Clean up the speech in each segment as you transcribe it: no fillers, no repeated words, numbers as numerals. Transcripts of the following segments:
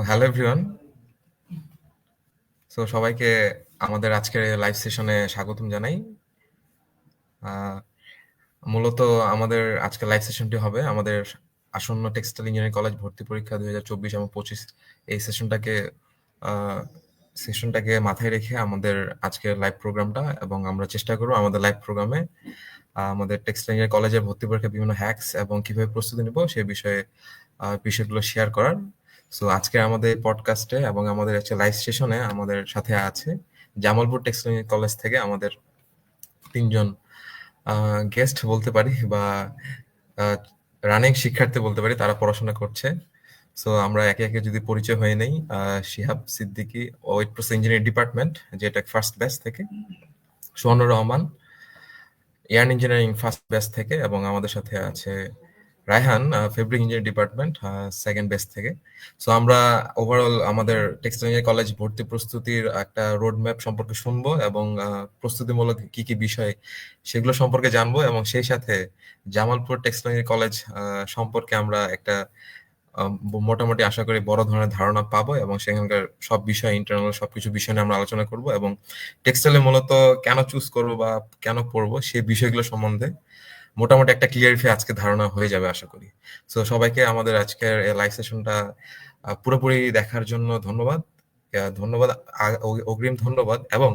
Hello everyone. সবাইকে আমাদের আজকের লাইভ সেশনে স্বাগতম জানাই। আহ, মূলত আমাদের আজকের লাইভ সেশনটি হবে আমাদের আসন্ন টেক্সটাইল ইঞ্জিনিয়ারিং কলেজ ভর্তি পরীক্ষা 2024 এবং 25 এই সেশনটাকে মাথায় রেখে আমাদের আজকের লাইভ প্রোগ্রামটা, এবং আমরা চেষ্টা করব আমাদের লাইভ প্রোগ্রামে আমাদের টেক্সটাইল ইঞ্জিনিয়ারিং কলেজের ভর্তি পরীক্ষার বিভিন্ন হ্যাকস এবং কিভাবে প্রস্তুতি নিব সেই বিষয়গুলো শেয়ার করার। আজকে আমাদের পডকাস্টে এবং আমাদের একটা লাইভ সেশনে আমাদের সাথে আছে জামালপুর টেক্সটাইল কলেজ থেকে আমাদের তিনজন গেস্ট বলতে পারি, বা রানিং শিক্ষার্থী বলতে পারি, তারা পড়াশোনা করছে। আমরা একে একে যদি পরিচয় হয়ে নেই। Shihab Siddiqui, wet process engineering department, যেটা ফার্স্ট ব্যাচ থেকে। Sohanur Rahman, yarn engineering first batch থেকে, এবং আমাদের সাথে আছে Raihan, fabric engineering department second batch থেকে। আমরা ওভারঅল আমাদের টেক্সটাইল ইঞ্জিনিয়ারিং কলেজ ভর্তি প্রস্তুতির একটা রোড ম্যাপ সম্পর্কে শুনবো, এবং প্রস্তুতিমূলক কি কি বিষয় সেগুলো সম্পর্কে জানবো, এবং সেই সাথে জামালপুর টেক্সটাইল ইঞ্জিনিয়ারিং কলেজ সম্পর্কে আমরা একটা মোটামুটি আশা করি বড় ধরনের ধারণা পাবো, এবং সেখানকার সব বিষয়, ইন্টারনাল সবকিছু বিষয় নিয়ে আমরা আলোচনা করব, এবং টেক্সটাইলে মূলত কেন চুজ করবো বা কেন পড়বো সেই বিষয়গুলো সম্বন্ধে মোটামুটি একটা ক্লিয়ারিফাই আজকে ধারণা হয়ে যাবে আশা করি। সবাইকে আমাদের আজকের লাইভ সেশনটা পুরোপুরি দেখার জন্য ধন্যবাদ। ধন্যবাদ, অগ্রিম ধন্যবাদ। এবং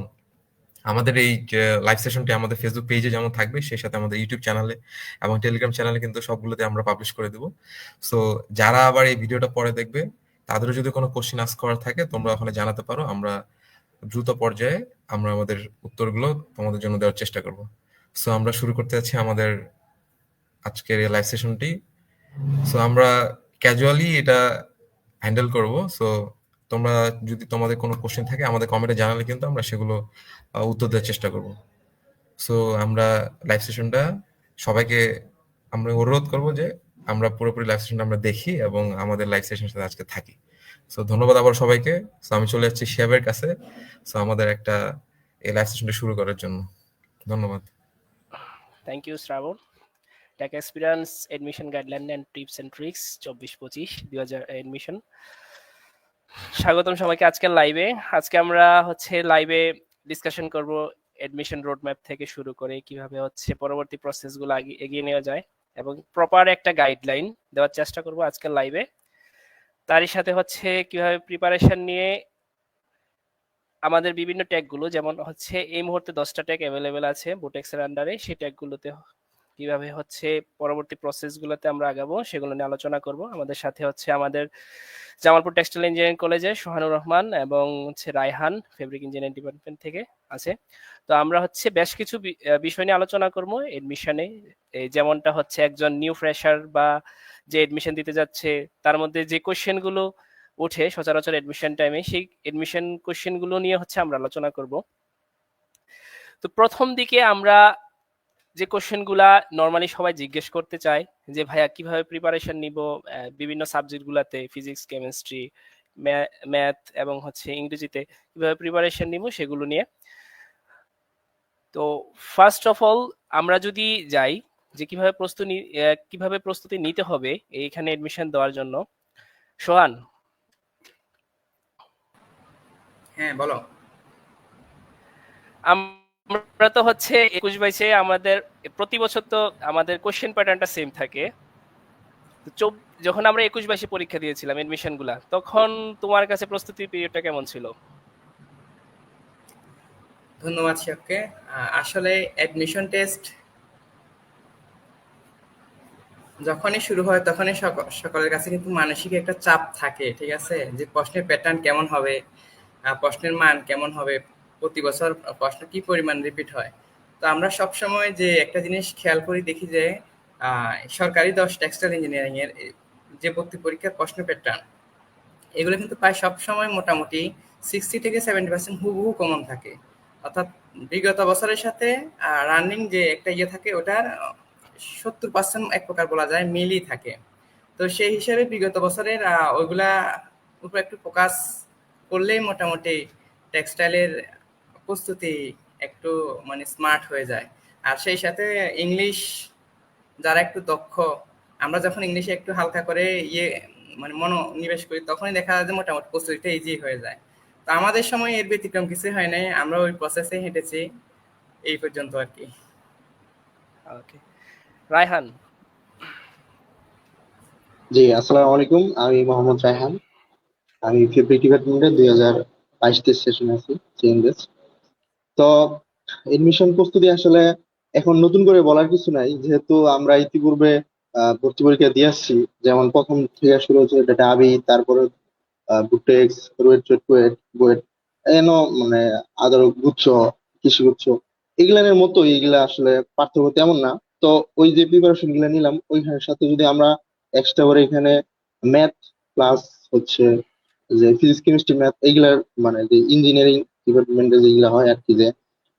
আমাদের এই যে লাইভ সেশনটি আমাদের ফেসবুক পেজে যেমন থাকবে, সেই সাথে আমাদের ইউটিউব চ্যানেলে এবং টেলিগ্রাম চ্যানেলে কিন্তু সবগুলোতে আমরা পাবলিশ করে দেবো। সো যারা আবার এই ভিডিওটা পরে দেখবে, তাদেরও যদি কোনো কোশ্চেন আস্ক করার থাকে তোমরা ওখানে জানাতে পারো। আমরা দ্রুত পর্যায়ে আমরা আমাদের উত্তরগুলো তোমাদের জন্য দেওয়ার চেষ্টা করব। আমরা শুরু করতে যাচ্ছি আমাদের আজকের এই লাইভ সেশনটি। আমরা ক্যাজুয়ালি এটা হ্যান্ডেল করব। তোমরা যদি তোমাদের কোনো কোশ্চেন থাকে আমাদের কমেন্টে জানালে কিন্তু আমরা সেগুলো উত্তর দেওয়ার চেষ্টা করব। আমরা লাইভ সেশনটা সবাইকে আমরা অনুরোধ করব যে আমরা পুরোপুরি লাইভ সেশনটা আমরা দেখি এবং আমাদের লাইভ সেশনের সাথে আজকে থাকি। ধন্যবাদ আবার সবাইকে। আমি চলে যাচ্ছি শিহাবের কাছে আমাদের একটা এই লাইভ সেশনটা শুরু করার জন্য। ধন্যবাদ। Thank you Shrabon. Tech experience admission guideline and tips and tricks 24-25 admission. স্বাগতম সবাইকে আজকের লাইভে। আজকে আমরা লাইভে ডিসকাশন করব এডমিশন রোডম্যাপ থেকে শুরু করে কিভাবে পরবর্তী প্রসেসগুলো এগিয়ে নেওয়া যায়, এবং প্রপার একটা গাইডলাইন দেওয়ার চেষ্টা করব আজকের লাইভে। তারই সাথে কিভাবে প্রিপারেশন নিয়ে আমাদের বিভিন্ন ট্যাগগুলো, যেমন এই মুহূর্তে 10টা ট্যাগ অ্যাভেলেবেল আছে বুটেক্সের আন্ডারে, সেই ট্যাগগুলোতে কিভাবে পরবর্তী প্রসেসগুলোতে আমরা আগাবো সেগুলো নিয়ে আলোচনা করব। আমাদের সাথে আমাদের জামালপুর টেক্সটাইল ইঞ্জিনিয়ারিং কলেজের সোহানুর রহমান এবং রায়হান ফেব্রিক ইঞ্জিনিয়ারিং ডিপার্টমেন্ট থেকে আছে। তো আমরা বেশ কিছু বিষয় নিয়ে আলোচনা করব এডমিশনে, যেমনটা একজন নিউ ফ্রেশার বা যে এডমিশন দিতে যাচ্ছে তার মধ্যে যে কোশ্চেনগুলো ওঠে সচরাচর এডমিশন টাইমে, সেই এডমিশন কোশ্চেনগুলো নিয়ে আমরা আলোচনা করব। তো প্রথম দিকে আমরা যে কোশ্চেনগুলা নর্মালি সবাই জিজ্ঞেস করতে চায় যে ভাইয়া কিভাবে প্রিপারেশন নিব বিভিন্ন সাবজেক্টগুলোতে, ফিজিক্স, কেমিস্ট্রি, ম্যাথ এবং ইংরেজিতে কিভাবে প্রিপারেশন নিব সেগুলো নিয়ে। তো ফার্স্ট অফ অল আমরা যদি যাই যে কিভাবে প্রস্তুতি নিতে হবে এইখানে এডমিশন দেওয়ার জন্য। সোহান। হ্যাঁ বলো। আমরা তো 21-22 আমাদের প্রতি বছর তো আমাদের কোশ্চেন প্যাটার্নটা সেম থাকে। যখন আমরা 21-22 পরীক্ষা দিয়েছিলাম এডমিশন গুলা, তখন তোমার কাছে প্রস্তুতি পিরিয়ডটা কেমন ছিল? ধন্যবাদ শিবকে। আসলে অ্যাডমিশন টেস্ট যখনই শুরু হয় তখনই সকলের কাছে কিন্তু মানসিক একটা চাপ থাকে, ঠিক আছে, যে প্রশ্নের প্যাটার্ন কেমন হবে, প্রশ্নের মান কেমন হবে, প্রতি বছর প্রশ্ন কি পরিমাণ রিপিট হয়। তো আমরা সবসময় যে একটা জিনিস খেয়াল করি, দেখি যে সরকারি 10 টেক্সটাইল ইঞ্জিনিয়ারিং এর যে ভর্তি পরীক্ষার প্রশ্ন প্যাটার্ন, এগুলো কিন্তু প্রায় সবসময় মোটামুটি 60-70% হুবহু কমন থাকে। অর্থাৎ বিগত বছরের সাথে রানিং যে একটা থাকে ওটার 70% এক প্রকার বলা যায় মিলই থাকে। তো সেই হিসাবে বিগত বছরের ওইগুলা উপর একটু ফোকাস করলেই মোটামুটি টেক্সটাইলের প্রস্তুতি একটু মানে স্মার্ট হয়ে যায়। আর সেই সাথে ইংলিশ যারা একটু দক্ষ, আমরা যখন ইংলিশে একটু হালকা করে মানে মনোনিবেশ করি তখনই দেখা যায় যে মোটামুটি প্রস্তুতিটা ইজি হয়ে যায়। তো আমাদের সময় এর ব্যতিক্রম কিছুই হয় নাই, আমরা ওই প্রসেসে হেঁটেছি এই পর্যন্ত আর কি। ওকে, রায়হান। জি, আসসালামু আলাইকুম। আমি মোহাম্মদ রায়হান। আমি ফেব্রিক ডিপার্টমেন্টে 2022-23 সেশনে আছি, চেঞ্জেস। তো এডমিশন প্রস্তুতি আসলে এখন নতুন করে বলার কিছু নাই, যেহেতু আমরা ইতিপূর্বে ভর্তি পরীক্ষা দিয়ে আসছি। যেমন প্রথম থেকে শুরু হচ্ছে ডেটা আবি, তারপরে বুটেক্স, রুয়েট, চুয়েট, বুয়েট, এন, মানে আদর গুচ্ছ, কৃষি গুচ্ছ, এগুলানের মতো এগুলা আসলে পার্থক্য তেমন না। তো ওই যে প্রিপারেশন গুলা নিলাম ওইখানের সাথে যদি আমরা এক্সট্রা করে এখানে ম্যাথ প্লাস হচ্ছে যে ফিজিক্স কেমিস্ট্রি ম্যাথ এইগুলার, মানে যে ইঞ্জিনিয়ারিং ডিপার্টমেন্টে যেগুলা হয় আর কি, যে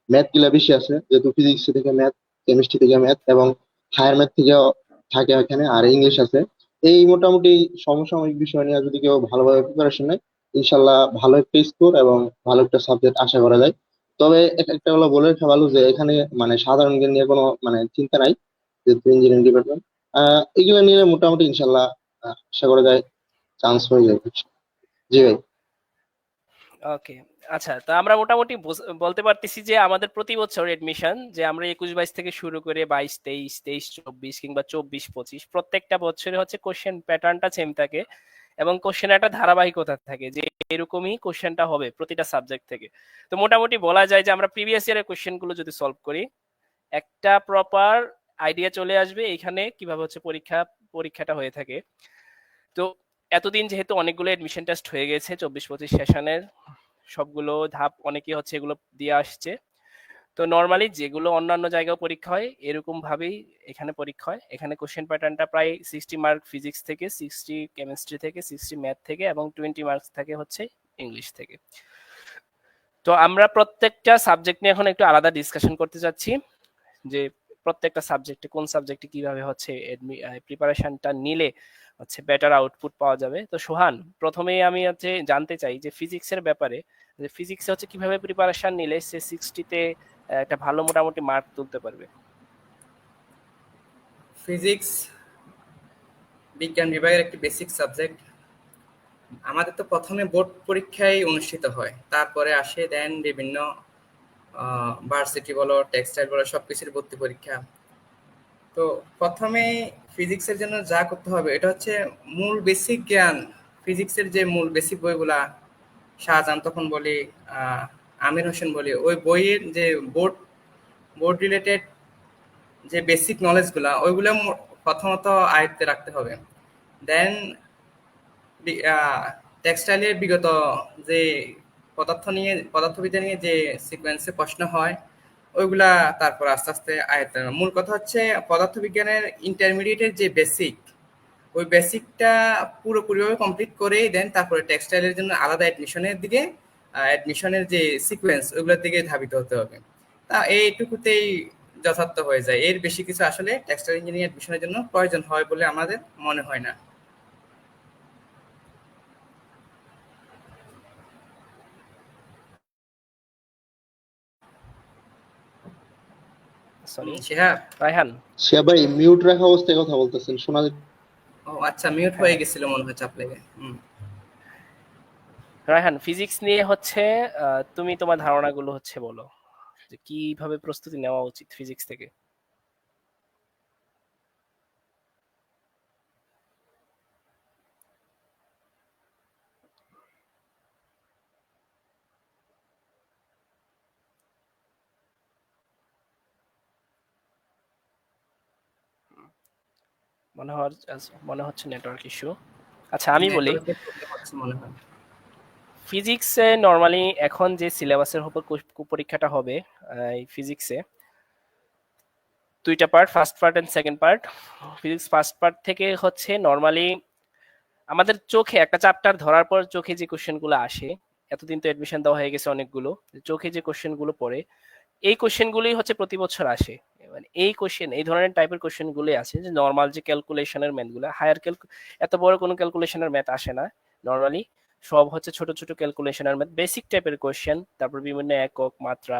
ম্যাথ গুলা বেশি আছে, যেহেতু ফিজিক্স থেকে ম্যাথ, কেমিস্ট্রি থেকে ম্যাথ এবং হায়ার ম্যাথ থেকে থাকে এখানে, আর ইংলিশ আছে। এই মোটামুটি সমসাময়িক বিষয় নিয়ে যদি কেউ ভালোভাবে প্রিপারেশন নেয়, ইনশাল্লাহ ভালো একটা স্কোর এবং ভালো একটা সাবজেক্ট আশা করা যায়। তবে একটা হলো বলে রাখা ভালো যে এখানে মানে সাধারণ জ্ঞান নিয়ে কোনো মানে চিন্তা নাই, যেহেতু ইঞ্জিনিয়ারিং ডিপার্টমেন্ট। এগুলো নিয়ে মোটামুটি ইনশাল্লাহ আশা করা যায় চান্স হয়ে যাবে। জি ভাই। ওকে, আচ্ছা, তা আমরা মোটামুটি বলতে পারতেছি যে আমাদের প্রতি বছর এডমিশন, যে আমরা 21-22 থেকে শুরু করে 22-23, 23-24 কিংবা 24-25, প্রত্যেকটা বছরে হচ্ছে কোশ্চেন প্যাটার্নটা সেম থাকে এবং কোশ্চেন একটা ধারাবাহিকতা থাকে যে এরকমই কোশ্চেনটা হবে প্রতিটা সাবজেক্ট থেকে। তো মোটামুটি বলা যায় যে আমরা প্রিভিয়াস ইয়ারের কোশ্চেনগুলো যদি সলভ করি, একটা প্রপার আইডিয়া চলে আসবে এখানে কিভাবে হচ্ছে পরীক্ষাটা হয়ে থাকে। তো এতদিন যেহেতু অনেকগুলো এডমিশন টেস্ট হয়ে গেছে 24-25 সেশনের, সবগুলো ধাপ অনেকে হচ্ছে এগুলো দিয়ে আসছে। তো নর্মালি যেগুলো অন্যান্য জায়গায় পরীক্ষা হয় এরকম ভাবেই এখানে পরীক্ষা হয়। এখানে কোশ্চেন প্যাটার্নটা প্রায় 60 মার্ক ফিজিক্স থেকে, 60 কেমিস্ট্রি থেকে, 60 ম্যাথ থেকে এবং 20 মার্কস থাকে হচ্ছে ইংলিশ থেকে। তো আমরা প্রত্যেকটা সাবজেক্ট নিয়ে এখন একটু আলাদা ডিসকাশন করতে যাচ্ছি, যে প্রত্যেকটা সাবজেক্টে কোন সাবজেক্টে কিভাবে হচ্ছে প্রিপারেশনটা নিলে হচ্ছে বেটার আউটপুট পাওয়া যাবে। তো সোহান, প্রথমেই আমি হচ্ছে জানতে চাই যে ফিজিক্সের ব্যাপারে, যে ফিজিক্সে হচ্ছে কিভাবে প্রিপারেশন নিলে সে 60-তে একটা ভালো মোটামুটি মার্ক তুলতে পারবে। ফিজিক্স বিজ্ঞান বিভাগের একটি বেসিক সাবজেক্ট। আমাদের তো প্রথমে বোর্ড পরীক্ষাই অনুষ্ঠিত হয়, তারপরে আসে দেন বিভিন্ন ভার্সিটি বলো, টেক্সটাইল বলো, সবকিছুর ভর্তি পরীক্ষা। তো প্রথমে ফিজিক্সের জন্য যা করতে হবে এটা হচ্ছে মূল বেসিক জ্ঞান। ফিজিক্সের যে মূল বেসিক বইগুলা, শাহজাহান তখন বলি, আমির হোসেন বলি, ওই বইয়ের যে বোর্ড বোর্ড রিলেটেড যে বেসিক নলেজগুলা ওইগুলো প্রথমত আয়ত্তে রাখতে হবে। দেন টেক্সটাইলের বিগত যে পদার্থবিদ্যা নিয়ে যে সিকোয়েন্সে প্রশ্ন হয় ওইগুলা তারপর আস্তে আস্তে আয়ত্তে নেওয়া। মূল কথা হচ্ছে পদার্থবিজ্ঞানের ইন্টারমিডিয়েটের যে বেসিক, ওই বেসিকটা পুরোপুরিভাবে কমপ্লিট করেই দেন তারপরে টেক্সটাইলের জন্য আলাদা অ্যাডমিশনের দিকে, অ্যাডমিশনের যে সিকোয়েন্স ওইগুলোর দিকে ধাবিত হতে হবে। তা এইটুকুতেই যথার্থ হয়ে যায়, এর বেশি কিছু আসলে টেক্সটাইল ইঞ্জিনিয়ারিং অ্যাডমিশনের জন্য প্রয়োজন হয় বলে আমাদের মনে হয় না। সরি, শিহাব, রায়হান। সে ভাই মিউট রাখা অবস্থায় কথা বলতেছেন, শোনা ও আচ্ছা, মিউট হয়ে গেছিল মনে হয় চাপ লেগে। রায়হান, ফিজিক্স নিয়ে হচ্ছে তুমি তোমার ধারণাগুলো হচ্ছে বলো, যে কিভাবে প্রস্তুতি নেওয়া উচিত ফিজিক্স থেকে। মনে হচ্ছে নেটওয়ার্ক ইস্যু। আচ্ছা, আমি বলি, নেটওয়ার্কের প্রবলেম হচ্ছে মনে হয়। ফিজিক্সে নর্মালি এখন যে সিলেবাসের উপর পরীক্ষাটা হবে, এই ফিজিক্সে দুইটা part, first part and second part. Physics first part থেকে হচ্ছে নর্মালি আমাদের চোখে একটা চ্যাপ্টার ধরার পর চোখে যে কোশ্চেনগুলো আসে, এতদিন তো এডমিশন দেওয়া হয়ে গেছে অনেকগুলো, চোখে যে কোশ্চেনগুলো পড়ে এই কোশ্চেনগুলোই হচ্ছে প্রতি বছর আসে। মানে এই কোশ্চেন, এই ধরনের টাইপের কোশ্চেনগুলোই আছে, যে নর্মাল যে ক্যালকুলেশনের ম্যাথগুলো, এত বড় কোনো ক্যালকুলেশনের ম্যাথ আসে না নর্মালি, সব হচ্ছে ছোট ছোট ক্যালকুলেশনের ম্যাথ, বেসিক টাইপের কোশ্চেন, তারপর বিভিন্ন একক মাত্রা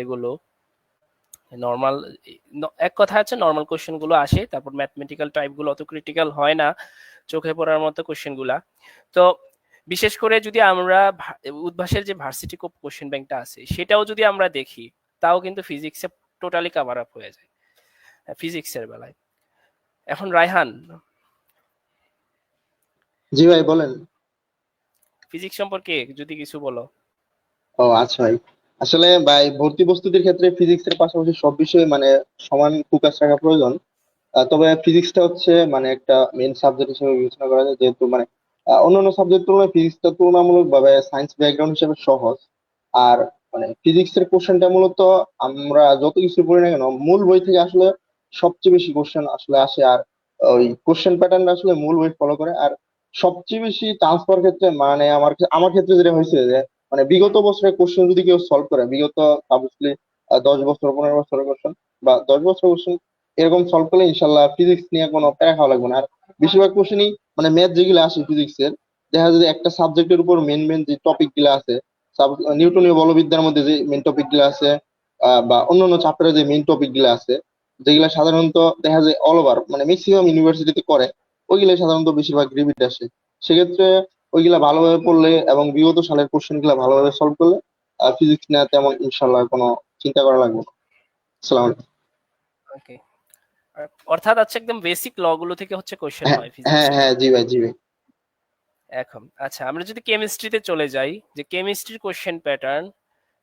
এগুলো নর্মাল। এক কথা হচ্ছে নর্মাল কোশ্চেন গুলো আসে, তারপর ম্যাথমেটিক্যাল টাইপ গুলো অত ক্রিটিক্যাল হয় না। চোখে পড়ার মতো কোশ্চেনগুলা। তো বিশেষ করে যদি আমরা উদ্ভাসের যে ভার্সিটি কোশ্চেন ব্যাংকটা আছে সেটাও যদি আমরা দেখি, তাও কিন্তু ফিজিক্সে টোটালি কাভার আপ হয়ে যায় ফিজিক্সের বেলায়। এখন রায়হান, জি ভাই বলেন। ফিজিক্স সম্পর্কে যদি কিছু বলো। ও আচ্ছা ভাই, আসলে ভাই ভর্তি প্রস্তুতির ক্ষেত্রে ফিজিক্সের পাশাপাশি সব বিষয়ে মানে সমান ফোকাস রাখা প্রয়োজন। তবে ফিজিক্সটা হচ্ছে মানে একটা মেইন সাবজেক্ট হিসেবে বিবেচনা করা যায়, যেহেতু মানে অন্যান্য সাবজেক্ট তুলনায় ফিজিক্সটা তুলনামূলক ভাবে সায়েন্স ব্যাকগ্রাউন্ড হিসেবে সহজ। আর মানে ফিজিক্সের কোশ্চেনটা মূলত আমরা যত কিছু পড়ি না কেন মূল বই থেকে আসলে সবচেয়ে বেশি কোশ্চেন আসলে আসে। আর ওই কোশ্চেন প্যাটার্নটা আসলে মূল বই ফলো করে। আর সবচেয়ে বেশি চান্স পাওয়ার ক্ষেত্রে মানে আমার ক্ষেত্রে যেটা হয়েছে যে মানে বিগত বছরের কোশ্চেন যদি কেউ সলভ করে, বিগত অবভিয়াসলি 10 বছর 15 বছরের কোশ্চেন বা 10 বছর কোশ্চেন এরকম সলভ করলে ইনশাল্লাহ ফিজিক্স নিয়ে কোনো প্যারা খাওয়া লাগবে না। আর বেশিরভাগ কোশ্চেনই মানে ম্যাথ যেগুলো আসে ফিজিক্সের, দেখা যায় যে একটা সাবজেক্টের উপর মেন মেন যে টপিক গুলো আছে, নিউটনীয় বলবিদ্যার মধ্যে যে মেন টপিক গুলো আছে, বা অন্যান্য চ্যাপ্টারে যে মেন টপিক গুলো আছে, যেগুলা সাধারণত দেখা যায় অল ওভার মানে ম্যাক্সিমাম ইউনিভার্সিটিতে করে, ওইগুলা সাধারণত বেশিরভাগ রিপিট আসে। সেক্ষেত্রে ওইগুলা ভালোভাবে পড়লে এবং বিগত সালের কোশ্চেন গুলা ভালোভাবে সলভ করলে ফিজিক্স নিয়ে তেমন ইনশাল্লাহ কোনো চিন্তা করা লাগবে না। আসসালামু আলাইকুম। ওকে, অর্থাৎ হচ্ছে একদম বেসিক ল গুলো থেকে হচ্ছে কোশ্চেন হ্যাঁ হয় হ্যাঁ ফিজিক্সে। হ্যাঁ, জি ভাই জি ভাই। এখন আচ্ছা, আমরা যদি কেমিস্ট্রিতে চলে যাই, যে কেমিস্ট্রির কোশ্চেন প্যাটার্ন,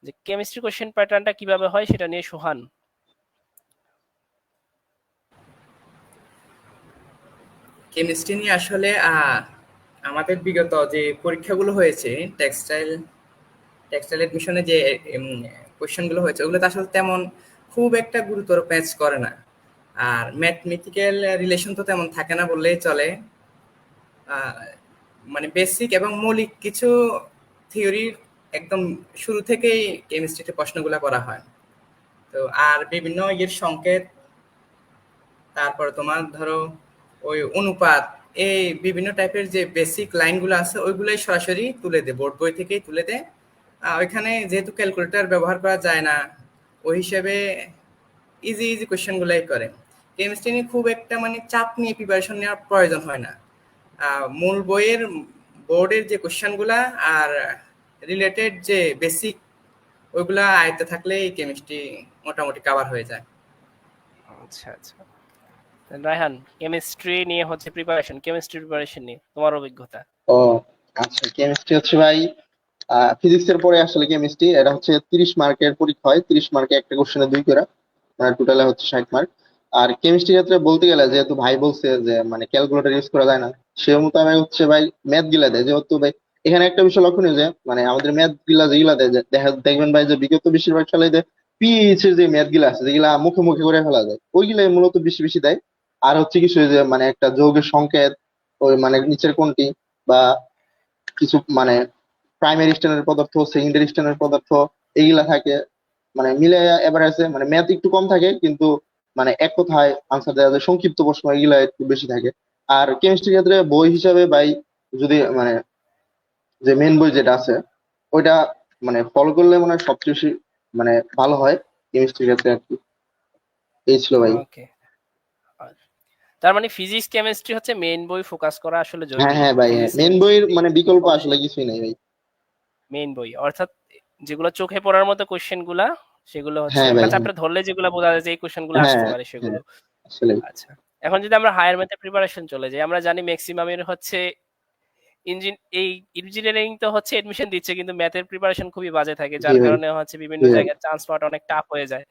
যে কেমিস্ট্রি কোশ্চেন প্যাটার্নটা কিভাবে হয় সেটা নিয়ে সোহান। কেমিস্ট্রি নিয়ে আসলে আমাদের বিগত যে পরীক্ষাগুলো হয়েছে, টেক্সটাইল টেক্সটাইল এডমিশনে যে কোয়েশ্চেনগুলো হয়েছে, ওগুলোতে আসলে তেমন খুব একটা গুরুতর প্যাচ করে না। আর ম্যাথমেটিক্যাল রিলেশন তো তেমন থাকে না বললেই চলে। আহ, মানে বেসিক এবং মৌলিক কিছু থিওরির একদম শুরু থেকেই কেমিস্ট্রিতে প্রশ্নগুলো করা হয়। তো আর বিভিন্ন ইয়ের সংকেত, তারপরে তোমার ধরো ওই অনুপাত, এই বিভিন্ন টাইপের যে বেসিক লাইনগুলো আছে ওইগুলোই সরাসরি তুলে দেয়, বোর্ড বই থেকেই তুলে দেয়। ওইখানে যেহেতু ক্যালকুলেটর ব্যবহার করা যায় না, ওই হিসেবে ইজি ইজি কোয়েশ্চেনগুলাই করে। কেমিস্ট্রি নিয়ে খুব একটা মানে চাপ নিয়ে প্রিপারেশন নেওয়ার প্রয়োজন হয় না। মূল বইয়ের বোর্ডের যে কোয়েশ্চেনগুলা আর রিলেটেড যে বেসিক, ওইগুলা আয়ত্তে থাকলেই কেমিস্ট্রি মোটামুটি কভার হয়ে যায়। আচ্ছা আচ্ছা, রায়হান, কেমিস্ট্রি নিয়ে হচ্ছে প্রিপারেশন, কেমিস্ট্রি প্রিপারেশন নিয়ে তোমার অভিজ্ঞতা। ও আচ্ছা, কেমিস্ট্রি হচ্ছে ভাই ফিজিক্স এর পরে আসলে কেমিস্ট্রি। এটা হচ্ছে 30 মার্কের পরীক্ষা হয়, 30 মার্কে একটা কোশ্চেনে 2 করে, মানে টোটালে হচ্ছে 60 মার্ক। আর কেমিস্ট্রি ক্ষেত্রে বলতে গেলে যেহেতু ভাই বলছে যে মানে ক্যালকুলেটর ইউজ করা যায় না, সে মোতাবেক হচ্ছে ভাই ম্যাথ গিলা দেয়। যেহেতু ভাই এখানে একটা বিষয় লক্ষণীয় যে মানে আমাদের ম্যাথ গিলা যেগুলা দেয় দেখবেন ভাই যে বিগত বেশিরভাগ সালে যে পিএইচ এর যে ম্যাথ গিলা আছে যেগুলা মুখে মুখে করে ফেলা যায়, ওইগুলাই মূলত বেশি বেশি দেয়। আর হচ্ছে কিছু যে মানে একটা যৌগের সংকেত, ওই মানে নিচের কোনটি, বা কিছু মানে প্রাইমারি স্ট্যান্ডার্ড পদার্থ, সেকেন্ডারি স্ট্যান্ডার্ড পদার্থ, এইগুলা থাকে। মানে মিলে এভারেজে মানে ম্যাথ একটু কম থাকে, কিন্তু মানে এক কথায় আনসার দেওয়া যায়, সংক্ষিপ্ত প্রশ্ন এগুলা একটু বেশি থাকে। আর কেমিস্ট্রির ক্ষেত্রে বই হিসাবে ভাই যদি মানে যে মেন বই যেটা আছে ওইটা মানে ফলো করলে মানে সবচেয়ে বেশি মানে ভালো হয় কেমিস্ট্রির ক্ষেত্রে আর কি। এই ছিল ভাই। ওকে, তার মানে ফিজিক্স কেমিস্ট্রি হচ্ছে মেইন বই ফোকাস করা আসলে হ্যাঁ জরুরি হ্যাঁ ভাই, হ্যাঁ ফিজিক্স মেন কেমিস্ট্রি। বইয়ের মানে বিকল্প আসলে কিছুই নাই ভাই। মেইন বই অর্থাৎ যেগুলো চোখে পড়ার মতো কোশ্চেন গুলা, সেগুলো হচ্ছে হ্যাঁ একটা ভাই, হ্যাঁ চ্যাপ্টার ধরলে যেগুলো বোঝা যায় যে এই কোশ্চেন গুলো হ্যাঁ আসতে পারে হ্যাঁ সেগুলো। আসলে। আচ্ছা, এখন যদি আমরা হায়ার ম্যাথের প্রিপারেশন চলে যাই, আমরা জানি ম্যাক্সিমামের হচ্ছে এই ইঞ্জিনিয়ারিং তো হচ্ছে এডমিশন দিচ্ছে, কিন্তু ম্যাথের প্রিপারেশন খুবই বাজে থাকে, জি যার ভাই, কারণে হচ্ছে বিভিন্ন জি ভাই। জায়গায় চান্স পাওয়াটা অনেক টাফ হয়ে যায়।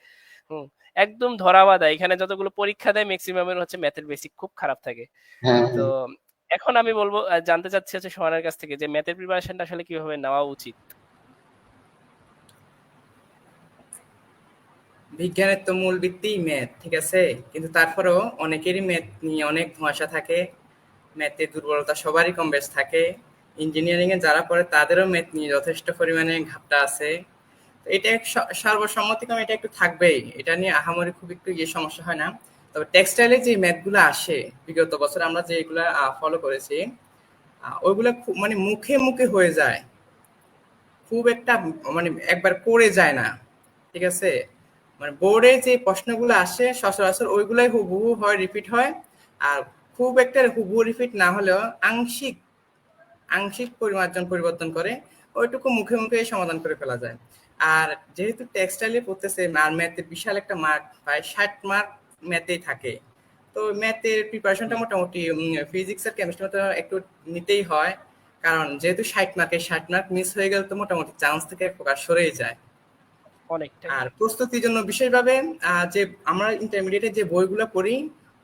হুম, একদম ধরা বাঁধা এখানে যতগুলো পরীক্ষা দেয় ম্যাক্সিমামের হচ্ছে ম্যাথের বেসিক খুব খারাপ থাকে। হ্যাঁ তো হ্যাঁ। এখন আমি বলবো, জানতে চাচ্ছি হচ্ছে সোহানের কাছ থেকে যে ম্যাথের প্রিপারেশনটা আসলে কিভাবে নেওয়া উচিত। বিজ্ঞানের তো মূল ভিত্তিই ম্যাথ, ঠিক আছে, কিন্তু তারপরেও অনেকেরই ম্যাথ নিয়ে অনেক ধোঁয়াশা থাকে। ম্যাথের দুর্বলতা সবারই কম বেশ থাকে। ইঞ্জিনিয়ারিং এ যারা পড়ে তাদেরও ম্যাথ নিয়ে যথেষ্ট পরিমাণে ঘাটতি আছে। তো এটা সর্বসম্মতিক্রমে এটা একটু থাকবেই, এটা নিয়ে আহামরি খুব একটু সমস্যা হয় না। তবে টেক্সটাইলে যে ম্যাথগুলো আসে বিগত বছর আমরা যেগুলা ফলো করেছি, ওইগুলা খুব মানে মুখে মুখে হয়ে যায়, খুব একটা মানে একবার করে যায় না, ঠিক আছে। মানে বোর্ডে যে প্রশ্নগুলো আসে সচরাচর ওইগুলাই হুবহু হয়, রিপিট হয়। আর খুব একটা হুবহু রিপিট না হলেও আংশিক আংশিক পরিমার্জন পরিবর্তন করে ওইটুকু মুখে মুখে সমাধান করে ফেলা যায়। আর যেহেতু টেক্সটাইলে পড়তেছে আর ম্যাথে বিশাল একটা মার্ক প্রায় 60 মার্ক ম্যাথেই থাকে, তো ম্যাথের প্রিপারেশনটা মোটামুটি ফিজিক্স আর কেমিস্ট্রির মতো একটু নিতেই হয়, কারণ যেহেতু 60 মার্ক মিস হয়ে গেলে তো মোটামুটি চান্স থেকে এক প্রকার সরেই যায়। অনেকটাই। আর প্রস্তুতির জন্য বিশেষভাবে যে আমরা ইন্টারমিডিয়েটে যে বইগুলো পড়ি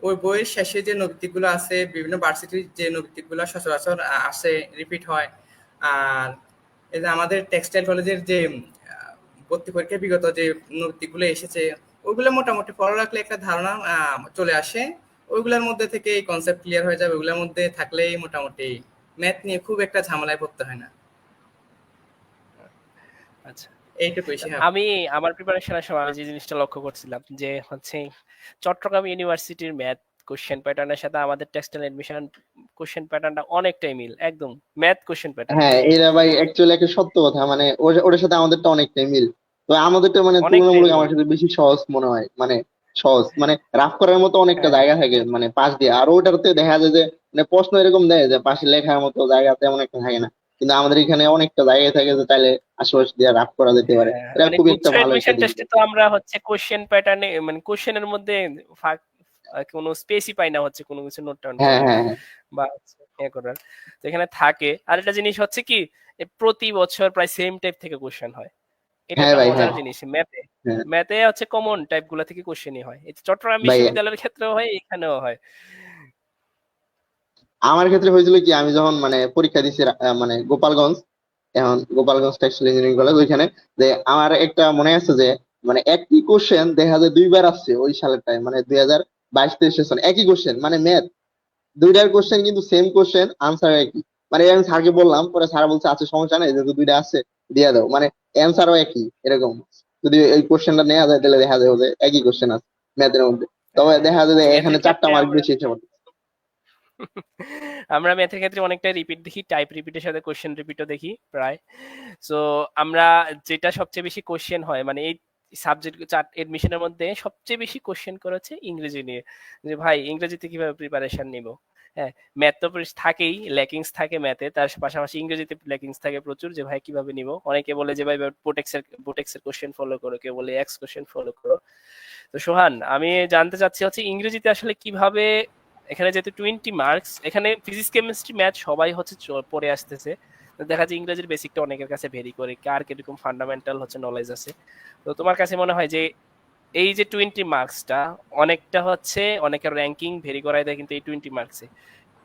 ওই বইয়ের শেষে যে নৈতিকগুলো আছে, বিভিন্ন ভার্সিটির যে নৈতিকগুলো সচরাচর আসে, রিপিট হয়। আর এই যে আমাদের টেক্সটাইল কলেজের যে ভর্তি পরীক্ষায় বিগত যে নৈতিকগুলো এসেছে ওইগুলো মোটামুটি পড়া রাখলে একটা ধারণা চলে আসে, ওইগুলোর মধ্যে থেকে এই কনসেপ্ট ক্লিয়ার হয়ে যাবে, ওইগুলোর মধ্যে থাকলেই মোটামুটি ম্যাথ নিয়ে খুব একটা ঝামেলায় পড়তে হয় না। আচ্ছা, এইটুকুই শিহাব। আমি আমার প্রিপারেশনের সময় আমি যে জিনিসটা লক্ষ্য করছিলাম যে হচ্ছে চট্টগ্রাম ইউনিভার্সিটির ম্যাথ কোশ্চেন প্যাটার্নের সাথে আমাদের টেক্সটাইল এডমিশন কোশ্চেন প্যাটার্নটা অনেকটাই মিল, একদম ম্যাথ কোশ্চেন প্যাটার্ন হ্যাঁ, এরা ভাই অ্যাকচুয়ালি একটা সত্য কথা, মানে ওটার সাথে আমাদেরটা অনেকটাই মিল। তো আমাদেরটা মানে অনেকটাই তুলনামূলক মিল। আমার কাছে বেশি সহজ মনে হয়, মানে সহজ মানে রাফ করার মতো অনেকটা হ্যাঁ, জায়গা থাকে মানে পাশ দিয়ে। আর ওটাতে দেখা যায় যে মানে প্রশ্ন এরকম দেয় যে পাশে লেখার মতো জায়গা তেমন একটা থাকে না, কিন্তু আমাদের এখানে অনেকটা জায়গা থাকে যে তাইলে আশেপাশে দিয়ে রাফ করা যেতে পারে। হ্যাঁ, এটা মানে খুবই গুচ্ছ একটা ভালো একটা এডমিশন দিক। টেস্টে তো আমরা হচ্ছে কোশ্চেন প্যাটার্নে মানে কোশ্চেনের মধ্যে ফাঁক কোনো স্পেসই পাই না হচ্ছে কোনো কিছু নোট ডাউন হ্যাঁ করার হ্যাঁ হ্যাঁ বা হচ্ছে করার। তো এখানে থাকে আর একটা জিনিস হচ্ছে কি প্রতি বছর প্রায় সেম টাইপ থেকে কোশ্চেন হয়, এটা হ্যাঁ একটা ভাই মজার হ্যাঁ জিনিস। ম্যাথে হ্যাঁ ম্যাথে হচ্ছে কমন টাইপ গুলা থেকে কোশ্চেনই হয়, এই চট্টগ্রাম ভাই। বিশ্ববিদ্যালয়ের ক্ষেত্রেও হয়, এখানেও হয়। আমার ক্ষেত্রে হয়েছিল কি, আমি যখন মানে পরীক্ষা দিছি মানে গোপালগঞ্জ, এখন গোপালগঞ্জ টেক্সটাইল ইঞ্জিনিয়ারিং কলেজ ওইখানে, যে আমার একটা মনে আছে যে মানে একই কোশ্চেন দেখা যায় দুইবার আসছে ওই সালের টাইম, মানে 2022-23 সেশন একই কোশ্চেন মানে ম্যাথ, দুইটার কোশ্চেন কিন্তু সেম কোশ্চেন, আনসার একই। মানে আমি স্যারকে বললাম, পরে স্যার বলছে আচ্ছা সমস্যা নেই, যেহেতু দুইটা আছে দিয়ে দাও, মানে অ্যান্সারও একই এরকম। যদি এই কোশ্চেনটা নেওয়া যায় তাহলে দেখা যাবে যে একই কোশ্চেন আছে ম্যাথের মধ্যে। তবে হ্যাঁ, দেখা যায় যে এখানে ম্যাথের 4টা ক্ষেত্রে মার্ক আমরা বেশি হিসাব। আমরা ম্যাথের ক্ষেত্রে অনেকটা রিপিট দেখি, টাইপ রিপিটের সাথে কোশ্চেন রিপিটও দেখি প্রায়। সো আমরা যেটা সবচেয়ে বেশি কোশ্চেন হয় মানে এই সাবজেক্ট এডমিশনের মধ্যে সবচেয়ে বেশি কোশ্চেন করেছে ইংরেজি নিয়ে, যে ভাই ইংরেজিতে কিভাবে প্রিপারেশন নিব। হ্যাঁ, ম্যাথ তো থাকেই, ল্যাকিংস থাকে ম্যাথে, তার পাশাপাশি ইংরেজিতে ল্যাকিংস থাকে প্রচুর, যে ভাই কিভাবে নিব। অনেকে বলে যে ভাই বোটেক্সের কোশ্চেন ফলো করো, কেউ বলে এক্স কোশ্চেন ফলো করো। তো সোহান, আমি জানতে চাচ্ছি হচ্ছে ইংরেজিতে আসলে কিভাবে, এখানে যেহেতু 20 মার্কস, এখানে ফিজিক্স কেমিস্ট্রি ম্যাথ সবাই হচ্ছে পড়ে আসতেছে, তো দেখা যায় ইংরেজির বেসিকটা অনেকের কাছে ভেরি করে, কার কিরকম ফান্ডামেন্টাল হচ্ছে নলেজ আছে। তো তোমার কাছে মনে হয় যে এই যে 20 মার্কসটা অনেকটা হচ্ছে অনেকের র্যাঙ্কিং ভেরি করায় দেয়, কিন্তু এই 20 মার্কসে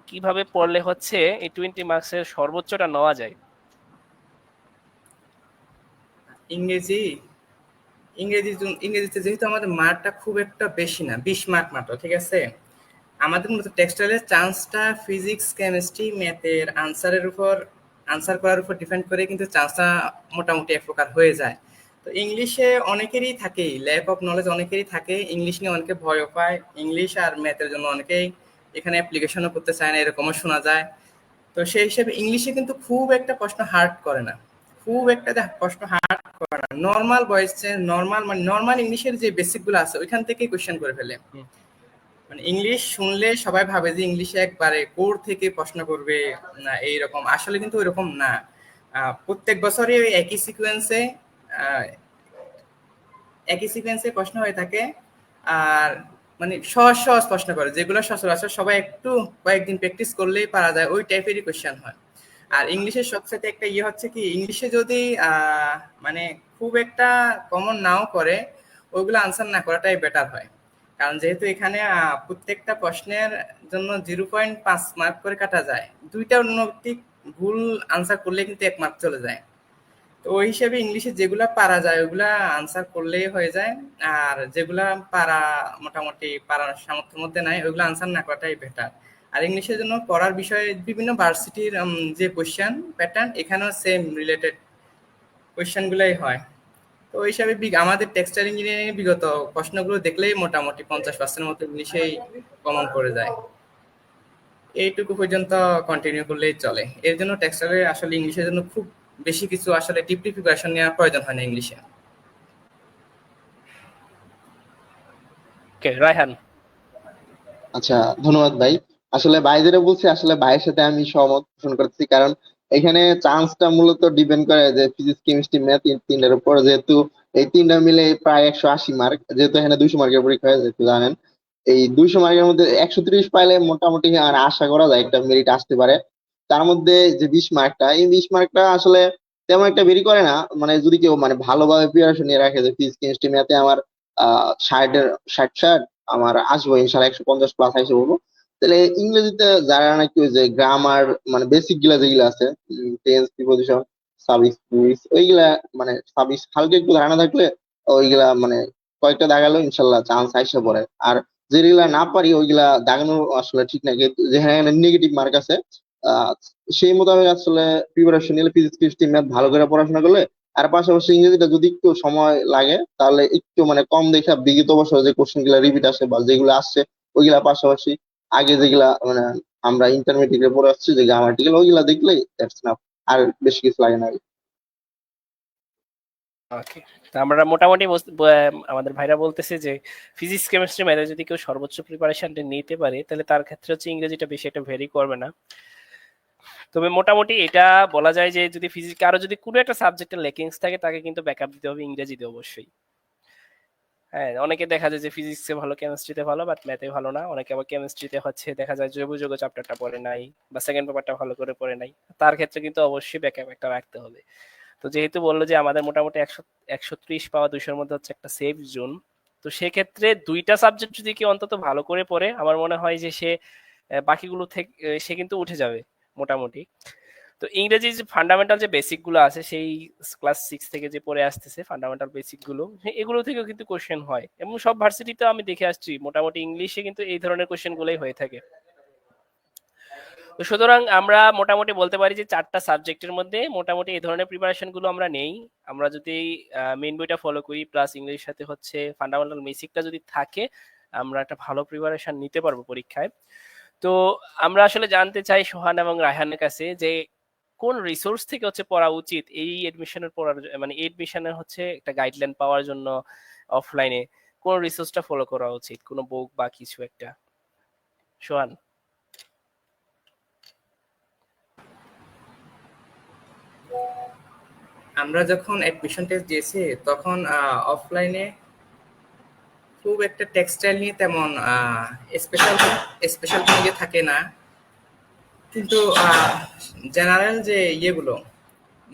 কিভাবে পড়লে হচ্ছে এই 20 মার্কসের সর্বোচ্চটা নেওয়া যায়? ইংরেজি ইংরেজিতে যেহেতু আমাদের মার্কটা খুব একটা বেশি না, 20 মার্ক মাত্র, ঠিক আছে। আমাদের মূলত টেক্সটাইলের চান্সটা ফিজিক্স কেমিস্ট্রি ম্যাথের আনসার করার উপর ডিপেন্ড করে, কিন্তু চান্সটা মোটামুটি এক প্রকার হয়ে যায়। তো ইংলিশে অনেকেরই থাকে ল্যাক অফ নলেজ, অনেকেরই থাকে, ইংলিশ নিয়ে অনেকে ভয়ও পায়, ইংলিশ আর ম্যাথের জন্য অনেকেই এখানে অ্যাপ্লিকেশনও করতে চায় না, এরকমও শোনা যায়। তো সেই হিসেবে ইংলিশে কিন্তু খুব একটা প্রশ্ন হার্ড করে না, খুব একটা প্রশ্ন হার্ড করে না। নর্মাল ভয়েসে নর্মাল ইংলিশের যে বেসিক গুলো আছে ওইখান থেকেই কোশ্চেন করে ফেলে। মানে ইংলিশ শুনলে সবাই ভাবে যে ইংলিশে একবারে কোর থেকে প্রশ্ন করবে না, এইরকম আসলে কিন্তু ওইরকম না। প্রত্যেক বছরই ওই একই সিকোয়েন্সে প্রশ্ন হয়ে থাকে। আর মানে সহজ সহজ প্রশ্ন করে, যেগুলো সচরাচর সবাই একটু কয়েকদিন প্র্যাকটিস করলেই পারা যায়, ওই টাইপেরই কোয়েশ্চেন হয়। আর ইংলিশের সবচেয়ে একটা ইয়ে হচ্ছে কি, ইংলিশে যদি মানে খুব একটা কমন নাও করে ওইগুলো আনসার না করাটাই বেটার হয়। কারণ যেহেতু এখানে প্রত্যেকটা প্রশ্নের জন্য 0.5 মার্ক করে কাটা যায়, দুইটা অন্যদিক ভুল আনসার করলে কিন্তু 1 মার্ক চলে যায়। তো ওই হিসেবে ইংলিশে যেগুলা পারা যায় ওগুলা আনসার করলেই হয়ে যায়, আর যেগুলা মোটামুটি পারার সামর্থ্যের মধ্যে নাই ওইগুলো আনসার না করাটাই বেটার। আর ইংলিশের জন্য পড়ার বিষয়ে বিভিন্ন ভার্সিটির যে কোয়েশ্চেন প্যাটার্ন এখানেও সেম রিলেটেড কোয়েশ্চেন গুলাই হয়। তো ওই হিসাবে আমাদের টেক্সটাইল ইঞ্জিনিয়ারিং বিগত প্রশ্নগুলো দেখলেই মোটামুটি 50% মতো ইংলিশেই কমন করে যায়। এইটুকু পর্যন্ত কন্টিনিউ করলেই চলে। এর জন্য টেক্সটাইলে আসলে ইংলিশের জন্য খুব বেশি কিছু আসলে ডিপলি প্রিপারেশন নেওয়ার প্রয়োজন হয় না ইংলিশে। ওকে, রায়হান। আচ্ছা, ধন্যবাদ ভাই। আসলে ভাই যেটা বলছে আসলে ভাইয়ের সাথে আমি সহমত পোষণ করতেছি, কারণ এখানে চান্সটা মূলত ডিপেন্ড করে যে ফিজিক্স কেমিস্ট্রি ম্যাথ তিনটার উপর, যেহেতু এই তিনটা মিলে প্রায় 180 মার্ক, যেহেতু এখানে 200 মার্কের পরীক্ষা হয় যেহেতু জানেন। এই 200 মার্কের মধ্যে 130 পাইলে মোটামুটি আর আশা করা যায় একটা মেরিট আসতে পারে। তার মধ্যে যে 20 মার্কটা, এই 20 মার্কটা আসলে তেমন একটা বেরি করে না, মানে যদি কেউ মানে ভালোভাবে প্রিপারেশন নিয়ে রাখে যে ফিজিক্স কেমিস্ট্রি ম্যাথে আমার 60 আমার আসবো ইনশাল্লাহ, 150 প্লাস আসে বলবো। তাহলে ইংরেজিতে যারা নাকি ওই যে গ্রামার মানে বেসিক গুলা যেগুলো আছে, টেন্স প্রিপোজিশন সাবিস প্রিস ওইগুলা, মানে সাবিস হালকা একটু ধারণা থাকলে ওইগুলা মানে কয়েকটা দাগালো ইনশাল্লাহ চান্স আইসা পড়ে। আর যেগুলা না পারি ওইগুলা দাগানো আসলে ঠিক না, কিন্তু যেখানে নেগেটিভ মার্ক আছে আহ সেই মোতাবেক আসলে প্রিপারেশন নিলে ফিজিক্স কেমিস্ট্রি ম্যাথ ভালো করে পড়াশোনা করলে, আর পাশাপাশি ইংরেজিটা যদি একটু সময় লাগে তাহলে একটু মানে কম দেখে বিগত বছর যে কোশ্চেন গুলা রিপিট আসে বা যেগুলো আসছে ওইগুলা পাশাপাশি আগে যেগুলা মানে আমরা ইন্টারমিডিয়েটে পড়ে আসছি যে গ্রামাটিক্যাল ওইগুলা দেখলেই দ্যাটস নাফ, আর বেশি কিছু লাগে না। ওকে, তো আমরা মোটামুটি আমাদের ভাইরা বলতেছে যে ফিজিক্স কেমিস্ট্রি ম্যাথে যদি কেউ সর্বোচ্চ প্রিপারেশনটা নিতে পারে তাহলে তার ক্ষেত্রে হচ্ছে ইংরেজিটা বেশি একটা ভেরি করবে না। তবে মোটামুটি এটা বলা যায় যে যদি ফিজিক্স আরো যদি কোনো একটা সাবজেক্টের লেকিংস থাকে তাকে কিন্তু ব্যাকআপ দিতে হবে ইংরেজিতে অবশ্যই। হ্যাঁ, অনেকে দেখা যায় যে ফিজিক্সে ভালো, কেমিস্ট্রিতে ভালো, বাট ম্যাথে ভালো না। অনেকে আবার কেমিস্ট্রিতে হচ্ছে দেখা যায় জৈব যৌগ চ্যাপ্টারটা পড়ে নাই বা সেকেন্ড পেপারটা ভালো করে পড়ে নাই, তার ক্ষেত্রে কিন্তু অবশ্যই ব্যাকআপ একটা রাখতে হবে। তো যেহেতু বললো যে আমাদের মোটামুটি 130 পাওয়া 200-র মধ্যে হচ্ছে একটা সেফ জোন, তো সেক্ষেত্রে দুইটা সাবজেক্ট যদি কেউ অন্তত ভালো করে পড়ে আমার মনে হয় যে সে বাকিগুলো থেকে সে কিন্তু উঠে যাবে মোটামুটি। তো ইংরেজি যে ফান্ডামেন্টাল যে বেসিক গুলো আছে সেই ক্লাস 6 থেকে যে পড়ে আসতেছে ফান্ডামেন্টাল বেসিক গুলো, এগুলো থেকেও কিন্তু কোশ্চেন হয় এবং সব ভার্সিটিতে আমি দেখে আসছি মোটামুটি ইংলিশে কিন্তু এই ধরনের কোশ্চেন গুলোই হয়ে থাকে। তো সুতরাং আমরা মোটামুটি বলতে পারি যে 4টা সাবজেক্টের মধ্যে মোটামুটি এই ধরনের প্রিপারেশন গুলো আমরা নেই। আমরা যদি মেইন বইটা ফলো করি প্লাস ইংলিশ সাথে হচ্ছে ফান্ডামেন্টাল বেসিকটা যদি থাকে আমরা একটা ভালো প্রিপারেশন নিতে পারবো পরীক্ষায়। তো আমরা আসলে জানতে চাই সোহান এবং রায়হানের কাছে যে কোন রিসোর্স থেকে হচ্ছে পড়া উচিত এই এডমিশনের পড়ার, মানে এডমিশনের হচ্ছে একটা গাইডলাইন পাওয়ার জন্য অফলাইনে কোন রিসোর্সটা ফলো করা উচিত, কোন বুক বা কিছু একটা। সোহান। আমরা যখন অ্যাডমিশন টেস্ট দিয়েছি তখন অফলাইনে খুব একটা টেক্সটাইল নিয়ে তেমন স্পেশাল স্পেশাল কোনো ইয়ে থাকে না, কিন্তু জেনারেল যে ইয়েগুলো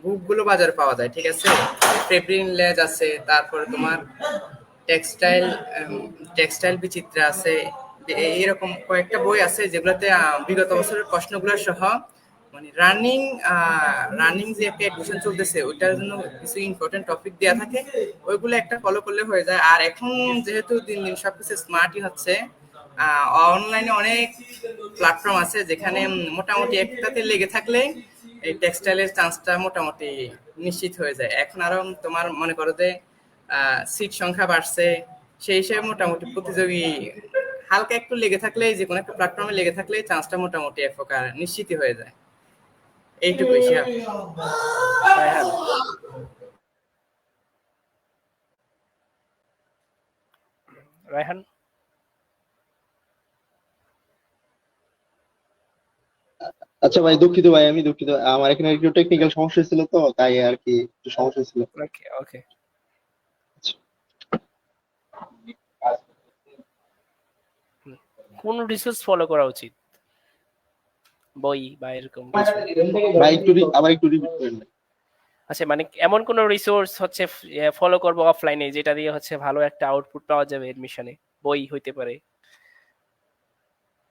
বুকগুলো বাজারে পাওয়া যায়, ঠিক আছে। ফেব্রিন লেজ আছে, তারপরে তোমার টেক্সটাইল টেক্সটাইল বিচিত্রা আছে, এরকম কয়েকটা বই আছে যেগুলোতে বিগত বছরের প্রশ্নগুলো সহ মানে রানিং রানিং যে একটা এডমিশন চলতেছে ওইটার জন্য কিছু ইম্পর্টেন্ট টপিক দেওয়া থাকে, ওইগুলো একটা ফলো করলে হয়ে যায়। আর এখন যেহেতু দিন দিন সবকিছু স্মার্টই হচ্ছে, অনলাইনে অনেক প্ল্যাটফর্ম আছে যেখানে মোটামুটি একটাতে লেগে থাকলে এই টেক্সটাইলের চান্সটা মোটামুটি নিশ্চিত হয়ে যায়। এখন আরো তোমার মনে করো যে সিট সংখ্যা বাড়ছে, সেই হিসেবে মোটামুটি প্রতিযোগী হালকা একটু লেগে থাকলে, যে কোনো একটা প্ল্যাটফর্মে লেগে থাকলে চান্সটা মোটামুটি এক প্রকার নিশ্চিতই হয়ে যায়। এইটুকুই শিহাব। রায়হান। রায়হান। আচ্ছা ভাই, দুঃখিত ভাই, আমি দুঃখিত, আমার এখানে একটু টেকনিক্যাল সমস্যা ছিল তো তাই আর কি, একটু সমস্যা ছিল। ওকে ওকে। কোন রিসোর্স ফলো করা উচিত, বই বা এরকম কিছু? ভাই একটু আবার একটু রিপিট করেন ভাই। আচ্ছা, মানে এমন কোন রিসোর্স হচ্ছে ফলো করব অফলাইনে যেটা দিয়ে হচ্ছে ভালো একটা আউটপুট পাওয়া যাবে এডমিশনে, বই হইতে পারে?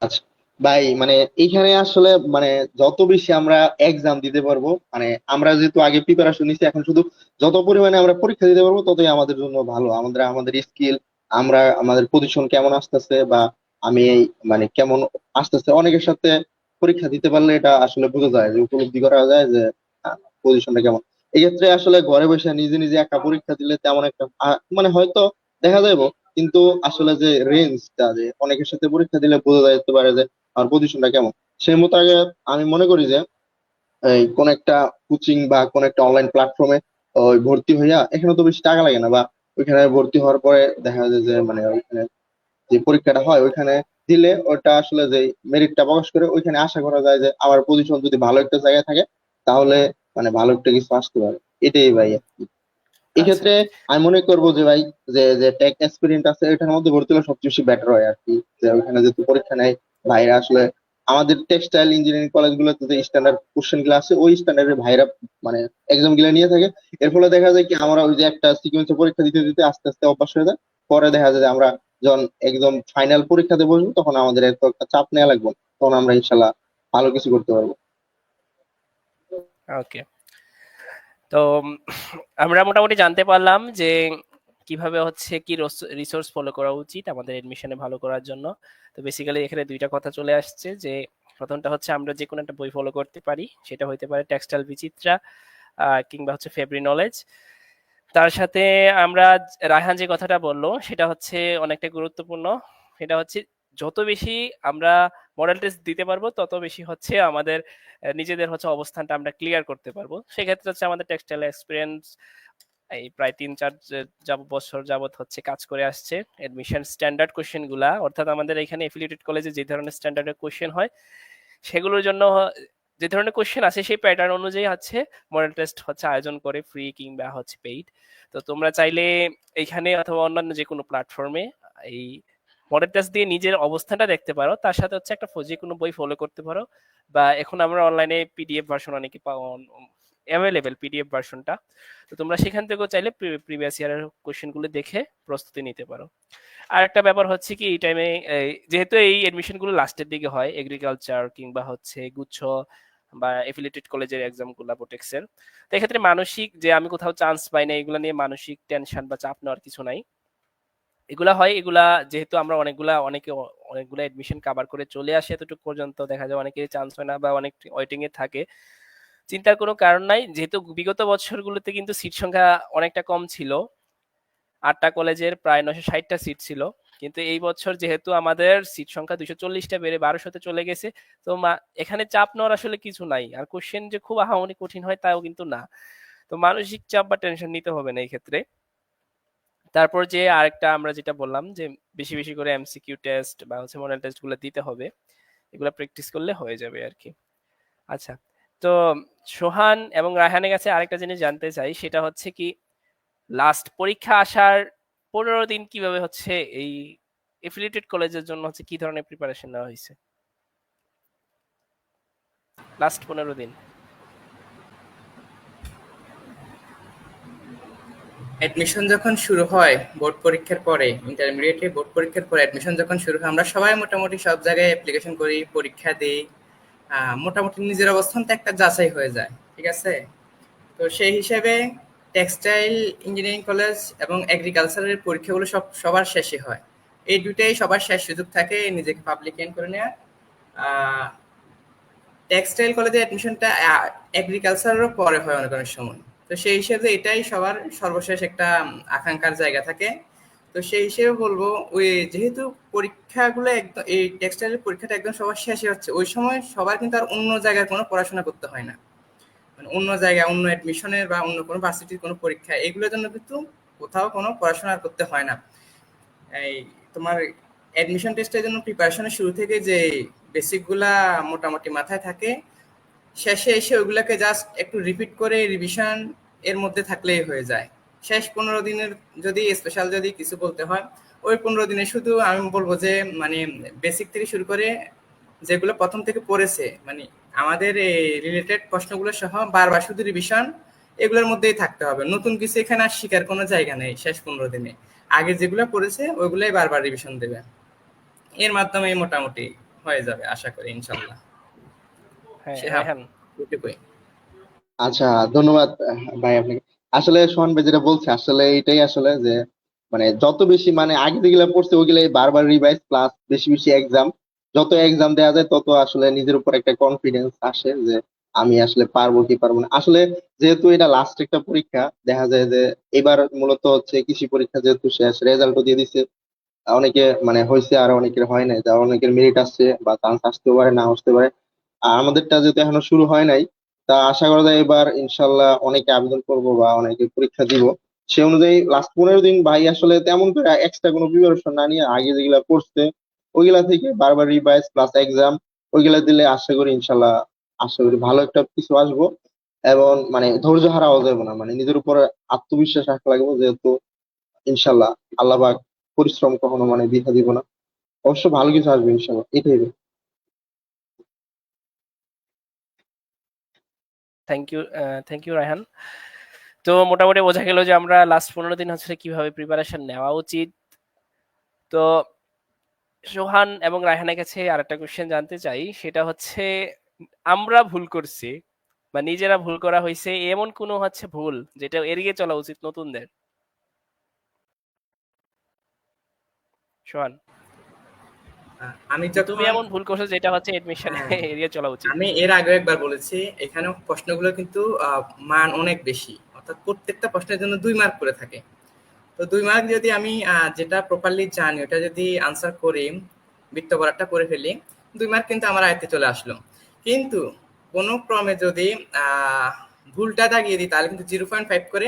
আচ্ছা ভাই, মানে এইখানে আসলে মানে যত বেশি আমরা এক্সাম দিতে পারবো, মানে আমরা যেহেতু আগে প্রিপারেশন নিচ্ছি, এখন শুধু যত পরিমাণে আমরা পরীক্ষা দিতে পারবো ততই আমাদের জন্য ভালো। আমাদের আমাদের স্কিল, আমরা আমাদের পজিশন কেমন আসতেছে বা আমি এই মানে কেমন আসতেছে, অনেকের সাথে পরীক্ষা দিতে পারলে এটা আসলে বোঝা যায়, যে উপলব্ধি করা যায় যে পজিশনটা কেমন। এই ক্ষেত্রে আসলে ঘরে বসে নিজে নিজে একটা পরীক্ষা দিলে তেমন একটা মানে হয়তো দেখা যাবে, কিন্তু আসলে যে রেঞ্জটা, যে অনেকের সাথে পরীক্ষা দিলে বোঝা যেতে পারে যে আমার পজিশনটা কেমন। সেই মতো আগে আমি মনে করি যে এই কোন একটা কোচিং বা কোন একটা অনলাইন প্ল্যাটফর্মে ওই ভর্তি হইয়া, এখানে তো বেশি টাকা লাগে না, বা ওইখানে ভর্তি হওয়ার পরে দেখা যায় যে মানে ওইখানে যে পরীক্ষাটা হয় ওইখানে দিলে ওটা আসলে যে মেরিটটা প্রকাশ করে ওইখানে আশা করা যায় যে আমার পজিশন যদি ভালো একটা জায়গায় থাকে তাহলে মানে ভালো একটা কিছু আসতে পারে। এটাই ভাই আর কি। এই আচ্ছা ক্ষেত্রে আমি মনে করবো যে ভাই যে যে টেক এক্সপিরিয়েন্স আছে এটার মধ্যে ভর্তি হলে সবচেয়ে বেশি বেটার হয় আর কি। যে ওইখানে যেহেতু পরীক্ষা নেয় ভাইরা আসলে আমাদের টেক্সটাইল ইঞ্জিনিয়ারিং কলেজগুলোতে যে স্ট্যান্ডার্ড কোশ্চেন গুলো আছে ওই স্ট্যান্ডার্ডের ভাইরা মানে এক্সাম গুলো নিয়ে থাকে। এর ফলে দেখা যায় কি আমরা ওই যে একটা সিকোয়েন্সে পরীক্ষা দিতে দিতে আস্তে আস্তে অভ্যাস হয়ে যায়। পরে দেখা যায় যে আমরা যখন একদম ফাইনাল পরীক্ষাতে বসবো তখন আমাদের এত একটা চাপ নেওয়া লাগবে না। তখন আমরা ইনশাল্লাহ ভালো কিছু করতে পারবো। ওকে। তো আমরা মোটামুটি জানতে পারলাম যে কিভাবে হচ্ছে কি রিসোর্স ফলো করা উচিত আমাদের এডমিশনে ভালো করার জন্য। তো বেসিক্যালি এখানে দুইটা কথা চলে আসছে যে প্রথমটা হচ্ছে আমরা যে কোনো একটা বই ফলো করতে পারি, সেটা হইতে পারে টেক্সটাইল বিচিত্রা কিংবা হচ্ছে ফেব্রি নলেজ। তার সাথে আমরা রায়হান যে কথাটা বললো সেটা হচ্ছে অনেকটা গুরুত্বপূর্ণ। সেটা হচ্ছে যত বেশি আমরা মডেল টেস্ট দিতে পারবো তত বেশি হচ্ছে আমাদের নিজেদের হচ্ছে অবস্থানটা আমরা ক্লিয়ার করতে পারবো। সেক্ষেত্রে হচ্ছে আমাদের টেক্সটাইল এক্সপিরিয়েন্স এই প্রায় ৩-৪ বছর যাবত হচ্ছে কাজ করে আসছে। এডমিশন স্ট্যান্ডার্ড কোশ্চেন গুলা, অর্থাৎ আমাদের এখানে এফিলিয়েটেড কলেজে যে ধরনের স্ট্যান্ডার্ডের কোশ্চেন হয় সেগুলোর জন্য যে ধরনের কোশ্চেন আছে সেই প্যাটার্ন অনুযায়ী হচ্ছে মডেল টেস্ট হচ্ছে আয়োজন করে, ফ্রি কিংবা হচ্ছে পেইড। তো তোমরা চাইলে এইখানে অথবা অন্যান্য যে কোনো প্ল্যাটফর্মে এই মডেল টেস্ট দিয়ে নিজের অবস্থানটা দেখতে পারো, তার সাথে হচ্ছে একটা যে কোনো বই ফলো করতে পারো, বা এখন আমরা অনলাইনে পিডিএফ ভার্সন অনেকে অ্যাভেলেবেল পিডিএফ ভার্সনটা। তো তোমরা সেখান থেকেও চাইলে প্রিভিয়াস ইয়ারের কোশ্চেনগুলো দেখে প্রস্তুতি নিতে পারো। আর একটা ব্যাপার হচ্ছে কি এই টাইমে যেহেতু এই এডমিশন গুলো লাস্টের দিকে হয়, এগ্রিকালচার কিংবা হচ্ছে গুচ্ছ বা এফিলিয়েটেড কলেজের এক্সাম গুলা বোটেক্সের, তো এক্ষেত্রে মানসিক যে আমি কোথাও চান্স পাই না এগুলা নিয়ে মানসিক টেনশন বা চাপ নেওয়ার কিছু নাই। এগুলা হয়, এগুলা যেহেতু আমরা অনেকগুলা এডমিশন কভার করে চলে আসে এতটুকু পর্যন্ত, দেখা যায় অনেকেরই চান্স হয় না বা অনেক ওয়েটিং এ থাকে। চিন্তার কোনো কারণ নাই, যেহেতু বিগত বছরগুলোতে কিন্তু সিট সংখ্যা অনেকটা কম ছিল, 8টা কলেজের প্রায় 960টা সিট ছিল। কিন্তু এই বছর যেহেতু আমাদের সিট সংখ্যা 240টা বেড়ে 1200-তে চলে গেছে, তো এখানে চাপ নেওয়ার আসলে কিছু নাই। আর কোশ্চেন যে খুব আহামরি কঠিন হয় তাও কিন্তু না। তো মানসিক চাপ বা টেনশন নিতে হবে না এই ক্ষেত্রে। তারপর যে আরেকটা আমরা যেটা বললাম যে বেশি বেশি করে এমসিকিউ টেস্ট বা হচ্ছে মডেল টেস্ট গুলো দিতে হবে, এগুলা প্র্যাকটিস করলে হয়ে যাবে আর কি। আচ্ছা, তো সোহান এবং রায়হানের কাছে আরেকটা জিনিস জানতে চাই, সেটা হচ্ছে কি লাস্ট পরীক্ষা আসার 15 দিন কিভাবে হচ্ছে এই এফিলিয়েটেড কলেজের জন্য হচ্ছে কি ধরনের প্রিপারেশন নেওয়া হয়েছে লাস্ট 15 দিন? অ্যাডমিশন যখন শুরু হয় বোর্ড পরীক্ষার পরে, ইন্টারমিডিয়েটে বোর্ড পরীক্ষার পরে অ্যাডমিশন যখন শুরু হয়, আমরা সবাই মোটামুটি সব জায়গায় অ্যাপ্লিকেশন করি, পরীক্ষা দিই। মোটামুটি নিজের অবস্থানটা একটা যাচাই হয়ে যায়, ঠিক আছে? তো সেই হিসেবে টেক্সটাইল ইঞ্জিনিয়ারিং কলেজ এবং এগ্রিকালচারের পরীক্ষাগুলো সবার শেষে হয়। এই দুটাই সবার শেষ সুযোগ থাকে নিজেকে পাবলিকেন করে নেওয়া। টেক্সটাইল কলেজে অ্যাডমিশনটা এগ্রিকালচারেরও পরে হয় অনেক অনেক সময়। তো সেই হিসেবে এটাই সবার সর্বশেষ একটা আকাঙ্ক্ষার জায়গা থাকে। তো সেই হিসেবে বলবো ওই যেহেতু পরীক্ষাগুলো একদম এই টেক্সটাইলের পরীক্ষাটা একদম সবার শেষে হচ্ছে, ওই সময় সবার কিন্তু আর অন্য জায়গায় কোনো পড়াশোনা করতে হয় না। মানে অন্য জায়গায় অন্য অ্যাডমিশনের বা অন্য কোনো ভার্সিটির কোনো পরীক্ষা এগুলোর জন্য কিন্তু কোথাও কোনো পড়াশোনা করতে হয় না। এই তোমার অ্যাডমিশন টেস্টের জন্য প্রিপারেশনের শুরু থেকে যে বেসিকগুলা মোটামুটি মাথায় থাকে, শেষে এসে ওইগুলাকে জাস্ট একটু রিপিট করে রিভিশন এর মধ্যে থাকলেই হয়ে যায়। শেষ 15 দিনের যদি স্পেশাল যদি কিছু বলতে হয়, ওই 15 দিনে শুধু আমি বলবো যে মানে বেসিক থেকে শুরু করে যেগুলো প্রথম থেকে পড়েছে মানে আমাদের এই রিলেটেড প্রশ্নগুলো সহ বারবার শুধু রিভিশন এগুলোর মধ্যেই থাকতে হবে। নতুন কিছু এখানে আর শেখার কোনো জায়গা নেই। শেষ 15 দিনে আগে যেগুলো পড়েছে ওইগুলাই বারবার রিভিশন দেবে, এর মাধ্যমে মোটামুটি হয়ে যাবে আশা করি ইনশাল্লাহ। হ্যাঁ শিহাব, রায়হান। এটুকুই। আচ্ছা, ধন্যবাদ ভাই আপনাকে। আসলে সোহান ভাই যেটা বলছে আসলে এটাই আসলে যে মানে যত বেশি মানে আগে যেগুলা পড়ছে ওগুলাই বারবার রিভাইজ প্লাস বেশি বেশি এক্সাম, যত এক্সাম দেওয়া যায় তত আসলে নিজের উপর একটা কনফিডেন্স আসে যে আমি আসলে পারবো কি পারবো না। আসলে যেহেতু এটা লাস্ট একটা পরীক্ষা, দেখা যায় যে এবার মূলত হচ্ছে কৃষি পরীক্ষা যেহেতু শেষ, রেজাল্টও দিয়ে দিছে। অনেকে মানে হয়েছে আর অনেকের হয় নাই, যা অনেকের মেরিট আসছে বা চান্স আসতেও পারে না আসতে পারে। আর আমাদেরটা যেহেতু এখনো শুরু হয় নাই, তা আশা করা যায় এবার ইনশাল্লাহ অনেকে আবেদন করবো বা অনেকে পরীক্ষা দিব। সে অনুযায়ী লাস্ট 15 দিন ভাই আসলে তেমন করে এক্সট্রা কোনো প্রিপারেশন না নিয়ে আগে যেগুলা পড়ছে ওইগুলা থেকে বারবার রিভাইজ প্লাস এক্সাম ওইগুলা দিলে আশা করি ভালো একটা কিছু আসবো। এবং মানে ধৈর্য হারাও যাবে না, মানে নিজের উপরে আত্মবিশ্বাস রাখা লাগবে, যেহেতু ইনশাল্লাহ আল্লাহ পাক পরিশ্রম কখনো মানে বৃথা দিব না। অবশ্য ভালো কিছু আসবে ইনশাল্লাহ, এটাই। Thank you Raihan. তো মোটামুটি বোঝা গেল যে আমরা লাস্ট 15 দিন হচ্ছে কিভাবে প্রিপারেশন নেওয়া উচিত। তো সোহান এবং রায়হানের কাছে আরেকটা কোশ্চেন জানতে চাই, সেটা হচ্ছে আমরা ভুল করছি বা নিজেরা ভুল করা হয়েছে এমন কোনো হচ্ছে ভুল যেটা এড়িয়ে চলা উচিত নতুনদের? সোহান, আমি যে তুমি যখন এমন ভুল করছো যেটা হচ্ছে এডমিশনে হ্যাঁ, এড়িয়ে চলা উচিত। আমি এর আগেও একবার বলেছি, এখানে প্রশ্নগুলো কিন্তু মান অনেক বেশি, অর্থাৎ প্রত্যেকটা প্রশ্নের জন্য 2 মার্ক করে থাকে। তো 2 মার্ক যদি আমি যেটা প্রপারলি জানি ওটা যদি আনসার করি, বৃত্ত বরাটটা করে ফেলি, 2 মার্ক কিন্তু আমার আয়ত্তে চলে আসলো। কিন্তু কোনো ক্রমে যদি আহ, ভুলটা দাগিয়ে দিই তাহলে কিন্তু 0.5 করে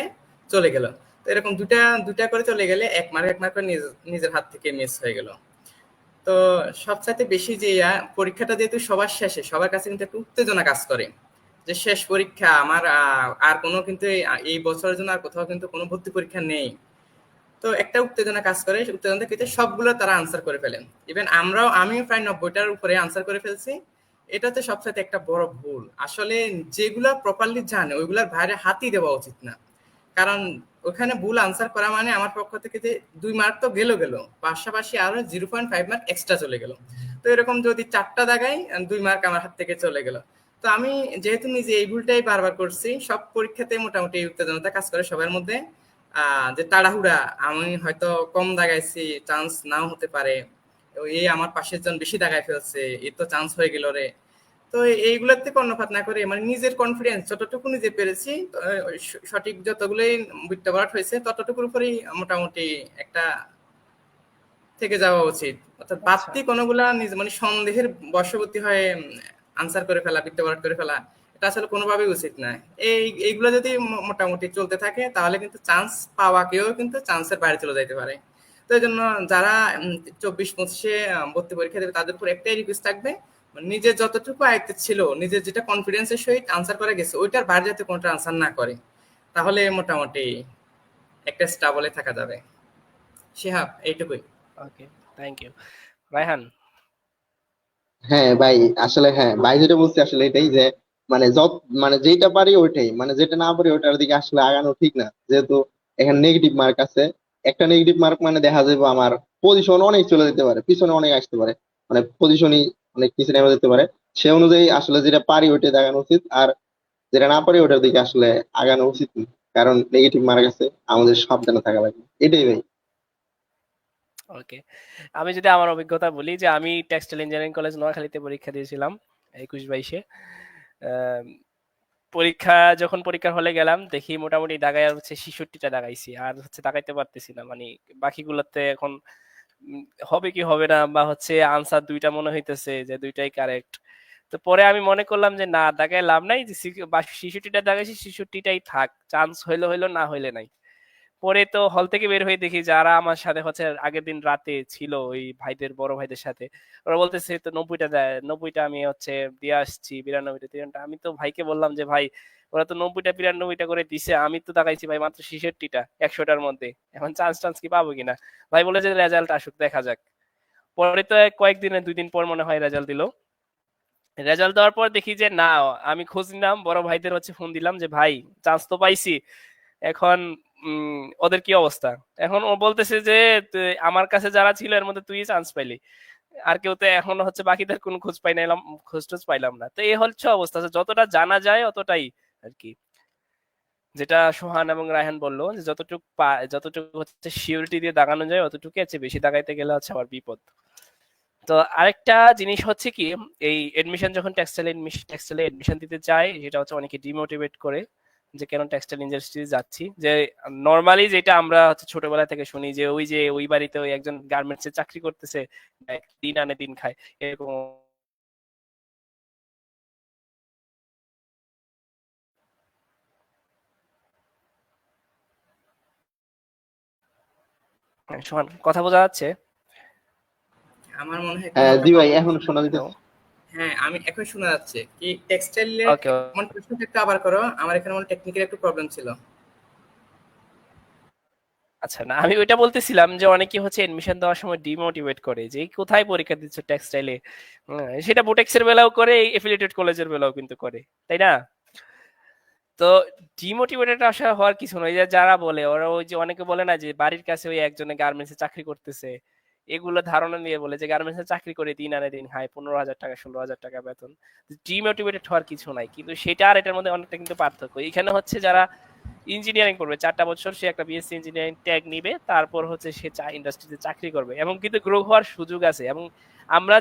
চলে গেল। তো এরকম দুটা দুটা করে চলে গেলে 1 মার্ক করে নিজের হাত থেকে মিস হয়ে গেল। তো সবচাইতে বেশি যে পরীক্ষাটা যেহেতু সবার শেষে, সবার কাছে কিন্তু একটা উত্তেজনা কাজ করে যে শেষ পরীক্ষা আমার, আর কোনো কিন্তু এই বছরের জন্য আর কোথাও কিন্তু কোনো ভর্তি পরীক্ষা নেই। তো একটা উত্তেজনা কাজ করে, উত্তেজনা কিন্তু সবগুলো তারা আনসার করে ফেলেন। ইভেন আমিও প্রায় 90টার উপরে আনসার করে ফেলছি। এটা হচ্ছে সবচাইতে একটা বড় ভুল। আসলে যেগুলা প্রপারলি জানে ওইগুলার বাইরে হাতই দেওয়া উচিত না। কারণ ওখানে ভুল আনসার করা মানে আমার পক্ষ থেকে যে 2 মার্ক তো গেল, পাশাপাশি আরো 0.5 মার্ক এক্সট্রা চলে গেল। তো এরকম যদি 4টা জায়গায় 2 মার্ক আমার হাত থেকে চলে গেল। তো আমি যেহেতু নিজে এই ভুলটাই বারবার করছি, সব পরীক্ষাতে মোটামুটি এই উত্তেজনাটা কাজ করে সবার মধ্যে। যে তাড়াহুড়া, আমি হয়তো কম দাগাইছি, চান্স নাও হতে পারে, এই আমার পাশের জন বেশি দাগায় ফেলছে, এ তো চান্স হয়ে গেল রে। তো এইগুলোতে কর্ণপাত না করে মানে নিজের কনফিডেন্স যতটুকু নিজে পেরেছি, সঠিক যতগুলোই বৃত্তাপাত হয়েছে ততটুকুর উপরেই মোটামুটি একটা থেকে যাওয়া উচিত। অর্থাৎ আচ্ছা, বাড়তি কোনোগুলা নিজে মানে সন্দেহের বশবর্তী হয়ে আনসার করে ফেলা, বৃত্তাপাত করে ফেলা, এটা আসলে কোনোভাবেই উচিত নয়। এইগুলো যদি মোটামুটি চলতে থাকে তাহলে কিন্তু চান্স পাওয়াকেও কিন্তু চান্সের বাইরে চলে যাইতে পারে। তো এই জন্য যারা 24-25-এ ভর্তি পরীক্ষা দেবে তাদের উপর একটাই রিকোয়েস্ট থাকবে, মানে নিজের যতটুকু আয়ত্তে ছিল, নিজের যেটা কনফিডেন্সের সহিত আনসার করে গেছে ওইটার বাইরে যাতে কোনোটা আনসার না করে, তাহলে মোটামুটি একটা স্টাবলে থাকা যাবে। শিহাব, এইটুকুই। ওকে, থ্যাংক ইউ। রায়হান, হ্যাঁ ভাই, আসলে হ্যাঁ ভাই যেটা বলছি আসলে এটাই যে মানে মানে যেটা পারি ওইটাই, মানে যেটা না পারি ওটার দিকে আসলে আগানো ঠিক না, যেহেতু এখানে নেগেটিভ মার্ক আছে। একটা নেগেটিভ মার্ক মানে দেখা যাবে আমার পজিশন অনেক চলে যেতে পারে, পিছনে অনেক আসতে পারে, মানে পজিশনই অনেক পিছনে নেমে যেতে পারে। সে অনুযায়ী আসলে যেটা পারি ওইটাই দেখানো উচিত, আর যেটা না পারি ওটার দিকে আসলে আগানো উচিত না। কারণ নেগেটিভ মার্ক আছে, আমাদের সাবধানে থাকা লাগবে, এটাই ভাই। ওকে। আমি যদি আমার অভিজ্ঞতা বলি, যে আমি টেক্সটাইল ইঞ্জিনিয়ারিং কলেজ নোয়াখালীতে পরীক্ষা দিয়েছিলাম 21-22-এ। আম, যখন পরীক্ষার হলে গেলাম দেখি মোটামুটি দাগায় হচ্ছে 66টা দাগাইছি, আর হচ্ছে দাগাইতে পারতেছি না, মানে বাকিগুলোতে এখন উম, হবে কি হবে না, বা হচ্ছে আনসার দুইটা মনে হইতেছে যে দুইটাই কারেক্ট। তো পরে আমি মনে করলাম যে না, দাগায় লাভ নাই, যে 66টা দাগাইছি, 66টাই থাক, চান্স হইলো হইলো, না হইলে নাই। পরে তো হল থেকে বের হয়ে দেখি যারা আমার সাথে হচ্ছে আগের দিন রাতে ছিল, ওই ভাইদের, বড় ভাইদের সাথে, ওরা বলতেছে তো 90টা দেয়, 90টা আমি হচ্ছে দিয়ে আসছি, 92টা 93টা। আমি তো ভাইকে বললাম যে ভাই, ওরা তো 90টা 92টা করে দিছে, আমি তো দেখাইছি ভাই মাত্র 66টা 100টার মধ্যে, এখন চান্স টান্স কি পাবো কিনা। ভাই বলে যে রেজাল্ট আসুক, দেখা যাক। পরে তো কয়েকদিনে, 2 দিন পর মনে হয় রেজাল্ট দিল। রেজাল্ট দেওয়ার পর দেখি যে না, আমি খোঁজ নিলাম, বড় ভাইদের হচ্ছে ফোন দিলাম যে ভাই, চান্স তো পাইছি, এখন ওদের কি অবস্থা। এখন ও বলতেছে যে আমার কাছে যারা ছিল এর মধ্যে তুই চান্স পাইলি, আর কেউ তো এখন হচ্ছে বাকিদের কোনো খোঁজ পাই না, খোঁজ টোজ পাইলাম না। তো এই হচ্ছে অবস্থা, যে যতটা জানা যায় অতটাই আর কি। যেটা সোহান এবং রায়হান বললো, যে যতটুকু হচ্ছে সিউরিটি দিয়ে দাগানো যায় অতটুকু, আছে বেশি দাগাইতে গেলে হচ্ছে আবার বিপদ। তো আরেকটা জিনিস হচ্ছে কি, এই এডমিশন যখন টেক্সটাইলে এডমিশন দিতে চাই, সেটা হচ্ছে অনেকে ডিমোটিভেট করে, যে কেন টেক্সটাইল ইন্ডাস্ট্রি যাচ্ছি। যে নর্মালি যেটা আমরা হচ্ছে ছোটবেলা থেকে শুনি, যে ওই বাড়িতে ওই একজন গার্মেন্টস এ চাকরি করতেছে, দিন আনে দিন খায়, এরকম। সমান কথা বোঝা যাচ্ছে? আমার মনে হয় কোনো হ্যাঁ একটা জি ভাই, প্রবলেম। এখন শোনা হ্যালো। যেতেছে। হ্যাঁ, আমি এখন শোনা যাচ্ছে কি টেক্সটাইলে ওকে। কেমন প্রশ্নটা একটু আবার করো, আমার এখানে মনে টেকনিক্যাল একটু প্রবলেম ছিল। আচ্ছা, না আমি ওইটা বলতেছিলাম যে অনেকে হচ্ছে এডমিশন দেওয়ার সময় ডিমোটিভেট করে যে কোথায় পরীক্ষা দিচ্ছ টেক্সটাইলে। সেটা বুটেক্সের বেলাও করে, এফিলিয়েটেড কলেজের বেলাও কিন্তু করে, তাই না? তো ডিমোটিভেটেড আসা হওয়ার কিছু নয়। যে যারা বলে ওরা ওই যে অনেকে বলে না যে বাড়ির কাছে ওই একজনে গার্মেন্টসে চাকরি করতেছে, এগুলো ধারণা নিয়ে বলে যে গার্মেন্টসে চাকরি করে দিন আনে দিন খায়, 15,000 টাকা 16,000 টাকা বেতন। ডিমোটিভেটেড হওয়ার কিছু নাই, কিন্তু সেটা আর এটার মধ্যে অনেকটা কিন্তু পার্থক্য। এখানে হচ্ছে যারা ইঞ্জিনিয়ারিং করবে 4টা বছর, সে একটা বিএসসি ইঞ্জিনিয়ারিং ট্যাগ নিবে, তারপর হচ্ছে সে ইন্ডাস্ট্রিতে চাকরি করবে এবং কিন্তু গ্রো হওয়ার সুযোগ আছে। এবং আমরা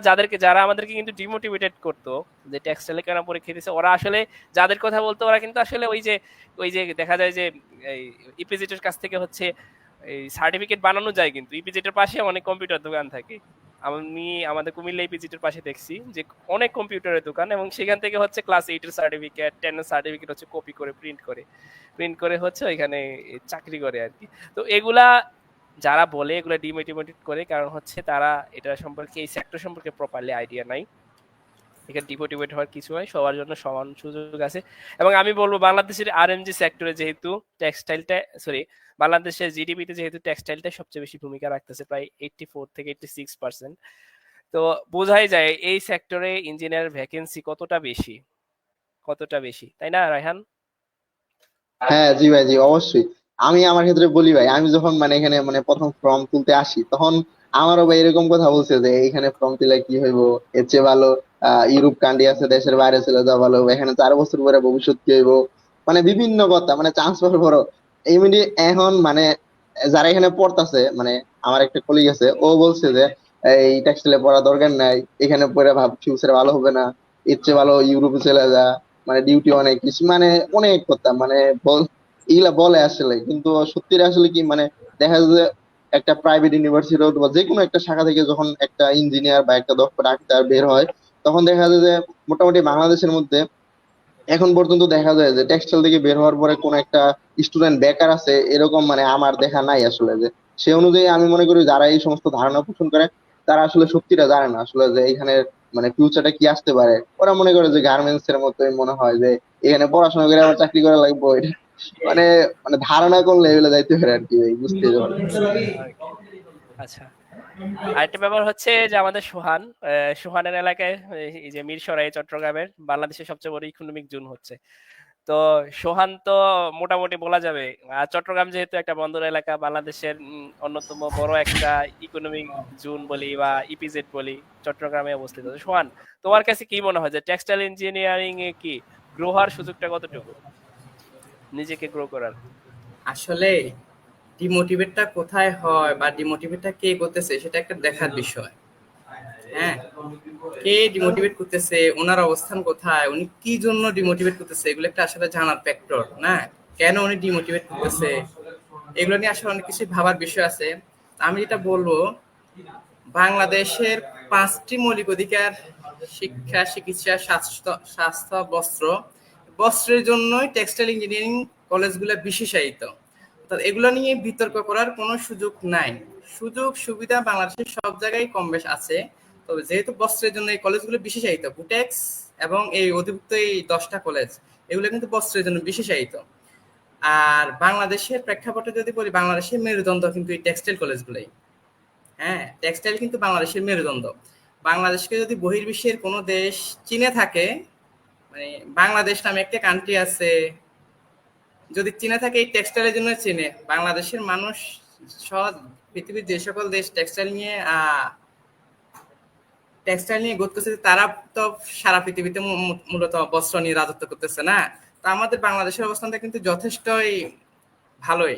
যারা আমাদেরকে কিন্তু ডিমোটিভেটেড করতো যে টেক্সটাইলে কেন পরীক্ষা দিচ্ছে, ওরা আসলে যাদের কথা বলতো ওরা কিন্তু আসলে ওই যে দেখা যায় যে এই ইপিজেটের কাছ থেকে হচ্ছে এই সার্টিফিকেট বানানো যায়, কিন্তু ইপিজেটের পাশে অনেক কম্পিউটার দোকান থাকে। আমি আমাদের কুমিল্লা ইপিজেটের পাশে দেখছি যে অনেক কম্পিউটারের দোকান, এবং সেখান থেকে হচ্ছে ক্লাস 8 এর সার্টিফিকেট 10 এর সার্টিফিকেট হচ্ছে কপি করে প্রিন্ট করে হচ্ছে ওইখানে চাকরি করে আর কি। তো এগুলা যারা বলে এগুলা ডিমোটিভেটেড করে, কারণ হচ্ছে তারা এটা সম্পর্কে, এই সেক্টর সম্পর্কে প্রপারলি আইডিয়া নাই। এখানে ডিমোটিভেট হওয়ার কিছু হয়, সবার জন্য সমান সুযোগ আছে। এবং আমি বলবো বাংলাদেশের আরএমজি সেক্টরে যেহেতু টেক্সটাইলটা, সরি, বাংলাদেশের জিডিপিতে যেহেতু টেক্সটাইলটা সবচেয়ে বেশি ভূমিকা রাখতেছে, প্রায় 84 থেকে 86%, তো বোঝাই যায় এই সেক্টরে ইঞ্জিনিয়ার ভ্যাকেন্সি কতটা বেশি, তাই না রায়হান? হ্যাঁ জি ভাই, জি অবশ্যই। আমি আমার ক্ষেত্রে বলি ভাই, আমি যখন মানে এখানে মানে প্রথম ফর্ম তুলতে আসি, তখন আমারও ভাই এরকম কথা বলছে যে এখানে ফর্ম তুলে কি হইব, এর চেয়ে ভালো ইউরোপ কান্ট্রি আছে, দেশের বাইরে চলে যাওয়া ভালো, এখানে 4 বছর পরে ভবিষ্যৎ কি হইব, মানে বিভিন্ন কথা, মানে চান্স পাওয়ার পরও এমনি এখন মানে যারা এখানে পড়তাছে, মানে আমার একটা কলিগ আছে, ও বলছে যে এই টেক্সটাইলে পড়া দরকার নাই, এখানে পড়ে ভাব ফিউচারে ভালো হবে না, এর চেয়ে ভালো ইউরোপে চলে যা, মানে ডিউটি অনেক কিছু, মানে অনেক কথা মানে এগুলা বলে আসলে। কিন্তু সত্যি আসলে কি মানে দেখা যায় যে একটা প্রাইভেট ইউনিভার্সিটি অথবা যে কোনো একটা শাখা থেকে যখন একটা ইঞ্জিনিয়ার বা একটা দক্ষ ডাক্তার বের হয়, তখন দেখা যায় যে মোটামুটি বাংলাদেশের মধ্যে এখন পর্যন্ত দেখা যায় যে টেক্সটাইল থেকে বের হওয়ার পরে কোন একটা স্টুডেন্ট বেকার আছে এরকম মানে আমার দেখা নাই আসলে। যে সে অনুযায়ী আমি মনে করি যারা এই সমস্ত ধারণা পোষণ করে তারা আসলে সত্যিটা জানে না আসলে যে এখানে মানে ফিউচারটা কি আসতে পারে। ওরা মনে করে যে গার্মেন্টস এর মতোই মনে হয় যে এখানে পড়াশোনা করে আবার চাকরি করা লাগবে, এটা মানে মানে ধারণা কোন লেভেলে যাইতে পারে আর কি, ভাই বুঝতে পারছি। আচ্ছা, আরেকটা ব্যাপার হচ্ছে যে আমাদের সোহানের এলাকায় এই যে মিরসরাই চট্টগ্রামের বাংলাদেশের সবচেয়ে বড় ইকোনমিক জোন হচ্ছে। তো সোহান তো মোটামুটি বলা যাবে, চট্টগ্রাম যেহেতু একটা বন্দর এলাকা, বাংলাদেশের অন্যতম বড় একটা ইকোনমিক জোন বলি বা ইপিজেড বলি, চট্টগ্রামে অবস্থিত। তো সোহান, তোমার কাছে কি মনে হয় যে টেক্সটাইল ইঞ্জিনিয়ারিং এ কি গ্রো হওয়ার সুযোগটা কতটুকু, নিজেকে গ্রো করার? আসলে ডিমোটিভেটটা কোথায় হয় বা ডিমোটিভেটটা কে করতেছে সেটা একটা দেখার বিষয়। হ্যাঁ, কে ডিমোটিভেট করতেছে, ওনার অবস্থান কোথায়, উনি কি জন্য ডিমোটিভেট করতেছে, এগুলো একটা আসলে জানার ফ্যাক্টর না। কেন উনি ডিমোটিভেট করতেছে, এগুলো নিয়ে আসলে অনেক কিছু ভাবার বিষয় আছে। আমি যেটা বলবো, বাংলাদেশের 5টি মৌলিক অধিকার, শিক্ষা, চিকিৎসা, স্বাস্থ্য, বস্ত্র, বস্ত্রের জন্যই টেক্সটাইল ইঞ্জিনিয়ারিং কলেজগুলো বিশেষায়িত। অর্থাৎ এগুলো নিয়ে বিতর্ক করার কোনো সুযোগ নাই। সুযোগ সুবিধা বাংলাদেশের সব জায়গায় কম বেশ আছে, তবে যেহেতু বস্ত্রের জন্য এই কলেজগুলো বিশেষায়িত, বুটেক্স এবং এই অধিভুক্ত এই 10টা কলেজ, এগুলো কিন্তু বস্ত্রের জন্য বিশেষায়িত। আর বাংলাদেশের প্রেক্ষাপটে যদি বলি, বাংলাদেশের মেরুদণ্ড কিন্তু এই টেক্সটাইল কলেজগুলোই। হ্যাঁ, টেক্সটাইল কিন্তু বাংলাদেশের মেরুদণ্ড। বাংলাদেশকে যদি বহির্বিশ্বের কোনো দেশ চিনে থাকে, মানে বাংলাদেশ নামে একটা কান্ট্রি আছে, যদি চিনে থাকে এই টেক্সটাইলের জন্য চিনে। বাংলাদেশের মানুষ সব পৃথিবীর যে সকল দেশ টেক্সটাইল নিয়ে করতেছে, তারা তো সারা পৃথিবীতে মূলত বস্ত্র নিয়ে রাজত্ব করতেছে না। তো আমাদের বাংলাদেশের অবস্থানটা কিন্তু যথেষ্টই ভালোই,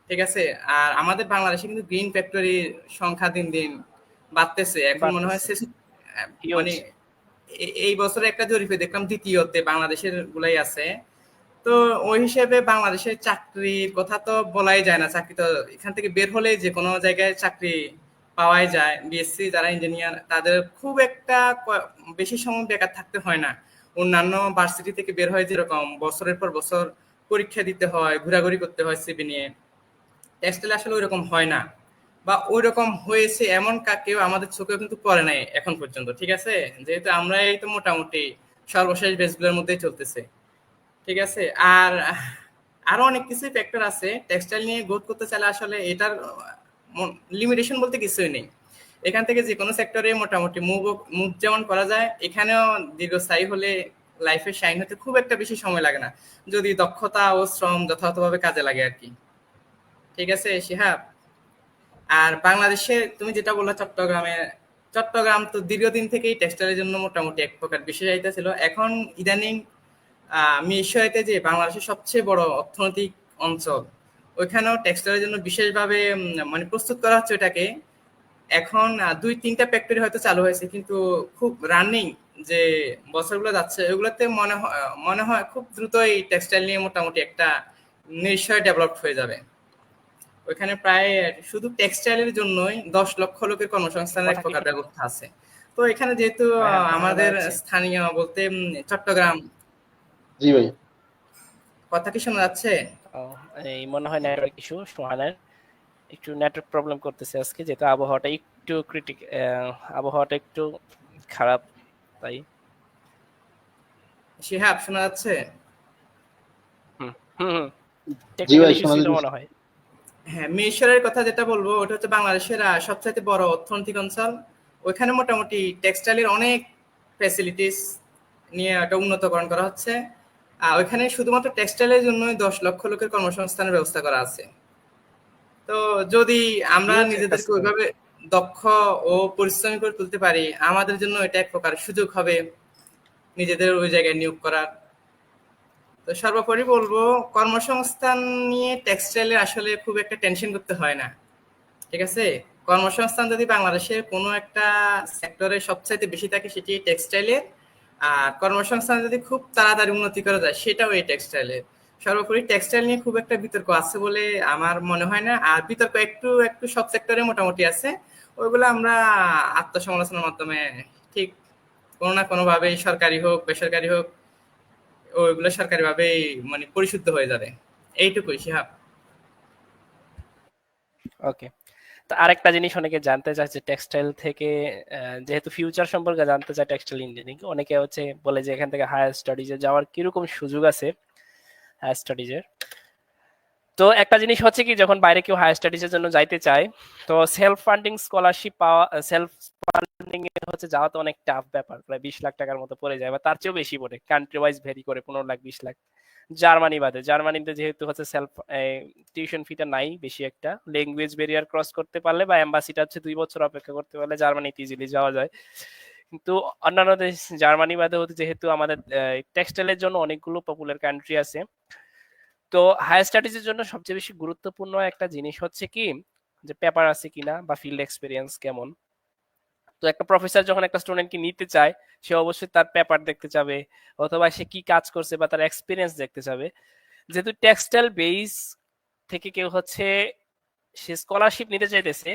ঠিক আছে। আর আমাদের বাংলাদেশে কিন্তু গ্রিন ফ্যাক্টরির সংখ্যা দিন দিন বাড়তেছে। এখন মনে হয় বাড়তেছে, হিউজ। মানে এই বছরে একটা জরিপে দেখলাম দ্বিতীয়তে বাংলাদেশের গুলাই আছে। তো ওই হিসেবে বাংলাদেশের চাকরির কথা তো বলাই যায় না। চাকরি তো এখান থেকে বের হলে যে কোনো জায়গায় চাকরি পাওয়াই যায়। বিএসসি যারা ইঞ্জিনিয়ার তাদের খুব একটা বেশি সময় বেকার থাকতে হয় না। অন্যান্য ভার্সিটি থেকে বের হয় যেরকম বছরের পর বছর পরীক্ষা দিতে হয়, ঘোরাঘুরি করতে হয় সিভি নিয়ে, টেক্সটাইল আসলে ওইরকম হয় না। বা ওইরকম হয়েছে এমন কেউ আমাদের চোখেও কিন্তু পড়ে নাই এখন পর্যন্ত, ঠিক আছে? যেহেতু আমরা এই তো মোটামুটি সর্বশেষ বেসগুলোর মধ্যেই চলতেছে, ঠিক আছে? আর আরো অনেক কিছু ফ্যাক্টর আছে টেক্সটাইল নিয়ে গ্রোথ করতে চাইলে, আসলে এটার লিমিটেশন বলতে কিছুই নেই। এখান থেকে যে কোনো সেক্টরে মোটামুটি মুভ যেমন করা যায়, এখানেও দীর্ঘস্থায়ী হলে লাইফে শাইন হতে খুব একটা বেশি সময় লাগে না, যদি দক্ষতা ও শ্রম যথাযথভাবে কাজে লাগে আর কি। ঠিক আছে শিহাব? আর বাংলাদেশে তুমি যেটা বললা চট্টগ্রাম তো দীর্ঘদিন থেকেই টেক্সটাইলের জন্য মোটামুটি এক প্রকার বিশেষায়িতা ছিল। এখন ইদানিং মিরসরাইতে যে বাংলাদেশের সবচেয়ে বড় অর্থনৈতিক অঞ্চল, ওইখানেও টেক্সটাইলের জন্য বিশেষভাবে মানে প্রস্তুত করা হচ্ছে এটাকে। এখন 2-3টা ফ্যাক্টরি হয়তো চালু হয়েছে, কিন্তু খুব রানিং যে বছরগুলো যাচ্ছে ওগুলোতে মনে হয় খুব দ্রুতই টেক্সটাইল নিয়ে মোটামুটি একটা নিশ্চয় ডেভেলপ হয়ে যাবে। ওইখানে প্রায় শুধু টেক্সটাইলের জন্যই 10 লক্ষ লোকের কর্মসংস্থানের এক কথা কি প্রকার ব্যবস্থা আছে। তো এখানে যেহেতু রায়হান কথা শোনা আমাদের যাচ্ছে? স্থানীয় বলতে চট্টগ্রাম, জি ভাই। কথা কি শোনা যাচ্ছে? ও, এই মনে হয় নেটওয়ার্ক ইস্যু, সোহানের একটু নেটওয়ার্ক প্রবলেম করতেছে আজকে, যেহেতু আবহাওয়াটা একটু খারাপ, তাই। শিহাব শোনা যাচ্ছে? হুম হুম জি টেকনিক্যাল ভাই, ইস্যু শোনা ছিল যাচ্ছে। মনে হয়। হ্যাঁ, মিরসরাইয়ের কথা যেটা বলবো ওটা হচ্ছে বাংলাদেশের সবচাইতে বড় অর্থনৈতিক অঞ্চল। ওইখানে মোটামুটি টেক্সটাইলের অনেক ফ্যাসিলিটিস নিয়ে একটা উন্নতকরণ করা হচ্ছে। ওইখানে শুধুমাত্র টেক্সটাইলের জন্যই 10 লক্ষ লোকের কর্মসংস্থানের ব্যবস্থা করা আছে। তো যদি আমরা হিউজ একটা নিজেদেরকে স্কোপ। ওইভাবে দক্ষ ও পরিশ্রমী করে তুলতে পারি, আমাদের জন্য এটা এক প্রকার সুযোগ হবে নিজেদের ওই জায়গায় নিয়োগ করার। তো সর্বোপরি বলবো, কর্মসংস্থান নিয়ে টেক্সটাইলে আসলে খুব একটা টেনশন করতে হয় না, ঠিক আছে? কর্মসংস্থান যদি বাংলাদেশের কোনো একটা সেক্টরে সবচাইতে বেশি থাকে সেটি টেক্সটাইলের। আর কর্মসংস্থান যদি খুব তাড়াতাড়ি উন্নতি করা যায় সেটাও এই টেক্সটাইলের। সর্বোপরি টেক্সটাইল নিয়ে খুব একটা বিতর্ক আছে বলে আমার মনে হয় না। আর বিতর্ক একটু একটু সব সেক্টরে মোটামুটি আছে, ওইগুলো আমরা আত্মসমালোচনার মাধ্যমে ঠিক কোনো না কোনো ভাবে, সরকারি হোক বেসরকারি হোক, ওইগুলো সরকারি ভাবেই মানে পরিশুদ্ধ হয়ে যাবে। এইটুকুই শিহাব। ওকে, তো আরেকটা জিনিস অনেকে জানতে চাইছে টেক্সটাইল থেকে, যেহেতু ফিউচার সম্পর্কে জানতে চায় টেক্সটাইল ইঞ্জিনিয়ারিং, অনেকে হচ্ছে বলে যে এখান থেকে হায়ার স্টাডিজে যাওয়ার কিরকম সুযোগ আছে হায়ার স্টাডিজের। তো একটা জিনিস হচ্ছে কি, যখন বাইরে কেউ হায়ার স্টাডিজের জন্য যাইতে চায়, তো সেলফ ফান্ডিং স্কলারশিপ পাওয়া, সেলফ ফান্ডিং এ হচ্ছে যাওয়া তো অনেক টাফ ব্যাপার, প্রায় 20 লাখ টাকার মতো পড়ে যায়, বা তার চেয়েও বেশি পড়ে, কান্ট্রি ওয়াইজ ভেরি করে, 15 লাখ 20 লাখ। জার্মানি বাদে, জার্মানিতে যেহেতু হচ্ছে সেলফ টিউশন ফিটা নাই বেশি একটা, ল্যাঙ্গুয়েজ ব্যারিয়ার ক্রস করতে পারলে বা এম্বাসিটা হচ্ছে 2 বছর অপেক্ষা করতে পারলে জার্মানিতে ইজিলি যাওয়া যায়। কিন্তু অন্যান্য দেশ, জার্মানি বাদে হচ্ছে যেহেতু আমাদের টেক্সটাইলের জন্য অনেকগুলো পপুলার কান্ট্রি আছে, তো হায়ার স্টাডিজের জন্য সবচেয়ে বেশি গুরুত্বপূর্ণ একটা জিনিস হচ্ছে কি, যে পেপার আছে কিনা বা ফিল্ড এক্সপিরিয়েন্স কেমন। তো একটা প্রফেসর যখন একটা স্টুডেন্টকে নিতে চায়, সে অবশ্যই তার পেপার দেখতে চাবে, অথবা সে কি কাজ করছে বা তার এক্সপিরিয়েন্স দেখতে চাবে। যেহেতু টেক্সটাইল বেস থেকে কেউ হচ্ছে সে স্কলারশিপ নিতে চাইতেছে,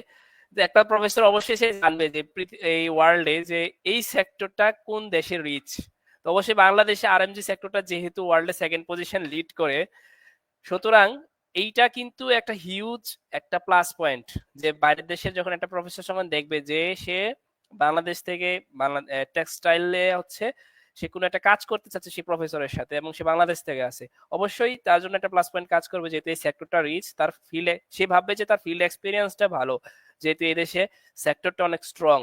যে একটা প্রফেসর অবশ্যই সে জানবে যে এই ওয়ার্ল্ডে যে এই সেক্টরটা কোন দেশে রিচ। তো অবশ্যই বাংলাদেশে আরএমজি সেক্টরটা যেহেতু ওয়ার্ল্ডে সেকেন্ড পজিশন লিড করে, সুতরাং এইটা কিন্তু একটা হিউজ একটা প্লাস পয়েন্ট, যে বাইরের দেশের যখন একটা প্রফেসর যখন দেখবে যে সে বাংলাদেশ থেকে টেক্সটাইলে হচ্ছে সে কোনো একটা কাজ করতে চাচ্ছে সেই প্রফেসরের সাথে, এবং সে বাংলাদেশ থেকে আছে, অবশ্যই তার জন্য একটা প্লাস পয়েন্ট কাজ করবে, যেহেতু এই সেক্টরটা রিচ, তার ফিল্ডে সে ভাববে যে তার ফিল্ড এক্সপিরিয়েন্সটা ভালো, যেহেতু এই দেশে সেক্টরটা অনেক স্ট্রং,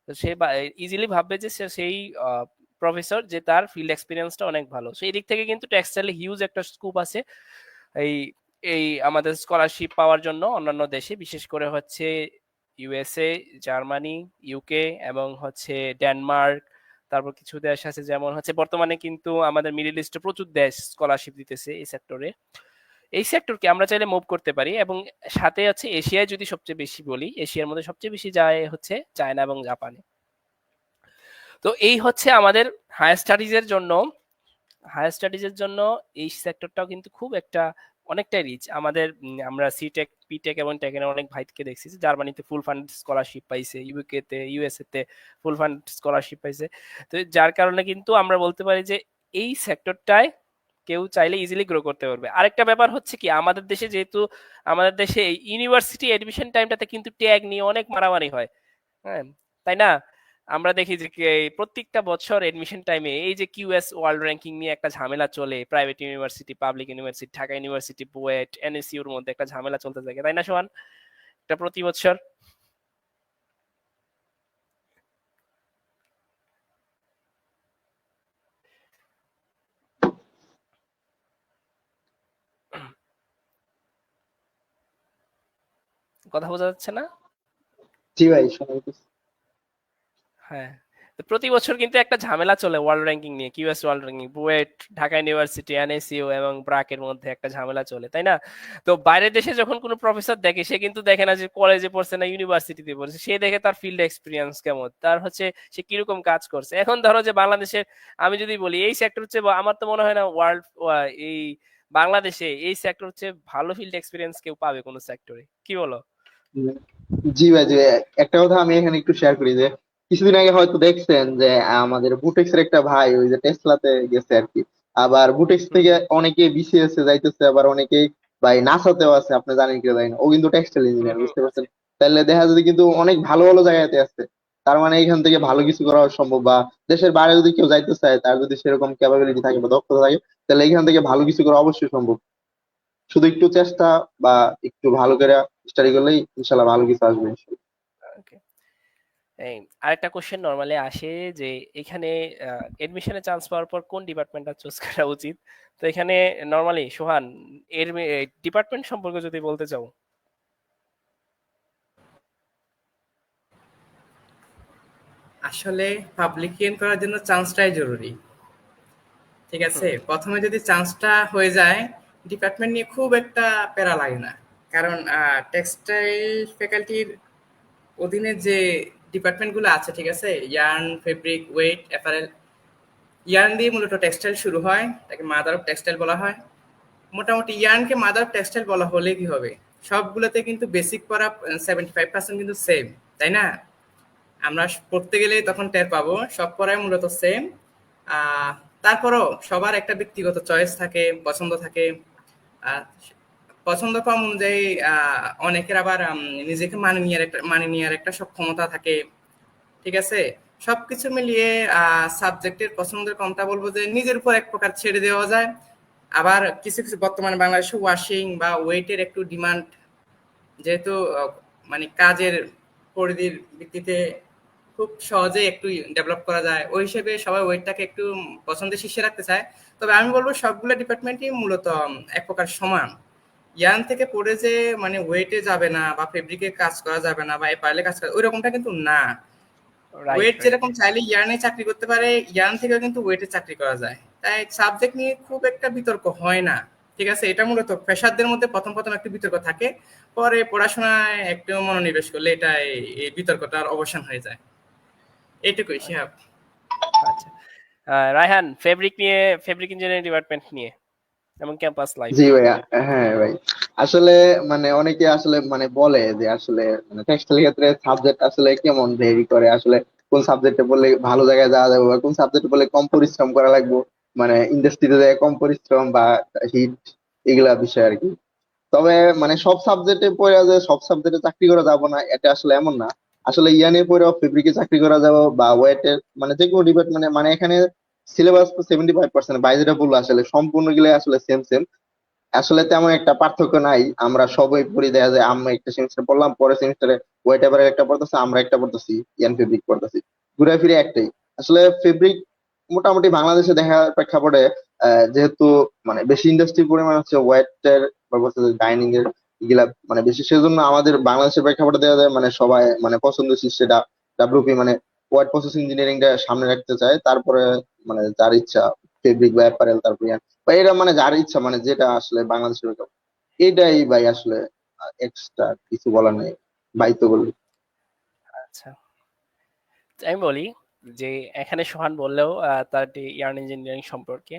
তো সে ইজিলি ভাববে যে সেই প্রফেসর যে তার ফিল্ড এক্সপিরিয়েন্সটা অনেক ভালো। সেই দিক থেকে কিন্তু টেক্সটাইলে হিউজ একটা স্কোপ আছে এই এই আমাদের স্কলারশিপ পাওয়ার জন্য অন্যান্য দেশে, বিশেষ করে হচ্ছে ইউএসএ, জার্মানি, ইউকে এবং হচ্ছে ডেনমার্ক। তারপর কিছু দেশ আছে যেমন হচ্ছে বর্তমানে কিন্তু আমাদের মিডল ইস্টে প্রচুর দেশ স্কলারশিপ দিতেছে এই সেক্টরে। এই সেক্টরকে আমরা চাইলে মুভ করতে পারি, এবং সাথে হচ্ছে এশিয়ায় যদি সবচেয়ে বেশি বলি, এশিয়ার মধ্যে সবচেয়ে বেশি যায় হচ্ছে চায়না এবং জাপানে। তো এই হচ্ছে আমাদের হায়ার স্টাডিজের জন্য, এই সেক্টরটাও কিন্তু খুব একটা অনেকটাই রিচ আমাদের। আমরা সিটেক, পিটেক এবং টেকের অনেক ভাইকে দেখছি জার্মানিতে ফুল ফান্ড স্কলারশিপ পাইছে, ইউকে তে, ইউএসএ তে ফুল ফান্ড স্কলারশিপ পাইছে। তো যার কারণে কিন্তু আমরা বলতে পারি যে এই সেক্টরটায় কেউ চাইলে ইজিলি গ্রো করতে পারবে। আরেকটা ব্যাপার হচ্ছে কি, আমাদের দেশে যেহেতু আমাদের দেশে ইউনিভার্সিটি এডমিশন টাইমটাতে কিন্তু ট্যাগ নিয়ে অনেক মারামারি হয়, হ্যাঁ, তাই না? আমরা দেখি যে প্রত্যেকটা বছর এডমিশন টাইমে এই যে কিউএস ওয়ার্ল্ড র্যাঙ্কিং নিয়ে একটা ঝামেলা চলে, private university, public university, Dhaka university, BUET, এনএসইউর মধ্যে একটা ঝামেলা চলতে থাকে, তাই না সোহান? এটা প্রতি বছর। কথা বোঝা যাচ্ছে না? জি ভাই, শোনা যাইতেছে। হ্যাঁ, তো প্রতি বছর কিন্তু একটা ঝামেলা চলে ওয়ার্ল্ড র্যাঙ্কিং নিয়ে, QS world ranking, BUET, Dhaka university, NSU এবং ব্রাকের মধ্যে একটা ঝামেলা চলে, তাই না? তো বাইরের দেশে যখন কোনো প্রফেসর দেখে, সে কিন্তু দেখে না যে কলেজে পড়ছে না ইউনিভার্সিটিতে পড়ছে, সে দেখে তার ফিল্ড এক্সপিরিয়েন্স কেমন, তার হচ্ছে সে কিরকম কাজ করছে। এখন ধরো যে বাংলাদেশের, আমি যদি বলি এই সেক্টর হচ্ছে, আমার তো মনে হয় না এই বাংলাদেশে এই সেক্টর হচ্ছে ভালো ফিল্ড এক্সপিরিয়েন্স কেউ পাবে কোনো সেক্টরে, কি বলো? উম, জি ভাই, যে একটা কথা আমি এখানে একটু শেয়ার করি যে কিছুদিন আগে হয়তো দেখছেন যে আমাদের বুটেক্স এর একটা ভাই ওই যে টেসলাতে গেছে আর কি। আবার বুটেক্স হুম থেকে হুম অনেকে বিসিএস এ যাইতেছে, আবার অনেকেই ভাই নাসাতেও আছে, আপনি জানেন কি জানেন, ও কিন্তু টেক্সটাইল হুম ইঞ্জিনিয়ার, হুম, বুঝতে পারছেন? আছে। তাহলে দেখা যাচ্ছে কিন্তু অনেক ভালো ভালো জায়গাতে আছে। তার মানে এখান থেকে ভালো কিছু করা সম্ভব, বা দেশের বাইরে যদি কেউ যাইতে চায়, তার যদি সেরকম ক্যাপাবিলিটি থাকে বা দক্ষতা থাকে, তাহলে এখান থেকে ভালো কিছু করা অবশ্যই সম্ভব। শুধু একটু চেষ্টা বা একটু ভালো করে স্টাডি করলেই ইনশাল্লাহ ভালো কিছু আসবে। ওকে। এই আরেকটা কোশ্চেন নরমালি আসে যে এখানে এডমিশনে চান্স পাওয়ার পর কোন ডিপার্টমেন্টটা চুজ করা উচিত? তো এখানে নরমালি সোহান, এর ডিপার্টমেন্ট সম্পর্কে যদি বলতে চাও। আসলে পাবলিকেশন করার জন্য চান্সটাই জরুরি। ঠিক আছে, হুম প্রথমে যদি চান্সটা হয়ে যায়, ডিপার্টমেন্ট নিয়ে খুব একটা প্যারা লাগে না। কারণ টেক্সটাইল ফ্যাকাল্টির অধীনে যে ডিপার্টমেন্টগুলো আছে, ঠিক আছে, yarn, fabric, wet, apparel. Yarn দিয়ে মূলত টেক্সটাইল শুরু হয়, তাকে মাদার অফ টেক্সটাইল বলা হয়। মোটামুটি ইয়ার্নকে মাদার অফ টেক্সটাইল বলা হলে কি হবে, সবগুলোতে কিন্তু বেসিক পড়া 75% কিন্তু সেম, তাই না? আমরা পড়তে গেলে তখন টের পাবো সব পড়াই মূলত সেম। আহ তারপরও সবার একটা ব্যক্তিগত চয়েস থাকে, পছন্দ থাকে। আহ, পছন্দ কম অনুযায়ী অনেকের আবার নিজেকে মানিয়ে নেওয়ার একটা সক্ষমতা থাকে। ঠিক আছে, সবকিছু মিলিয়ে সাবজেক্টের পছন্দের কমটা বলবো যে নিজের উপর এক প্রকার ছেড়ে দেওয়া যায়। আবার কিছু কিছু বর্তমানে বাংলাদেশে ওয়াশিং বা ওয়েটের একটু ডিমান্ড, যেহেতু মানে কাজের পরিধির ভিত্তিতে খুব সহজে একটু ডেভেলপ করা যায়, ওই হিসেবে সবাই ওয়েটটাকে একটু পছন্দের শীর্ষে রাখতে চায়। তবে আমি বলবো সবগুলো ডিপার্টমেন্টই মূলত এক প্রকার সমান। ইয়ান থেকে পড়ে যে মানে ওয়েটে যাবে না বা ফেব্রিকে কাজ করা যাবে না বা পারলে কাজ করা, ওই রকমটা কিন্তু না। Right wet right. যেরকম চাইলে ইয়ার্নে চাকরি করতে পারে, ইয়ার্ন থেকেও কিন্তু ওয়েটে চাকরি করা যায়। তাই সাবজেক্ট নিয়ে খুব একটা বিতর্ক হয় না। ঠিক আছে, এটা মূলত ফ্রেশারদের মধ্যে প্রথম প্রথম একটু বিতর্ক থাকে, পরে পড়াশোনায় একটু মনোনিবেশ করলে এটা এই বিতর্কটার অবসান হয়ে যায়। এইটুকুই শিহাব। আচ্ছা, রায়হান, ফেব্রিক ইঞ্জিনিয়ারিং ডিপার্টমেন্ট নিয়ে এবং ক্যাম্পাস লাইফ। জি ভাইয়া, হ্যাঁ ভাই। আসলে মানে অনেকে আসলে মানে বলে যে আসলে মানে টেক্সটাইল ক্ষেত্রে সাবজেক্ট আসলে কেমন ভেরি করে, আসলে কোন সাবজেক্টে বললে ভালো জায়গায় যাওয়া যাবে বা কোন সাবজেক্টে বললে কম পরিশ্রম করা লাগবে, মানে ইন্ডাস্ট্রিতে যায় কম পরিশ্রম বা হিট, এগুলা বিষয় আর কি। তবে মানে সব সাবজেক্টে পড়ে যে সব সাবজেক্টে চাকরি করা যাবে না, এটা আসলে এমন না। আসলে ইয়ানে পড়েও ফেব্রিকে চাকরি করা যাবে বা ওয়েটের, মানে যে কোনো ডিপার্টমেন্টে, মানে এখানে সিলেবাস তো 75%, বাইরে যেটা বললো আসলে সম্পূর্ণ গুলো আসলে সেম সেম। আসলে তেমন একটা পার্থক্য নাই, আমরা সবাই পড়ি, দেখা যায় আমরা একটা সেমিস্টার পড়লাম, পরের সেমিস্টারে ওয়েট এভারের একটা পড়তেছে, আমরা একটা পড়তেছি, ইয়ান ফেব্রিক পড়তেছি, ঘুরে ফিরে একটাই। আসলে ফেব্রিক মোটামুটি বাংলাদেশে দেখার প্রেক্ষাপটে যেহেতু মানে বেশি ইন্ডাস্ট্রির পরিমাণ হচ্ছে ওয়েটের বা ডাইনিং এর এগুলা মানে বেশি, সেজন্য আমাদের বাংলাদেশের প্রেক্ষাপটে দেওয়া যায় মানে সবাই মানে পছন্দসই সেটা ডাব্লিউপি মানে ওয়ার্ড প্রসেস ইঞ্জিনিয়ারিংটা সামনে রাখতে চায়। তারপরে মানে যার ইচ্ছা ফেব্রিক বা অ্যাপারেল, তারপরে বা এরা মানে যার ইচ্ছা মানে যেটা আসলে বাংলাদেশের হতো, এটাই ভাই আসলে এক্সট্রা কিছু বলার নেই ভাই, তো বলি। আচ্ছা, আমি বলি যে এখানে সোহান বললেও তার ইয়ার্ন ইঞ্জিনিয়ারিং সম্পর্কে,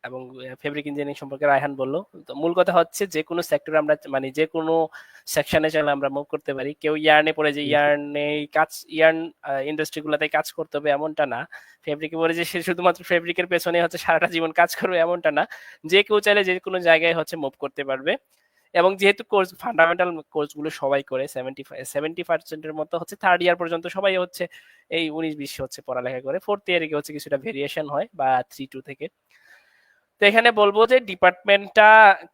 এবং ফেব্রিক ইঞ্জিনিয়ারিং সম্পর্কে রায়হান বললো। তো মূল কথা হচ্ছে যে কোনো সেক্টরে আমরা মানে যে কোনো সেকশনে চাইলে আমরা মুভ করতে পারি। কেউ ইয়ার্নে পড়ে যে ইয়ার্ন ইন্ডাস্ট্রিগুলোতে কাজ করতে হবে এমনটা না, ফেব্রিকে পড়ে যে সে শুধুমাত্র ফেব্রিকের পেছনে হচ্ছে সারাটা জীবন কাজ করবে এমনটা না, যে কেউ চাইলে যে কোনো জায়গায় হচ্ছে মুভ করতে পারবে। এবং যেহেতু কোর্স ফান্ডামেন্টাল কোর্সগুলো সবাই করে 70% মতো হচ্ছে থার্ড ইয়ার পর্যন্ত সবাই হচ্ছে এই 19-20 হচ্ছে পড়ালেখা করে, ফোর্থ ইয়ারে হচ্ছে কিছুটা ভেরিয়েশন হয় বা 3-2 থেকে। তো এখানে বলবো যে ডিপার্টমেন্টটা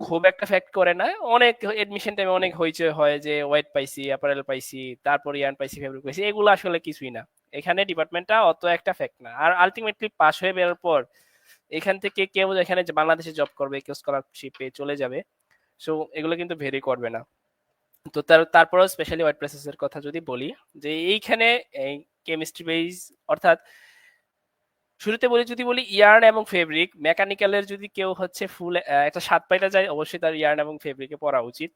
খুব একটা ফ্যাক্ট করে না। অনেক এডমিশন টাইমে অনেক হইচই হয় যে ওয়েট পাইছি, অ্যাপারেল পাইছি, তারপর ইয়ার্ন পাইছি, ফেব্রিক পাইছি, এগুলো আসলে কিছুই না। এখানে ডিপার্টমেন্টটা অত একটা ফ্যাক্ট না। আর আলটিমেটলি পাস হয়ে বেরোর পর এখান থেকে কেউ এখানে বাংলাদেশে জব করবে, কেউ স্কলারশিপে চলে যাবে, সো এগুলো কিন্তু ভেরি করবে না। তো তারপরেও স্পেশালি ওয়ার্ড প্রসেসের কথা যদি বলি, যে এইখানে এই কেমিস্ট্রি বেস, অর্থাৎ শুরুতে যদি বলি ইয়ার্ন এবং ফেব্রিক, মেকানিক্যালের যদি কেউ হচ্ছে ফুল একটা স্বাদ পাইতে যায়, অবশ্যই তার ইয়ার্ন এবং ফেব্রিকে পড়া উচিত,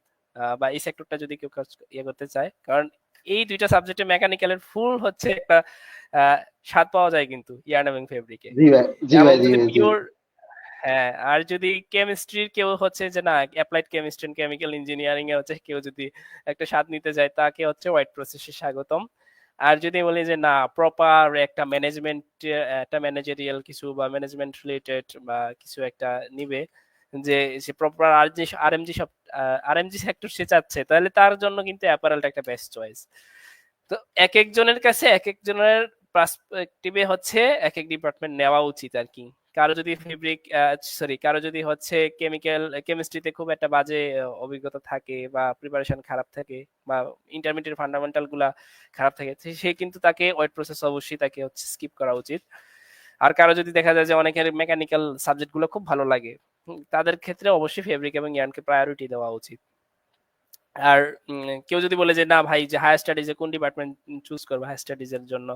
বা এই সেক্টরটা যদি কেউ ইয়ে করতে চায়, কারণ এই দুইটা সাবজেক্টে মেকানিক্যালের ফুল হচ্ছে একটা স্বাদ পাওয়া যায় কিন্তু ইয়ার্ন এবং ফেব্রিকে। এবং যদি পিওর, হ্যাঁ, আর যদি কেমিস্ট্রির কেউ হচ্ছে যে না অ্যাপ্লাইড কেমিস্ট্রি কেমিক্যাল ইঞ্জিনিয়ারিং এ হচ্ছে কেউ যদি একটা স্বাদ নিতে যায়, তাকে হচ্ছে হোয়াইট প্রসেসে স্বাগতম। আর যদি বলি যে না প্রপার একটা ম্যানেজমেন্ট, একটা ম্যানেজারিয়াল কিছু বা ম্যানেজমেন্ট রিলেটেড বা কিছু একটা নিবে, যে সে প্রপার আরএমজি সব আরএমজি সেক্টর সে চাচ্ছে, তাহলে তার জন্য কিন্তু অ্যাপারেলটা একটা বেস্ট চয়েস। তো এক একজনের কাছে এক একজনের পার্সপেক্টিভে হচ্ছে এক এক ডিপার্টমেন্ট নেওয়া উচিত আর কি। কারো যদি কারো যদি হচ্ছে কেমিস্ট্রিতে খুব একটা বাজে অভিজ্ঞতা থাকে বা প্রিপারেশন খারাপ থাকে বা ইন্টারমিডিয়েট ফান্ডামেন্টাল গুলা খারাপ থাকে, সে কিন্তু তাকে ওয়েট প্রসেস অবশ্যই তাকে হচ্ছে স্কিপ করা উচিত। আর কারো যদি দেখা যায় যে অনেকের মেকানিক্যাল সাবজেক্ট গুলো খুব ভালো লাগে, তাদের ক্ষেত্রে অবশ্যই ফেব্রিক এবং ইয়ার্নকে প্রায়োরিটি দেওয়া উচিত। আর কেউ যদি বলে যে না ভাই যে হায়ার স্টাডিজে কোন ডিপার্টমেন্ট চুজ করবো হায়ার স্টাডিজ এর জন্য,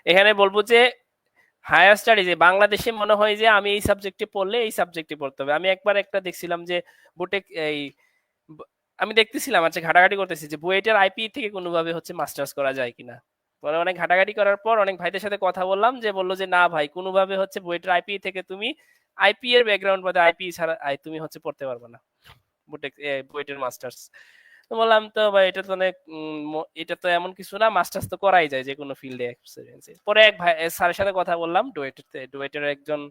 এখানে বলবো যে হায়ার স্টাডিজে বাংলাদেশে মনে হয় যে আমি এই সাবজেক্টে পড়লে এই সাবজেক্টে পড়তে হবে। আমি একবার একটা দেখছিলাম যে বুটেক এই আমি দেখতেছিলাম, আচ্ছা ঘাটাঘাটি করতেছি যে বুয়েটের আইপি থেকে কোনোভাবে হচ্ছে মাস্টার্স করা যায় কিনা। পরে অনেক ঘাটাঘাটি করার পর অনেক ভাইদের সাথে কথা বললাম, যে বললো যে না ভাই কোনোভাবে হচ্ছে বুয়েটের আইপি থেকে তুমি আইপি এর ব্যাকগ্রাউন্ড বাদে আইপি ছাড়া তুমি হচ্ছে পড়তে পারবে না বুটেক বুয়েটের মাস্টার্স। তো বললাম তো ভাই এটা তো অনেক এটা তো এমন কিছু না, মাস্টার্স তো করাই যায় যে কোনো ফিল্ডে এক্সপেরিয়েন্স। পরে এক ভাই স্যারের সাথে কথা বললাম, ডুয়েটের একজন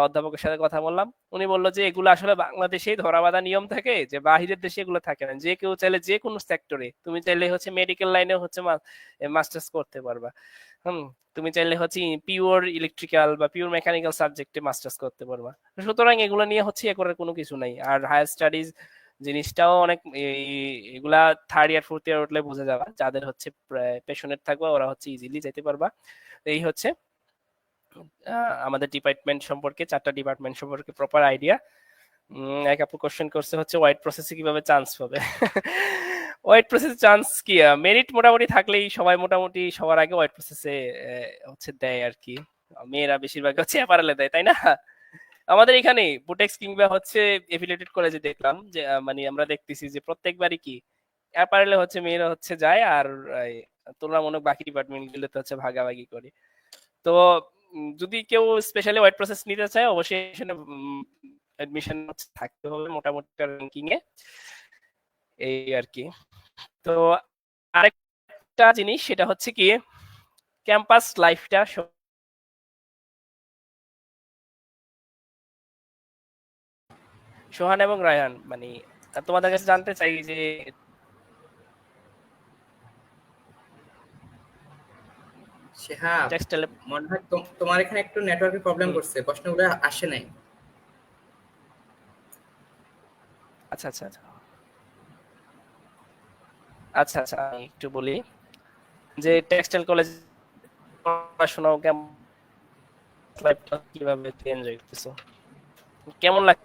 অধ্যাপকের সাথে কথা বললাম, উনি বললো যে এগুলো আসলে বাংলাদেশেই ধরাবাঁধা নিয়ম থাকে, যে বাহিরের দেশে এগুলো থাকে না, যে কেউ চাইলে যে কোনো সেক্টরে, তুমি চাইলে হচ্ছে মেডিকেল লাইনে হচ্ছে মাস্টার্স করতে পারবা, তুমি চাইলে হচ্ছে পিওর ইলেকট্রিক্যাল বা পিওর মেকানিক্যাল সাবজেক্টে মাস্টার্স করতে পারবা। সুতরাং এগুলো নিয়ে হচ্ছে এ করার কোনো কিছু নাই। আর হায়ার স্টাডিজ জিনিসটাও অনেক এগুলা থার্ড ইয়ার ফোর্থ ইয়ার উঠলে বুঝে যাবা, যাদের হচ্ছে প্যাশনেট থাকবে ওরা হচ্ছে ইজিলি যেতে পারবা। এই হচ্ছে আমাদের ডিপার্টমেন্ট সম্পর্কে, 4টা ডিপার্টমেন্ট সম্পর্কে প্রপার আইডিয়া। এক আপু কোশ্চেন করছে হচ্ছে ওয়াইট প্রসেসে কিভাবে চান্স পাবে। ওয়াইট প্রসেসে চান্স কি, মেরিট মোটামুটি থাকলেই সবাই মোটামুটি সবার আগে ওয়াইট প্রসেসে হচ্ছে দেয় আর কি। মেয়েরা বেশিরভাগ হচ্ছে অ্যাপারেলে দেয়, তাই না? আমাদের এখানে বুটেক্স কিংবা হচ্ছে এফিলিয়েটেড কলেজে দেখলাম যে মানে আমরা দেখতেছি যে প্রত্যেকবারই কি অ্যাপারেলে হচ্ছে মেয়েরা হচ্ছে যায়, আর তুলনামূলক বাকি ডিপার্টমেন্ট গুলোতে হচ্ছে ভাগাভাগি করে। তো যদি কেউ স্পেশালি ওয়াইট প্রসেস নিতে চায় অবশ্যই এখানে অ্যাডমিশন থাকতে হবে মোটামুটি র্যাঙ্কিং এ, এই আর কি। তো আরেকটা জিনিস সেটা হচ্ছে কি ক্যাম্পাস লাইফটা। সোহান এবং রায়হান, মানে তোমাদের কাছে জানতে চাই যে শিহাব, টেক্সটাইল, মনে হয় তোমার এখানে একটু নেটওয়ার্কের প্রবলেম করছে, প্রশ্নগুলো আসে নাই। আচ্ছা আচ্ছা আচ্ছা আচ্ছা আচ্ছা আমি একটু বলি যে টেক্সটাইল কলেজ পড়াশোনা কেমন, লাইফটা কিভাবে এনজয় করতেছো, কেমন লাগে?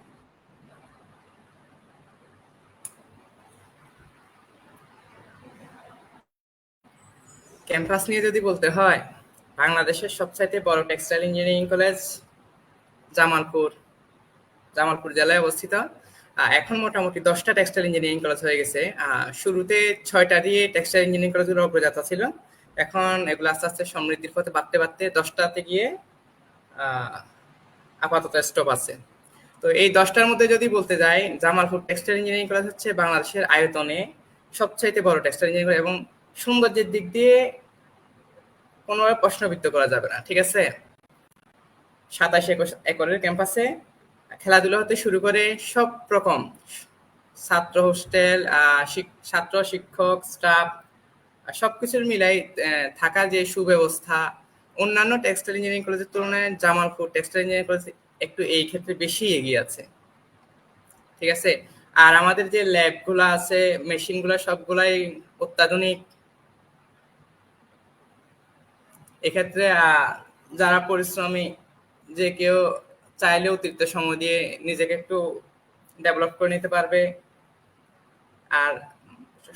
ক্যাম্পাস নিয়ে যদি বলতে হয়, বাংলাদেশের সবচাইতে বড় টেক্সটাইল ইঞ্জিনিয়ারিং কলেজ জামালপুর জেলায় অবস্থিত। এখন মোটামুটি 10টা টেক্সটাইল ইঞ্জিনিয়ারিং কলেজ হয়ে গেছে। শুরুতে 6টা দিয়ে টেক্সটাইল ইঞ্জিনিয়ারিং কলেজগুলো অগ্রযাত্রা ছিল, এখন এগুলো আস্তে আস্তে সমৃদ্ধির পথে বাড়তে বাড়তে 10টাতে গিয়ে আপাতত স্টপ আছে। তো এই 10টার মধ্যে যদি বলতে যাই, জামালপুর টেক্সটাইল ইঞ্জিনিয়ারিং কলেজ হচ্ছে বাংলাদেশের আয়তনে সবচাইতে বড় টেক্সটাইল ইঞ্জিনিয়ারিং এবং সৌন্দর্যের দিক দিয়ে কোনোভাবে প্রশ্নবিদ্ধ করা যাবে না, ঠিক আছে? 27 একরের ক্যাম্পাসে খেলাধুলা হতে শুরু করে সব রকম ছাত্র হোস্টেল, ছাত্র শিক্ষক স্টাফ সবকিছুর মিলাই থাকার যে সুব্যবস্থা অন্যান্য টেক্সটাইল ইঞ্জিনিয়ারিং কলেজের তুলনায় জামালপুর টেক্সটাইল ইঞ্জিনিয়ারিং কলেজ একটু এই ক্ষেত্রে বেশি এগিয়ে আছে, ঠিক আছে? আর আমাদের যে ল্যাবগুলো আছে, মেশিনগুলো সবগুলাই অত্যাধুনিক। এক্ষেত্রে যারা পরিশ্রমী, যে কেউ চাইলে অতিরিক্ত সময় দিয়ে নিজেকে একটু ডেভেলপ করে নিতে পারবে। আর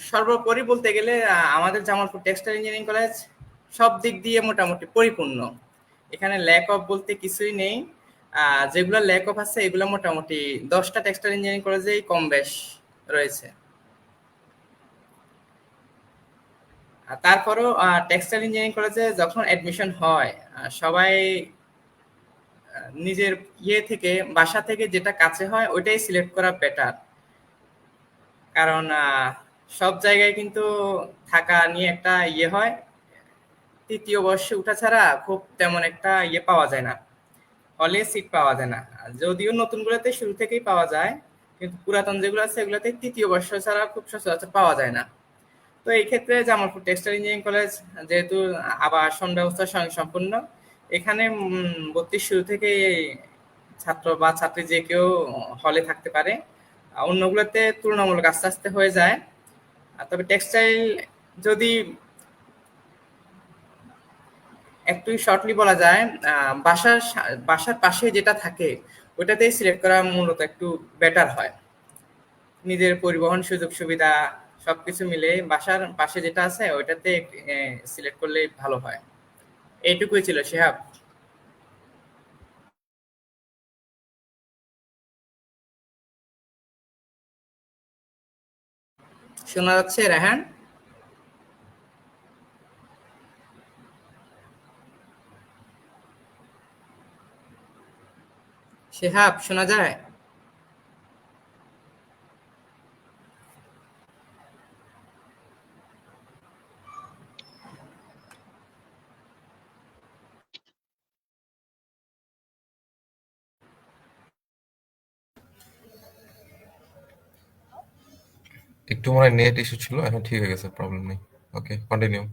সর্বোপরি বলতে গেলে আমাদের জামালপুর টেক্সটাইল ইঞ্জিনিয়ারিং কলেজ সব দিক দিয়ে মোটামুটি পরিপূর্ণ। এখানে ল্যাক অফ বলতে কিছুই নেই। যেগুলো ল্যাক অফ আছে এগুলো মোটামুটি 10টা টেক্সটাইল ইঞ্জিনিয়ারিং কলেজেই কম বেশ রয়েছে। তারপরও টেক্সটাইল ইঞ্জিনিয়ারিং কলেজে যখন অ্যাডমিশন হয় সবাই নিজের থেকে বাসা থেকে যেটা কাছে হয় ওইটাই সিলেক্ট করা বেটার। কারণ সব জায়গায় কিন্তু থাকা নিয়ে একটা হয়, তৃতীয় বর্ষে উঠা ছাড়া খুব তেমন একটা পাওয়া যায় না, হলে সিট পাওয়া যায় না। যদিও নতুনগুলোতে শুরু থেকেই পাওয়া যায়, কিন্তু পুরাতন যেগুলো আছে এগুলোতে তৃতীয় বর্ষ ছাড়া খুব সচরাচর পাওয়া যায় না। তো এই ক্ষেত্রে জামালপুর টেক্সটাইল ইঞ্জিনিয়ারিং কলেজ যেহেতু আবাসন ব্যবস্থা স্বয়ংসম্পূর্ণ, এখানে ভর্তির শুরু থেকে ছাত্র বা ছাত্রী যে কেউ হলে থাকতে পারে। অন্যগুলোতে তুলনামূলক আস্তে আস্তে হয়ে যায়। তবে টেক্সটাইল যদি একটু শর্টলি বলা যায়, বাসার পাশে যেটা থাকে ওটাতেই সিলেক্ট করা মূলত একটু বেটার হয়। নিজের পরিবহন সুযোগ সুবিধা সবকিছু মিলে বাসার পাশে যেটা আছে ওইটাতে সিলেক্ট করলে ভালো হয়। এইটুকুই ছিল শিহাব। শোনা যাচ্ছে রায়হান? শিহাব শোনা যায়? একটু মনে হয় নেট ইস্যু ছিল, এখন ঠিক হয়ে গেছে, প্রবলেম নেই। ওকে, কন্টিনিউ।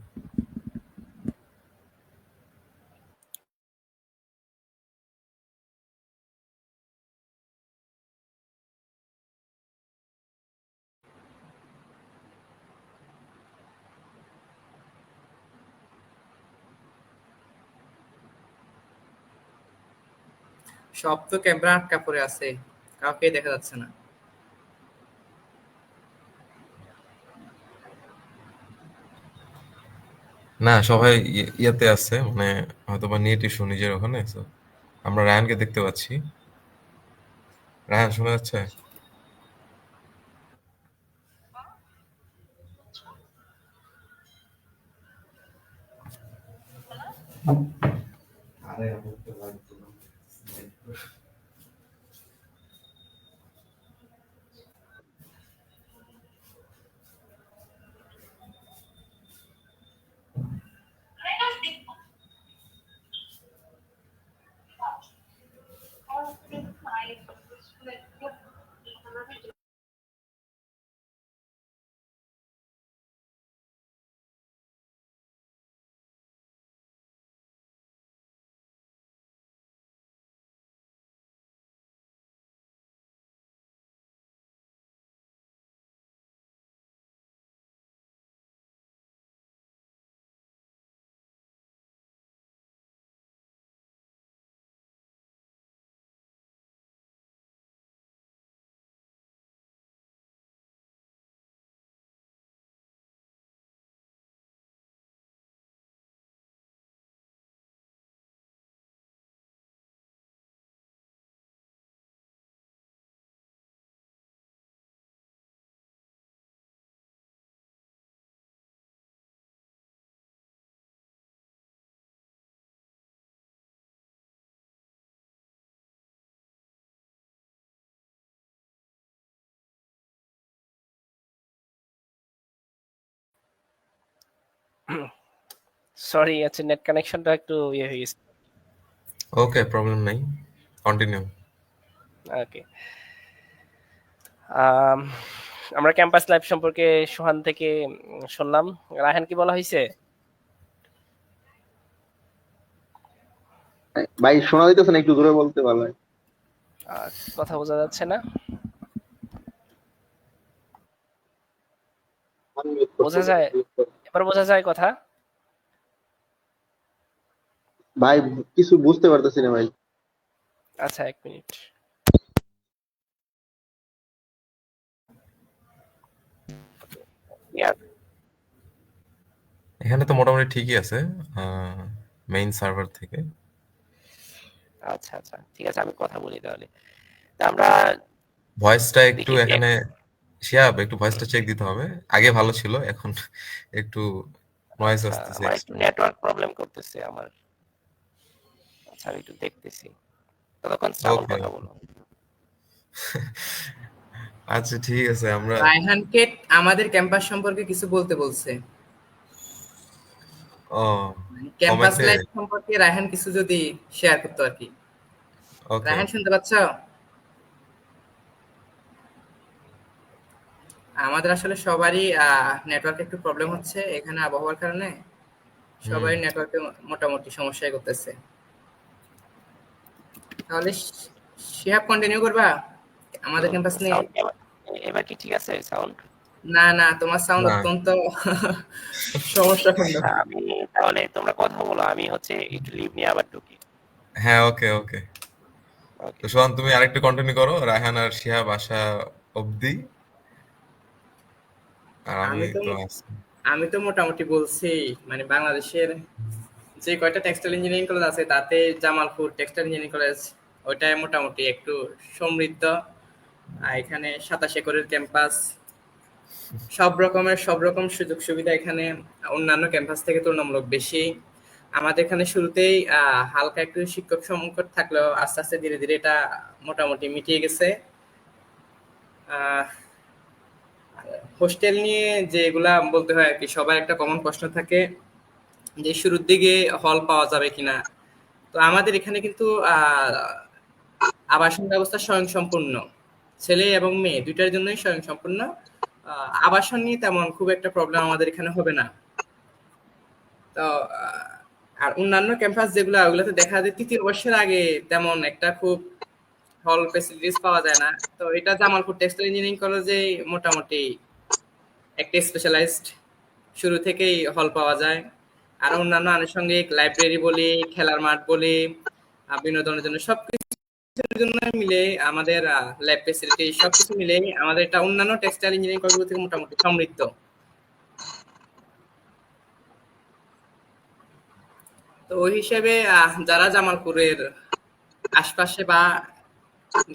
সব তো ক্যামেরা আটকা পড়ে আছে, কাউকে দেখা যাচ্ছে না। না, সবাই ইয়াতে আছে, মানে হয়তো বা নেট ইস্যু নিজের ওখানে। So, আমরা রায়ানকে দেখতে পাচ্ছি। রায়ান শোনা যাচ্ছে? সরি, আচ্ছা নেট কানেকশনটা একটু ইয়ে হয়ে গেছে। ওকে, প্রবলেম নাই, কন্টিনিউ। ওকে। আমরা ক্যাম্পাস লাইফ সম্পর্কে সোহান থেকে শুনলাম। রায়হান কি বলা হয়েছে? ভাই শোনা যাইতেছে না, একটু জোরে বলতে পারবেন? কথা বোঝা যাচ্ছে না। বোঝা যায়? এবার বোঝা যায় কথা? ভাই কিছু বুঝতে পারতেছি না ভাই। আচ্ছা, 1 মিনিট। ইয়া, এখানে তো মোটামুটি ঠিকই আছে, মেইন সার্ভার থেকে। আচ্ছা, আচ্ছা। ঠিক আছে, আমি কথা বলি তাহলে। তা আমরা ভয়েসটা একটু দেখি যে এখানে শিহাব, একটু ভয়েসটা চেক দিতে হবে। আগে ভালো ছিল, এখন একটু নয়েজ আচ্ছা, আসতেছে আমার একটু এক্সট্রা। নেটওয়ার্ক প্রবলেম করতেছে আমার। আচ্ছা, আমি একটু দেখতেছি। ততক্ষণ শ্রাবণ ওকে, কথা বলো। আচ্ছা ঠিক আছে। আমরা রায়হানকে আমাদের ক্যাম্পাস সম্পর্কে কিছু বলতে বলছে। ও ক্যাম্পাস কমেন্টে। লাইফ সম্পর্কে রায়হান কিছু যদি শেয়ার করতো আর কি। ওকে রায়হান ওকে। শুনতে পাচ্ছ? আমাদের আসলে সবারই নেটওয়ার্ক একটু প্রবলেম হচ্ছে এখানে আবহাওয়ার কারণে। হুম। সবাই নেটওয়ার্কে মোটামুটি সমস্যায় করতেছে। তাহলে শিহাব কন্টিনিউ করবা আমাদের ক্যাম্পাস নিয়ে? সাউন্ড এবার, এবার কি ঠিক আছে সাউন্ড? না না, তোমার সাউন্ড না, অত্যন্ত সমস্যাপূর্ণ। আচ্ছা, আমি তাহলে তোমরা কথা বলো, আমি হচ্ছে একটু লিভ নিয়ে আবার ঢুকি। হ্যাঁ, ওকে ওকে। ওকে। তো সোহান, তুমি আরেকটু কন্টিনিউ করো রায়হান আর শিহাব আসা অবধি, আর আমি আমি তো তো আছি। আমি তো মোটামুটি বলছি, মানে বাংলাদেশের যে কয়টা টেক্সটাইল ইঞ্জিনিয়ারিং কলেজ আছে তাতে জামালপুর টেক্সটাইল ইঞ্জিনিয়ারিং কলেজ ওইটাই মোটামুটি একটু সমৃদ্ধ। আর এখানে 27 একরের ক্যাম্পাস, সব রকম সুযোগ সুবিধা এখানে অন্যান্য ক্যাম্পাস থেকে তুলনামূলক বেশি। আমাদের এখানে শুরুতেই হালকা একটু শিক্ষক সংকট থাকলেও আস্তে আস্তে ধীরে ধীরে এটা মোটামুটি মিটিয়ে গেছে। হোস্টেল নিয়ে যেগুলা বলতে হয় আর কি, সবার একটা কমন প্রশ্ন থাকে যে শুরুর দিকে হল পাওয়া যাবে কিনা। তো আমাদের এখানে কিন্তু আবাসন ব্যবস্থা স্বয়ংসম্পূর্ণ, ছেলে এবং মেয়ে দুইটার জন্যই স্বয়ংসম্পূর্ণ। আবাসন নিয়ে তেমন খুব একটা প্রবলেম আমাদের এখানে হবে না। তো আর অন্যান্য ক্যাম্পাস যেগুলো ওগুলোতে দেখা যায় তৃতীয় বর্ষের আগে তেমন একটা খুব হল ফেসিলিটিস পাওয়া যায় না। তো এটা জামালপুর টেক্সটাইল ইঞ্জিনিয়ারিং কলেজে মোটামুটি একটা স্পেশালাইজড, শুরু থেকেই হল পাওয়া যায়। আর অন্যান্য আনুষঙ্গিক লাইব্রেরি বলি, খেলার মাঠ বলি, বিনোদনের জন্য সবকিছুর জন্য মিলে আমাদের ল্যাব ফেসিলিটি সবকিছু মিলে আমাদের এটা অন্যান্য টেক্সটাইল ইঞ্জিনিয়ারিং কলেজগুলো থেকে মোটামুটি সমৃদ্ধ। তো ওই হিসেবে যারা জামালপুরের আশপাশে বা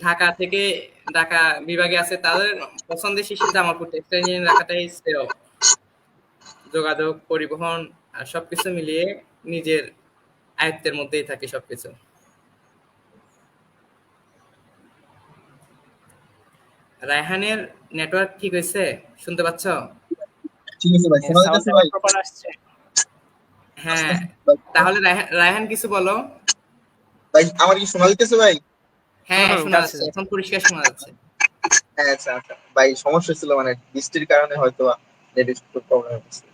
ঢাকা থেকে ঢাকা বিভাগে আছে তাদের পছন্দের শীর্ষে জামালপুর টেক্সটাইল ইঞ্জিনিয়ারিং রাখাটাই শ্রেয়। যোগাযোগ, পরিবহন আর সবকিছু মিলিয়ে নিজের আয়ত্তের মধ্যেই থাকে সবকিছু। রায়হানের নেটওয়ার্ক ঠিক হয়েছে? শুনতে পাচ্ছ? ঠিক আছে ভাই, শোনা সাউন্ড যাইতেছে এবার ভাই? প্রপার আসছে? হ্যাঁ, ভাই, তাহলে রায়হান কিছু বলো। ভাই আমার কি শোনা যাইতেছে ভাই? হ্যাঁ শোনা যাচ্ছে যাচ্ছে, যাচ্ছে। এখন পরিষ্কার শোনা যাচ্ছে। হ্যাঁ, আচ্ছা আচ্ছা ভাই, সমস্যা ছিল মানে বৃষ্টির কারণে হয়তো নেট একটু প্রবলেম হচ্ছে।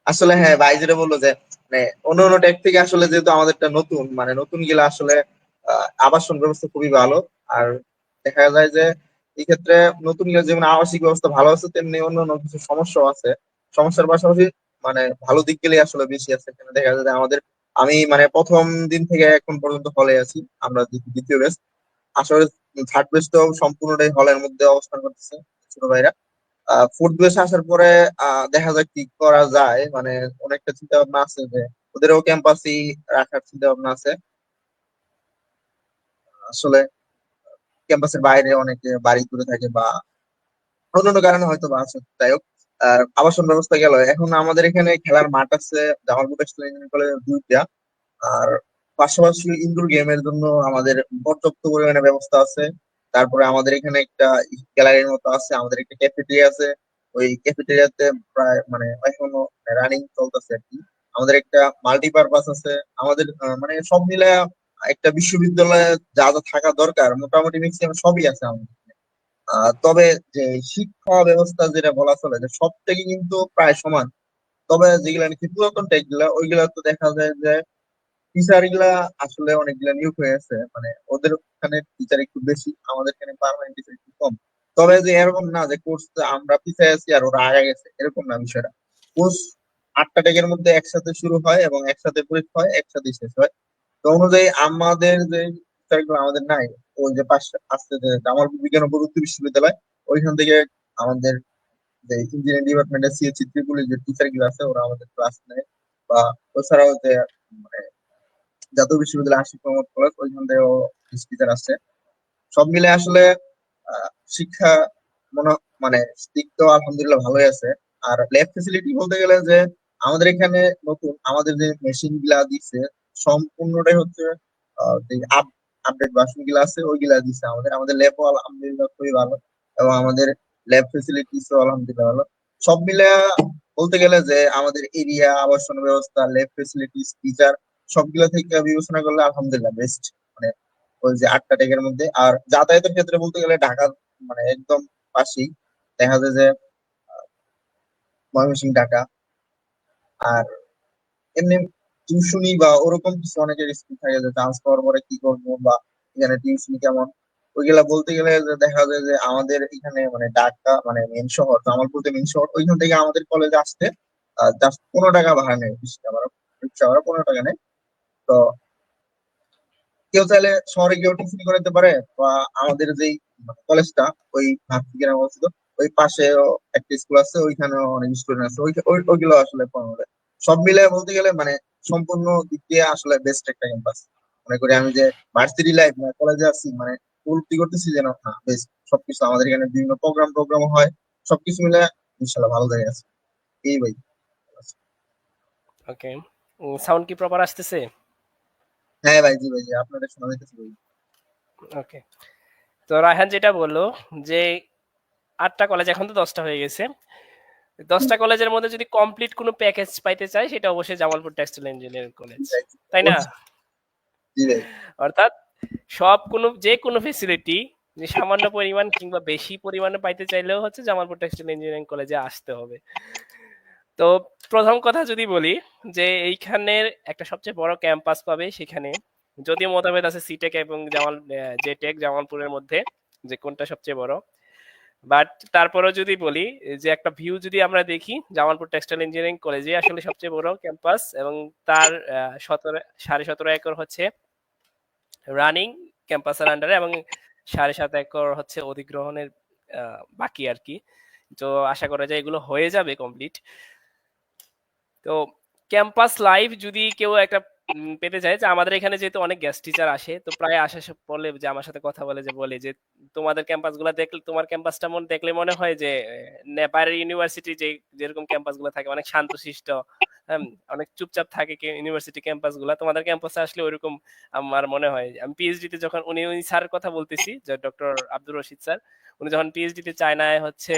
আসলে হ্যাঁ, ভাই যেটা বললো যে মানে অন্য অন্য টেক থেকে আসলে যেহেতু আমাদেরটা নতুন, মানে নতুন গেলে আসলে আবাসন ব্যবস্থা খুবই ভালো। আর দেখা যায় যে এই ক্ষেত্রে নতুন গেলে যেমন আবাসিক ব্যবস্থা ভালো আছে, তেমনি অন্য অন্য কিছু সমস্যাও আছে। সমস্যার পাশাপাশি মানে ভালো দিক গেলে আসলে বেশি আছে। এখানে দেখা যায় যে আমাদের, আমি মানে প্রথম দিন থেকে এখন পর্যন্ত হলে আছি, আমরা দ্বিতীয় ব্যাচ। আসলে থার্ড বেচ তো সম্পূর্ণটাই হলের মধ্যে অবস্থান করতেছে ছোট ভাইরা। ফোর্থ বেসে আসার পরে দেখা যাক কি করা যায়, মানে অনেকটা চিন্তা ভাবনা আছে যে ওদেরও ক্যাম্পাসই রাখার চিন্তা ভাবনা আছে। আসলে ক্যাম্পাসের বাইরে অনেকে বাড়ি করে থাকে বা অন্যান্য কারণে হয়তো বা আছে, যাই হোক। আর আবাসন ব্যবস্থা গেল, এখন আমাদের এখানে খেলার মাঠ আছে জামালপুর টেক্সটাইল ইঞ্জিনিয়ারিং কলেজে দুইটা। আর পাশাপাশি ইনডোর গেমের জন্য আমাদের পর্যাপ্ত পরিমাণে ব্যবস্থা আছে। তারপরে আমাদের এখানে একটা গ্যালারির মতো আছে, আমাদের একটা ক্যাফেটেরিয়া আছে। ওই ক্যাফেটেরিয়াতে প্রায় মানে এখনো রানিং চলতেছে আর কি। আমাদের একটা মাল্টিপারপাস আছে আমাদের, মানে সব মিলে একটা বিশ্ববিদ্যালয়ে যা যা থাকা দরকার মোটামুটি ম্যাক্সিমাম সবই আছে আমাদের। তবে যে শিক্ষা ব্যবস্থা যেটা বলা চলে যে সবটাই কিন্তু প্রায় সমান। তবে যেগুলা নাকি পুরাতন টেক গুলা ওইগুলা তো দেখা যায় যে টিচার গুলা আসলে অনেকগুলা নিয়োগ হয়েছে, মানে ওদের ওখানে টিচার একটু বেশি, আমাদের এখানে পার্মানেন্ট টিচার একটু কম। তবে যে এরকম না যে কোর্স আমরা পিছিয়ে আছি আর ওরা আগে গেছে, এরকম না বিষয়টা। কোর্স 8টা টেকের মধ্যে একসাথে শুরু হয় এবং একসাথে পরীক্ষা হয়, একসাথে শেষ হয়। তো অনুযায়ী আমাদের যে টিচার গুলো আমাদের নাই, ওই যে পাশে আসছে যে জামালপুর বিজ্ঞান ও প্রযুক্তি বিশ্ববিদ্যালয়, ওইখান থেকে আমাদের যে ইঞ্জিনিয়ারিং ডিপার্টমেন্টের সিএসসি ত্রিপুলি যে টিচার গুলো আছে ওরা আমাদের ক্লাস নেয়। বা এছাড়াও যে মানে জাতীয় বিশ্ববিদ্যালয় আশিক মোহাম্মদ কলেজ, ওইখান থেকেও টিচার আছে। সব মিলে আসলে শিক্ষা মনে মানে দিক তো আলহামদুলিল্লাহ ভালোই আছে। আর ল্যাব ফেসিলিটি বলতে গেলে যে আমাদের এখানে নতুন আমাদের যে মেশিন গুলা দিচ্ছে সম্পূর্ণটাই হচ্ছে যে আপডেট ভার্সন গুলা আছে ওইগুলা দিচ্ছে আমাদের। আমাদের ল্যাবও আলহামদুলিল্লাহ খুবই ভালো এবং আমাদের ল্যাব ফেসিলিটিস আলহামদুলিল্লাহ ভালো। সব মিলে বলতে গেলে যে আমাদের এরিয়া, আবাসন ব্যবস্থা, ল্যাব ফেসিলিটিস, টিচার সবগুলা থেকে বিবেচনা করলে আলহামদুলিল্লাহ বেস্ট। মানে ওই যে 8টা টেকের মধ্যে। আর যাতায়াতের ক্ষেত্রে বলতে গেলে ঢাকার মানে একদম পাশেই দেখা যায় যে ময়মনসিংহ ঢাকা। আর এমনি টিউশনি বা ওরকম কিছু অনেকের স্কিল থাকে যে চান্স পাওয়ার পরে কি করবো বা এখানে টিউশনি কেমন, ওইগুলা বলতে গেলে যে দেখা যায় যে আমাদের এখানে মানে ঢাকা মানে মেন শহর, জামালপুর মেন শহর, ওইখান থেকে আমাদের কলেজে আসতে জাস্ট 15 টাকা ভাড়া নেয়, রিক্সা ভাড়া 15 টাকা নেয়। তো কেউ চাইলে শহরে গিয়েও টিউশনি করাতে পারে, বা আমাদের যেই কলেজটা ওই ভার্সিটি গ্রামে অবস্থিত, ওই পাশেও একটা স্কুল আছে, ওইখানেও অনেক স্টুডেন্ট আছে, ওইগুলো আসলে পড়ানো যায়। সব মিলে বলতে গেলে মানে সম্পূর্ণ দিক দিয়ে আসলে বেস্ট একটা ক্যাম্পাস মনে করি আমি। যে ভার্সিটি লাইফ মানে কলেজে আছি মানে উপলব্ধি করতেছি যেন না বেস্ট সবকিছু। আমাদের এখানে বিভিন্ন প্রোগ্রাম হয়, সবকিছু মিলে ইনশাল্লাহ ভালো জায়গায় আছে। এই ভাই। ওকে, সাউন্ড কি প্রপার আসতেছে? হ্যাঁ ভাই, জি ভাই, জি আপনাদের শোনা যাইতেছে ভাই। ওকে, তো রায়হান যেটা বললো যে 8টা কলেজ, এখন তো 10টা হয়ে গেছে। 10টা কলেজের মধ্যে যদি কমপ্লিট কোনো প্যাকেজ পাইতে চাই সেটা অবশ্যই জামালপুর টেক্সটাইল ইঞ্জিনিয়ারিং কলেজ, তাই না? জি ভাই। অর্থাৎ যে কোনো ফেসিলিটি যে সামান্য পরিমাণ কিংবা বেশি পরিমাণে পাইতে চাইলেও হচ্ছে জামালপুর টেক্সটাইল ইঞ্জিনিয়ারিং কলেজে আসতে হবে। তো প্রথম কথা যদি বলি যে এইখানের একটা সবচেয়ে বড় ক্যাম্পাস পাবে সেখানে, যদিও মতভেদ আছে সিটেক এবং জেটেক জামালপুরের মধ্যে যে কোনটা সবচেয়ে বড়, বাট তারপরেও যদি বলি যে একটা ভিউ যদি আমরা দেখি, জামালপুর টেক্সটাইল ইঞ্জিনিয়ারিং কলেজে আসলে সবচেয়ে বড় ক্যাম্পাস এবং তার 17.5 একর হচ্ছে রানিং ক্যাম্পাসের আন্ডারে এবং 7.5 একর হচ্ছে অধিগ্রহণের বাকি আর কি। তো আশা করা যায় এগুলো হয়ে যাবে কমপ্লিট। তো ক্যাম্পাস লাইফ যদি কেউ একটা পেতে চায়, যে আমাদের এখানে যেহেতু অনেক গেস্ট টিচার আসে, তো প্রায় আসা বলে যে আমার সাথে কথা বলে যে তোমাদের ক্যাম্পাসগুলো দেখলে, তোমার ক্যাম্পাসটা দেখলে মনে হয় যে নেপালের ইউনিভার্সিটি যেরকম ক্যাম্পাসগুলো থাকে অনেক শান্তশিষ্ট, অনেক চুপচাপ থাকে ইউনিভার্সিটি ক্যাম্পাসগুলো, তোমাদের ক্যাম্পাসে আসলে ওইরকম আমার মনে হয়। আমি পিএইচডি তে যখন উনি স্যারের কথা বলতেছি, যে ডক্টর আব্দুর রশিদ স্যার, উনি যখন পিএইচডি তে চায়নায় হচ্ছে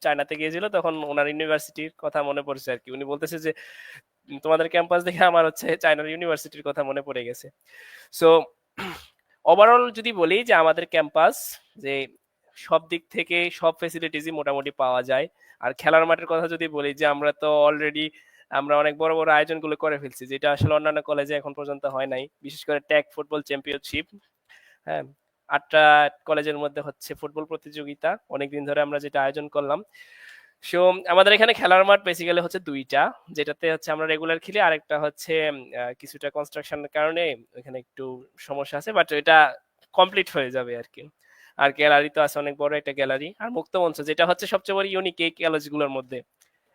চায়নাতে গিয়েছিল, তখন ওনার ইউনিভার্সিটির কথা মনে পড়ছে আর কি। উনি বলতেছে যে তোমাদের ক্যাম্পাস দেখে আমার হচ্ছে চায়নার ইউনিভার্সিটির কথা মনে পড়ে গেছে। সো ওভারঅল যদি বলি যে আমাদের ক্যাম্পাস যে সব দিক থেকে সব ফেসিলিটিসই মোটামুটি পাওয়া যায়। আর খেলার মাঠের কথা যদি বলি, যে আমরা তো অলরেডি আমরা অনেক বড় বড় আয়োজনগুলো করে ফেলছি, যেটা আসলে অন্যান্য কলেজে এখন পর্যন্ত হয় নাই। বিশেষ করে ট্যাগ ফুটবল চ্যাম্পিয়নশিপ, হ্যাঁ, 8টা কলেজের মধ্যে হচ্ছে ফুটবল প্রতিযোগিতা অনেকদিন ধরে আমরা যেটা আয়োজন করলাম। সো আমাদের এখানে খেলার মাঠ বেসিক্যালি হচ্ছে 2টা, যেটাতে হচ্ছে আমরা রেগুলার খেলি, আরেকটা হচ্ছে কিছুটা কনস্ট্রাকশনের কারণে এখানে একটু সমস্যা আছে, বাট এটা কমপ্লিট হয়ে যাবে আর কি। আর গ্যালারি তো আছে, অনেক বড় একটা গ্যালারি। আর মুক্ত মঞ্চ, যেটা হচ্ছে সবচেয়ে বড় ইউনিক এই কলেজগুলোর মধ্যে,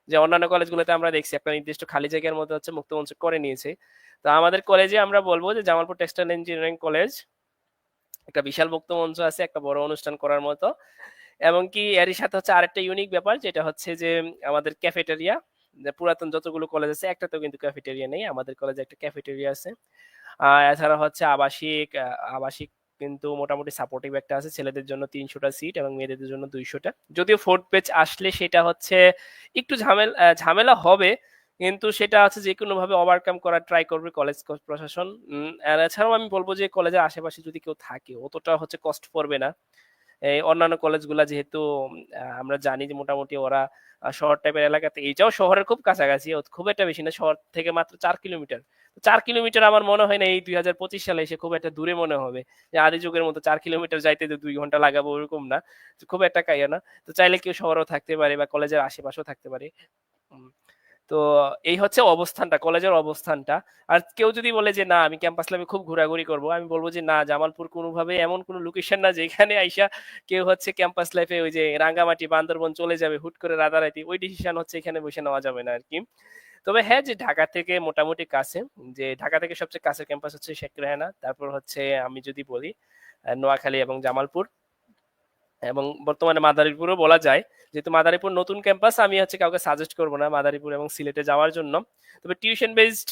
যে অন্যান্য কলেজগুলোতে আমরা দেখছি একটা নির্দিষ্ট খালি জায়গার মধ্যে হচ্ছে মুক্ত মঞ্চ করে নিয়েছে। তো আমাদের কলেজে আমরা বলবো যে জামালপুর টেক্সটাইল ইঞ্জিনিয়ারিং কলেজ একটা বিশাল মুক্ত মঞ্চ আছে একটা বড় অনুষ্ঠান করার মতো। এবং কি এরই সাথে হচ্ছে আরেকটা ইউনিক ব্যাপার, যেটা হচ্ছে যে আমাদের ক্যাফেটেরিয়া, যে পুরাতন যতগুলো কলেজ আছে একটাতেও কিন্তু ক্যাফেটেরিয়া নেই, আমাদের কলেজে একটা ক্যাফেটেরিয়া আছে। এছাড়া হচ্ছে আবাসিক কিন্তু মোটামুটি সাপোর্টিভ একটা আছে, ছেলেদের জন্য 300টা সিট এবং মেয়েদের জন্য 200টা। যদিও ফোর্থ ব্যাচ আসলে সেটা হচ্ছে একটু ঝামেলা হবে, কিন্তু সেটা হচ্ছে যে কোনো ভাবে ওভারকাম করার ট্রাই করবে কলেজ প্রশাসন। আর এছাড়াও আমি বলবো যে কলেজের আশেপাশে যদি কেউ থাকে অতটা হচ্ছে কষ্ট পড়বে না। এই অন্যান্য কলেজগুলা যেহেতু আমরা জানি যে মোটামুটি ওরা শহর টাইপের এলাকাতে, এইটাও শহরের খুব কাছাকাছি, খুব একটা বেশি না, শহর থেকে মাত্র 4 কিলোমিটার। 4 কিলোমিটার আমার মনে হয় না এই 2025 সালে এসে খুব একটা দূরে মনে হবে, যে আদি যুগের মতো 4 কিলোমিটার যাইতে 2 ঘন্টা লাগাবো ওরকম না, খুব একটা কাইয়া না। তো চাইলে কেউ শহরেও থাকতে পারে বা কলেজের আশেপাশেও থাকতে পারে। তো এই হচ্ছে অবস্থানটা, কলেজের অবস্থানটা। আর কেউ যদি বলে যে না আমি ক্যাম্পাস লাইফে খুব ঘোরাঘুরি করব, আমি বলবো যে না, জামালপুর কোনোভাবে এমন কোনো লোকেশন না যেখানে আইসা কেউ হচ্ছে ক্যাম্পাস লাইফে ওই যে রাঙ্গামাটি বান্দরবন চলে যাবে হুট করে রাতারাতি, ওই ডিসিশন হচ্ছে এখানে বসে নেওয়া যাবে না আর কি। তবে হ্যাঁ, যে ঢাকা থেকে মোটামুটি কাছে, যে ঢাকা থেকে সবচেয়ে কাছের ক্যাম্পাস হচ্ছে শেখ রেহানা, তারপর হচ্ছে আমি যদি বলি নোয়াখালী এবং জামালপুর, এবং বর্তমানে মাদারীপুরও বলা যায়। যেহেতু মাদারীপুর নতুন ক্যাম্পাস, আমি হচ্ছে কাউকে সাজেস্ট করবো না মাদারীপুর এবং সিলেটে যাওয়ার জন্য। তবে টিউশন বেসড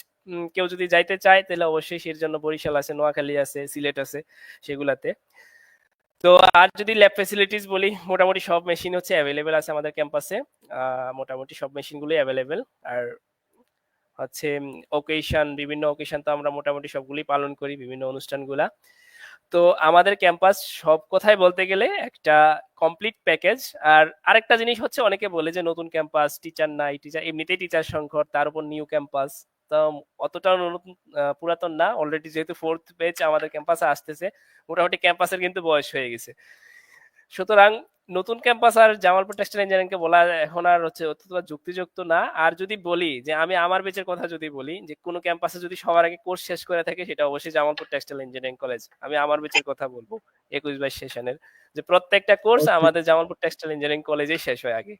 কেউ যদি যাইতে চায় তাহলে অবশ্যই সের জন্য বরিশাল আছে, নোয়াখালী আছে, সিলেট আছে, সেগুলাতে। তো আর যদি ল্যাব ফ্যাসিলিটিস বলি, মোটামুটি সব মেশিন হচ্ছে অ্যাভেলেবেল আছে আমাদের ক্যাম্পাসে, মোটামুটি সব মেশিনগুলোই অ্যাভেলেবেল। আর হচ্ছে বিভিন্ন অকেশন তো আমরা মোটামুটি সবগুলোই পালন করি, বিভিন্ন অনুষ্ঠানগুলা। তো আমাদের ক্যাম্পাস সব কথাই বলতে গেলে একটা কমপ্লিট প্যাকেজ। আর আরেকটা জিনিস হচ্ছে, অনেকে বলে যে নতুন ক্যাম্পাস, টিচার নাই, টিচার এমনিতেই টিচার সংকট, তার উপর নিউ ক্যাম্পাস। তো অতটাও নতুন পুরাতন না, অলরেডি যেহেতু ফোর্থ ব্যাচ আমাদের ক্যাম্পাসে আসতেছে, মোটামুটি ক্যাম্পাসের কিন্তু বয়স হয়ে গেছে। সুতরাং নতুন ক্যাম্পাস আর জামালপুর টেক্সটাইল ইঞ্জিনিয়ারিং কে বলা এখন আর হচ্ছে অতটা যুক্তিযুক্ত না। আর যদি বলি যে আমি আমার বেচের কথা যদি বলি, যে কোনো ক্যাম্পাসে যদি সবার আগে কোর্স শেষ করে থাকে সেটা অবশ্যই জামালপুর টেক্সটাইল ইঞ্জিনিয়ারিং কলেজ। আমি আমার বেচের কথা বলবো 21-22 সেশনের, যে প্রত্যেকটা কোর্স আমাদের জামালপুর টেক্সটাইল ইঞ্জিনিয়ারিং কলেজেই শেষ হয় আগে।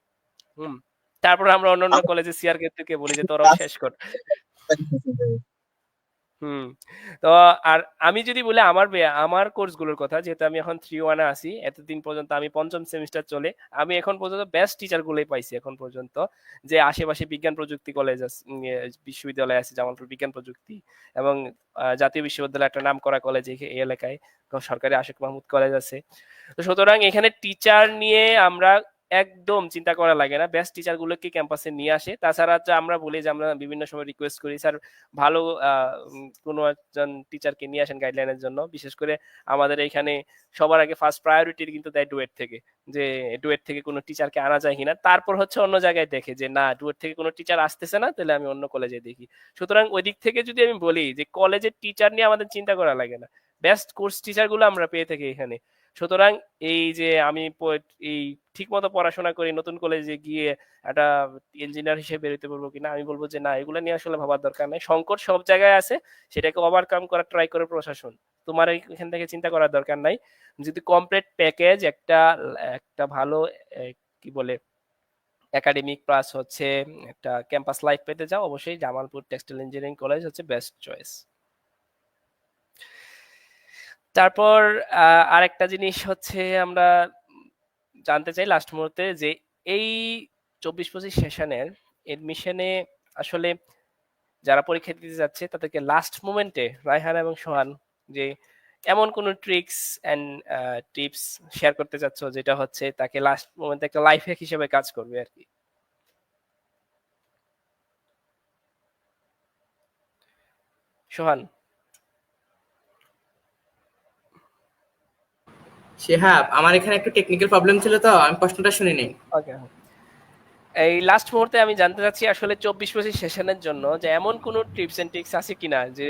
তারপর আমরা অন্যান্য কলেজে সিআরকে থেকে বলি যে তোরাও শেষ কর। হুম। তো আর আমি যদি বলি আমার কোর্সগুলোর কথা, যেহেতু আমি এখন 3-1 আছি, এতদিন পর্যন্ত আমি পঞ্চম সেমিস্টার চলে, আমি এখন পর্যন্ত বেস্ট টিচার গুলোই পাইছি এখন পর্যন্ত। যে আশেপাশে বিজ্ঞান প্রযুক্তি কলেজ আছে, বিশ্ববিদ্যালয় আছে জামালপুর বিজ্ঞান প্রযুক্তি, এবং জাতীয় বিশ্ববিদ্যালয় একটা নাম করা কলেজ এই এলাকায়, সরকারি আশিক মাহমুদ কলেজ আছে। তো সুতরাং এখানে টিচার নিয়ে আমরা একদম চিন্তা করা লাগে না, বেস্ট টিচার গুলোকে ক্যাম্পাসে নিয়ে আসে। তাছাড়া আমরা বলি যে আমরা বিভিন্ন সময় রিকোয়েস্ট করি স্যার ভালো কোনো একজন টিচারকে নিয়ে আসেন গাইডলাইনের জন্য। বিশেষ করে আমাদের এখানে সবার আগে ফার্স্ট প্রায়োরিটি কিন্তু দেয় ডুয়েট থেকে, যে ডুয়েট থেকে কোনো টিচারকে আনা যায় কিনা, তারপর হচ্ছে অন্য জায়গায় দেখে যে না ডুয়েট থেকে কোনো টিচার আসতেছে না, তাহলে আমি অন্য কলেজে দেখি। সুতরাং ওই দিক থেকে যদি আমি বলি যে কলেজের টিচার নিয়ে আমাদের চিন্তা করা লাগে না, বেস্ট কোর্স টিচার গুলো আমরা পেয়ে থাকি এখানে। সুতরাং এই যে আমি এই ঠিক মতো পড়াশোনা করি, নতুন কলেজে গিয়ে একটা ইঞ্জিনিয়ার হিসেবে বেরোতে পারবো কিনা, আমি বলবো যে না, এগুলো নিয়ে আসলে ভাবার দরকার নাই। সংকট সব জায়গায় আছে, সেটাকে ওভারকাম করার ট্রাই করে প্রশাসন, তোমার এখান থেকে চিন্তা করার দরকার নাই। যদি কমপ্লিট প্যাকেজ একটা একটা ভালো কি বলে একাডেমিক প্লাস হচ্ছে একটা ক্যাম্পাস লাইফ পেতে যাও, অবশ্যই জামালপুর টেক্সটাইল ইঞ্জিনিয়ারিং কলেজ হচ্ছে বেস্ট চয়েস। তারপর আরেকটা জিনিস হচ্ছে আমরা জানতে চাই লাস্ট মুহূর্তে, যে এই 24-25 সেশনের এডমিশনে আসলে যারা পরীক্ষা দিতে যাচ্ছে তাদেরকে লাস্ট মোমেন্টে রায়হান এবং সোহান যে এমন কোন ট্রিক্স এন্ড টিপস শেয়ার করতে চাচ্ছ যেটা হচ্ছে তাকে লাস্ট মোমেন্টে একটা লাইফ হ্যাক হিসেবে কাজ করবে আর কি? সোহান। শিহাব, আমার এখানে একটু টেকনিক্যাল প্রবলেম ছিল, তো আমি প্রশ্নটা শুনিনি। ওকে, এই লাস্ট মুহূর্তে আমি জানতে চাচ্ছি আসলে 24-25 সেশনের জন্য যে এমন কোন টিপস এন্ড ট্রিক্স আছে কিনা যে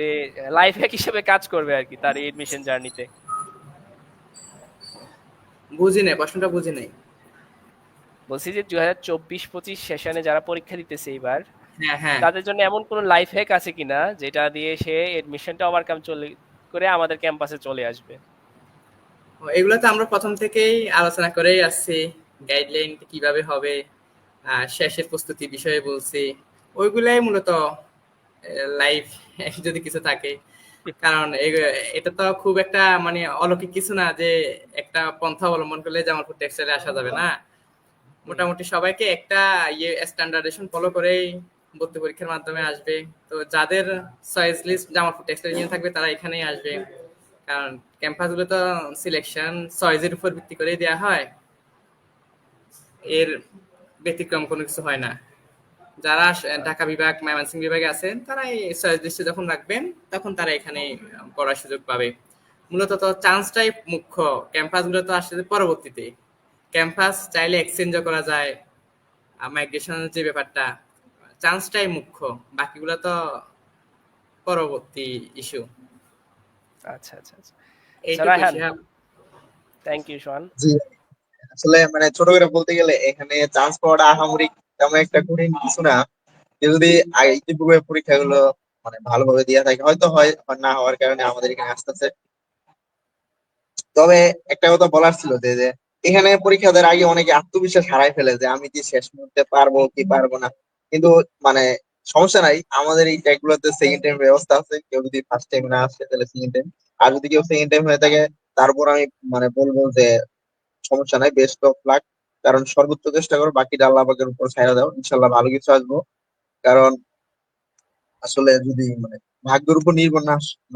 লাইফ হ্যাক হিসেবে কাজ করবে আর কি তার এডমিশন জার্নিতে। বুঝি নাই, প্রশ্নটা বুঝি নাই। বলছি যে 2024-25 সেশনে যারা পরীক্ষা দিতেছে এবার, হ্যাঁ হ্যাঁ, তাদের জন্য এমন কোন লাইফ হ্যাক আছে কিনা যেটা দিয়ে সে এডমিশনটা ওভারকাম করে আমাদের ক্যাম্পাসে চলে আসবে। এগুলো তো আমরা প্রথম থেকেই আলোচনা করেই আসছি, গাইডলাইন কিভাবে হবে, শেষের প্রস্তুতি বিষয়ে বলছি। ওইগুলাই মূলত লাইফ যদি কিছু থাকে, কারণ এটা তো খুব একটা মানে অলৌকিক কিছু না যে একটা পন্থা অবলম্বন করলে জামালপুর টেক্সটাইলে আসা যাবে না। মোটামুটি সবাইকে একটা স্ট্যান্ডার্ডেশন ফলো করেই ভর্তি পরীক্ষার মাধ্যমে আসবে। তো যাদের চয়েস লিস্ট জামালপুর টেক্সটাইল নিয়ে থাকবে তারা এখানেই আসবে। কারণ ক্যাম্পাসগুলো তো সিলেকশন চয়েসের উপর ভিত্তি করে দেওয়া হয়, এর ব্যতিক্রম কোনো কিছু হয় না। যারা ঢাকা বিভাগ ময়মনসিংহ বিভাগে আছেন তারা এই চয়েস লিস্টে যখন রাখবেন তখন তারা এখানে পড়ার সুযোগ পাবে। মূলত তো চান্সটাই মুখ্য, ক্যাম্পাসগুলো তো আসলে পরবর্তীতে। ক্যাম্পাস চাইলে এক্সচেঞ্জও করা যায়, মাইগ্রেশনের যে ব্যাপারটা, চান্সটাই মুখ্য, বাকিগুলো তো পরবর্তী ইস্যু। আচ্ছা আচ্ছা আচ্ছা। এইটুকুই রায়হান, শিহাব। থ্যাংক ইউ সোহান। জি, আসলে মানে ছোট করে বলতে গেলে এখানে চান্স পাওয়াটা আহামরি তেমন একটা কঠিন কিছু না। কেউ যদি ইতিপূর্বে পরীক্ষাগুলো মানে ভালোভাবে দিয়ে থাকে, হয়তো হয়, আর না হওয়ার কারণে আমাদের এখানে আসতেছে। তবে একটা কথা বলার ছিল যে এখানে পরীক্ষা দেওয়ার আগে অনেকে আত্মবিশ্বাস হারাই ফেলে যে আমি কি শেষ মুহূর্তে পারবো কি পারবো না। কিন্তু মানে সমস্যা নাই, আমাদের এই ট্যাগ গুলোতে সেকেন্ড টাইম ব্যবস্থা আছে। কেউ যদি ফার্স্ট টাইম না আসে তাহলে সেকেন্ড টাইম, আর যদি কেউ সেকেন্ড টাইম হয়ে থাকে তারপর আমি মানে বলবো যে সমস্যা নাই, বেস্ট অফ লাক। কারণ সর্বোচ্চ চেষ্টা করো, বাকিটা আল্লাহ পাকের উপর ছাইড়া দাও, ইনশাল্লাহ ভালো কিছু আসবো। কারণ আসলে যদি মানে ভাগ্যের উপর নির্ভর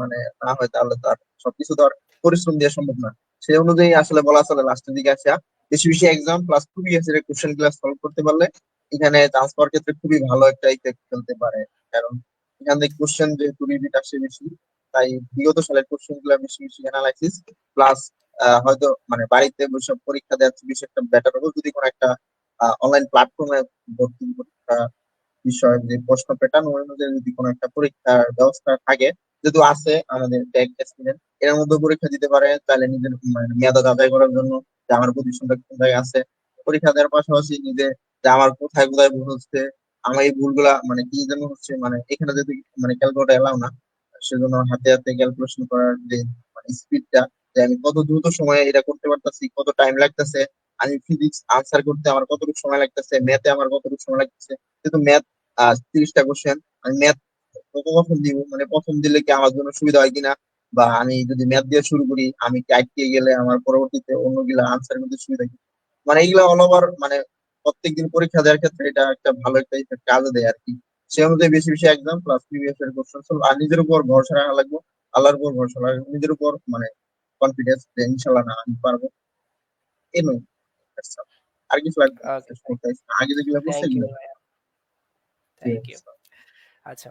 মানে না হয় তাহলে তো আর সবকিছু তো আর পরিশ্রম দিয়ে সম্ভব না। সেই অনুযায়ী আসলে বলা চলে লাস্টের দিকে আসা বেশি বেশি এক্সাম প্লাস প্রিভিয়াস এর কোশ্চেন গুলো সলভ করতে পারলে এখানে চান্স পাওয়ার ক্ষেত্রে খুবই ভালো একটা ইফেক্ট ফেলতে পারে। কারণ এখান থেকে কোশ্চেন যেহেতু রিপিট আসে বেশি, তাই বিগত সালের কোশ্চেন গুলো বেশি বেশি অ্যানালাইসিস প্লাস হয়তো মানে বাড়িতে বসে পরীক্ষা দেওয়ার চেয়ে বেশি একটা বেটার হবে যদি কোনো একটা অনলাইন প্ল্যাটফর্মে ভর্তি পরীক্ষা বিষয় যে প্রশ্ন প্যাটার্ন ওই অনুযায়ী যদি কোনো একটা পরীক্ষার ব্যবস্থা থাকে, যেহেতু আছে আমাদের ট্যাগ এক্সপিরিয়েন্স, এর মধ্যে পরীক্ষা দিতে পারে তাহলে নিজের মানে মেধা যাচাই করার জন্য যে আমার পজিশনটা কোন জায়গায় আছে। পরীক্ষা দেওয়ার পাশাপাশি নিজে যে আমার কোথায় কোথায় ভুল হচ্ছে, আমার এই ভুলগুলা মানে কি জন্য হচ্ছে, মানে এখানে যদি মানে ক্যালকুলেটর এলাও না, সেজন্য হাতে হাতে ক্যালকুলেশন করার যে মানে স্পিডটা, যে আমি কত দ্রুত সময়ে এটা করতে পারতেছি, কত টাইম লাগতেছে, আমি ফিজিক্স আনসার করতে আমার কতটুকু সময় লাগতেছে, ম্যাথে আমার কতটুকু সময় লাগতেছে। যেহেতু ম্যাথ 30টা কোশ্চেন, আমি ম্যাথ কখন দিব, মানে প্রথম দিলে কি আমার জন্য সুবিধা হয় কিনা, বা আমি যদি ম্যাথ দিয়ে শুরু করি আমি কি আটকে গেলে আমার পরবর্তীতে অন্যগুলা আনসার করতে সুবিধা কি। মানে এইগুলা অল ওভার মানে প্রত্যেকদিন পরীক্ষা দেওয়ার ক্ষেত্রে এটা একটা ভালো একটা ইফেক্ট কাজে দেয় আর কি। সে অনুযায়ী বেশি বেশি এক্সাম প্লাস প্রিভিয়াস এর কোশ্চেন সলভ, আর নিজের উপর ভরসা রাখা লাগবে, আল্লাহর উপর ভরসা রাখা, নিজের উপর মানে কনফিডেন্স যে ইনশাল্লাহ না আমি পারবো। এই নয়, আর কিছু লাগবে না। ওকে, শেষ করতে আগে যেগুলো করছে থ্যাংক ইউ, এগুলো। Thank you. আচ্ছা,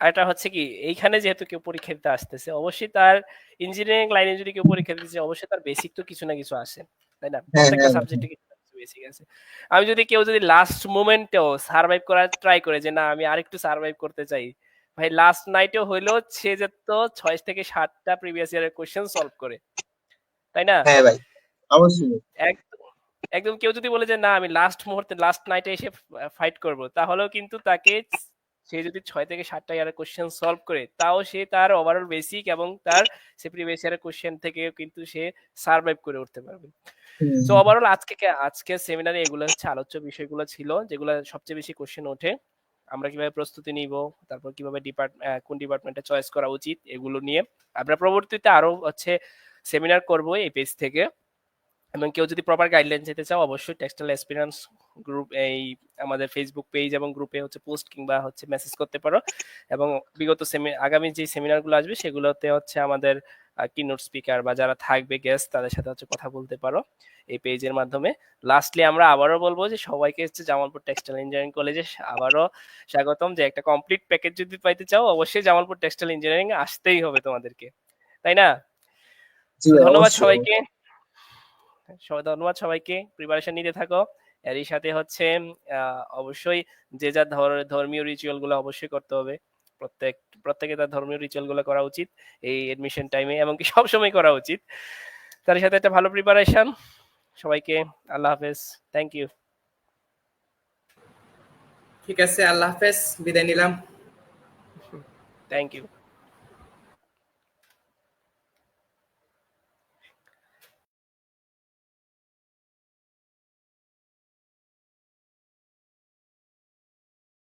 আরেকটা হচ্ছে কি, এইখানে যেহেতু কেউ পরীক্ষা দিতে আসতেছে, অবশ্যই তার ইঞ্জিনিয়ারিং লাইনে যদি কেউ পরীক্ষা দিতে চায়, অবশ্যই তার বেসিক তো কিছু না কিছু আসে, তাই না? হ্যাঁ প্রত্যেকটা হ্যাঁ সাবজেক্টে কিছু না কিছু বেসিক আছে। আমি যদি কেউ যদি লাস্ট মোমেন্টেও সার্ভাইভ করার ট্রাই করে যে না আমি আরেকটু সার্ভাইভ করতে চাই, ভাই লাস্ট নাইটেও হইলেও সে যেত 6 থেকে 7টা প্রিভিয়াস ইয়ারের কোশ্চেন সলভ করে, তাই না? হ্যাঁ ভাই, অবশ্যই। একদম, একদম কেউ যদি বলে যে না আমি লাস্ট মুহূর্তে লাস্ট নাইটে এসে ফাইট করব, তাহলেও কিন্তু তাকে, সে যদি 6 থেকে 7টা ইয়ারের কোশ্চেন সলভ করে, তাও সে তার ওভারঅল বেসিক এবং তার সে প্রিভিয়াস ইয়ারের কোশ্চেন থেকে কিন্তু সে সার্ভাইভ করে উঠতে পারবে। সো ওভারঅল আজকে সেমিনারে এগুলো হচ্ছে আলোচ্য বিষয়গুলো ছিল, যেগুলো সবচেয়ে বেশি কোশ্চেন ওঠে। আমরা কিভাবে প্রস্তুতি নিব, তারপর কিভাবে কোন ডিপার্টমেন্টে চয়েস করা উচিত, এগুলো নিয়ে আমরা পরবর্তীতে আরো হচ্ছে সেমিনার করব এই পেজ থেকে। এবং কেউ যদি প্রপার গাইডলাইন যেতে চাও, অবশ্যই টেক্সটাইল এক্সপিরিয়েন্স গ্রুপ এই আমাদের ফেসবুক পেজ এবং গ্রুপে হচ্ছে পোস্ট কিংবা হচ্ছে মেসেজ করতে পারো। এবং বিগত আগামী যে সেমিনারগুলো আসবে সেগুলোতে হচ্ছে আমাদের কিনোট স্পিকার বা যারা থাকবে গেস্ট তাদের সাথে হচ্ছে কথা বলতে পারো এই পেজের মাধ্যমে। লাস্টলি আমরা আবারও বলবো যে সবাইকে হচ্ছে জামালপুর টেক্সটাইল ইঞ্জিনিয়ারিং কলেজে আবারও স্বাগতম। যে একটা কমপ্লিট প্যাকেজ যদি পাইতে চাও, অবশ্যই জামালপুর টেক্সটাইল ইঞ্জিনিয়ারিং আসতেই হবে তোমাদেরকে, তাই না? জি তো ভাই, ধন্যবাদ অবশ্যই সবাইকে, ধন্যবাদ সবাইকে, প্রিপারেশন নিতে থাকো। এরই সাথে হচ্ছে অবশ্যই যে যার ধর্মীয় রিচুয়াল গুলো অবশ্যই করতে হবে। প্রত্যেকে তার ধর্মীয় রিচুয়াল গুলো করা উচিত এই এডমিশন টাইমে, এমনকি সবসময় করা উচিত। তার সাথে একটা ভালো প্রিপারেশন। সবাইকে আল্লাহ হাফেজ, থ্যাংক ইউ। ঠিক আছে, আল্লাহ হাফেজ, বিদায় নিলাম। Thank you.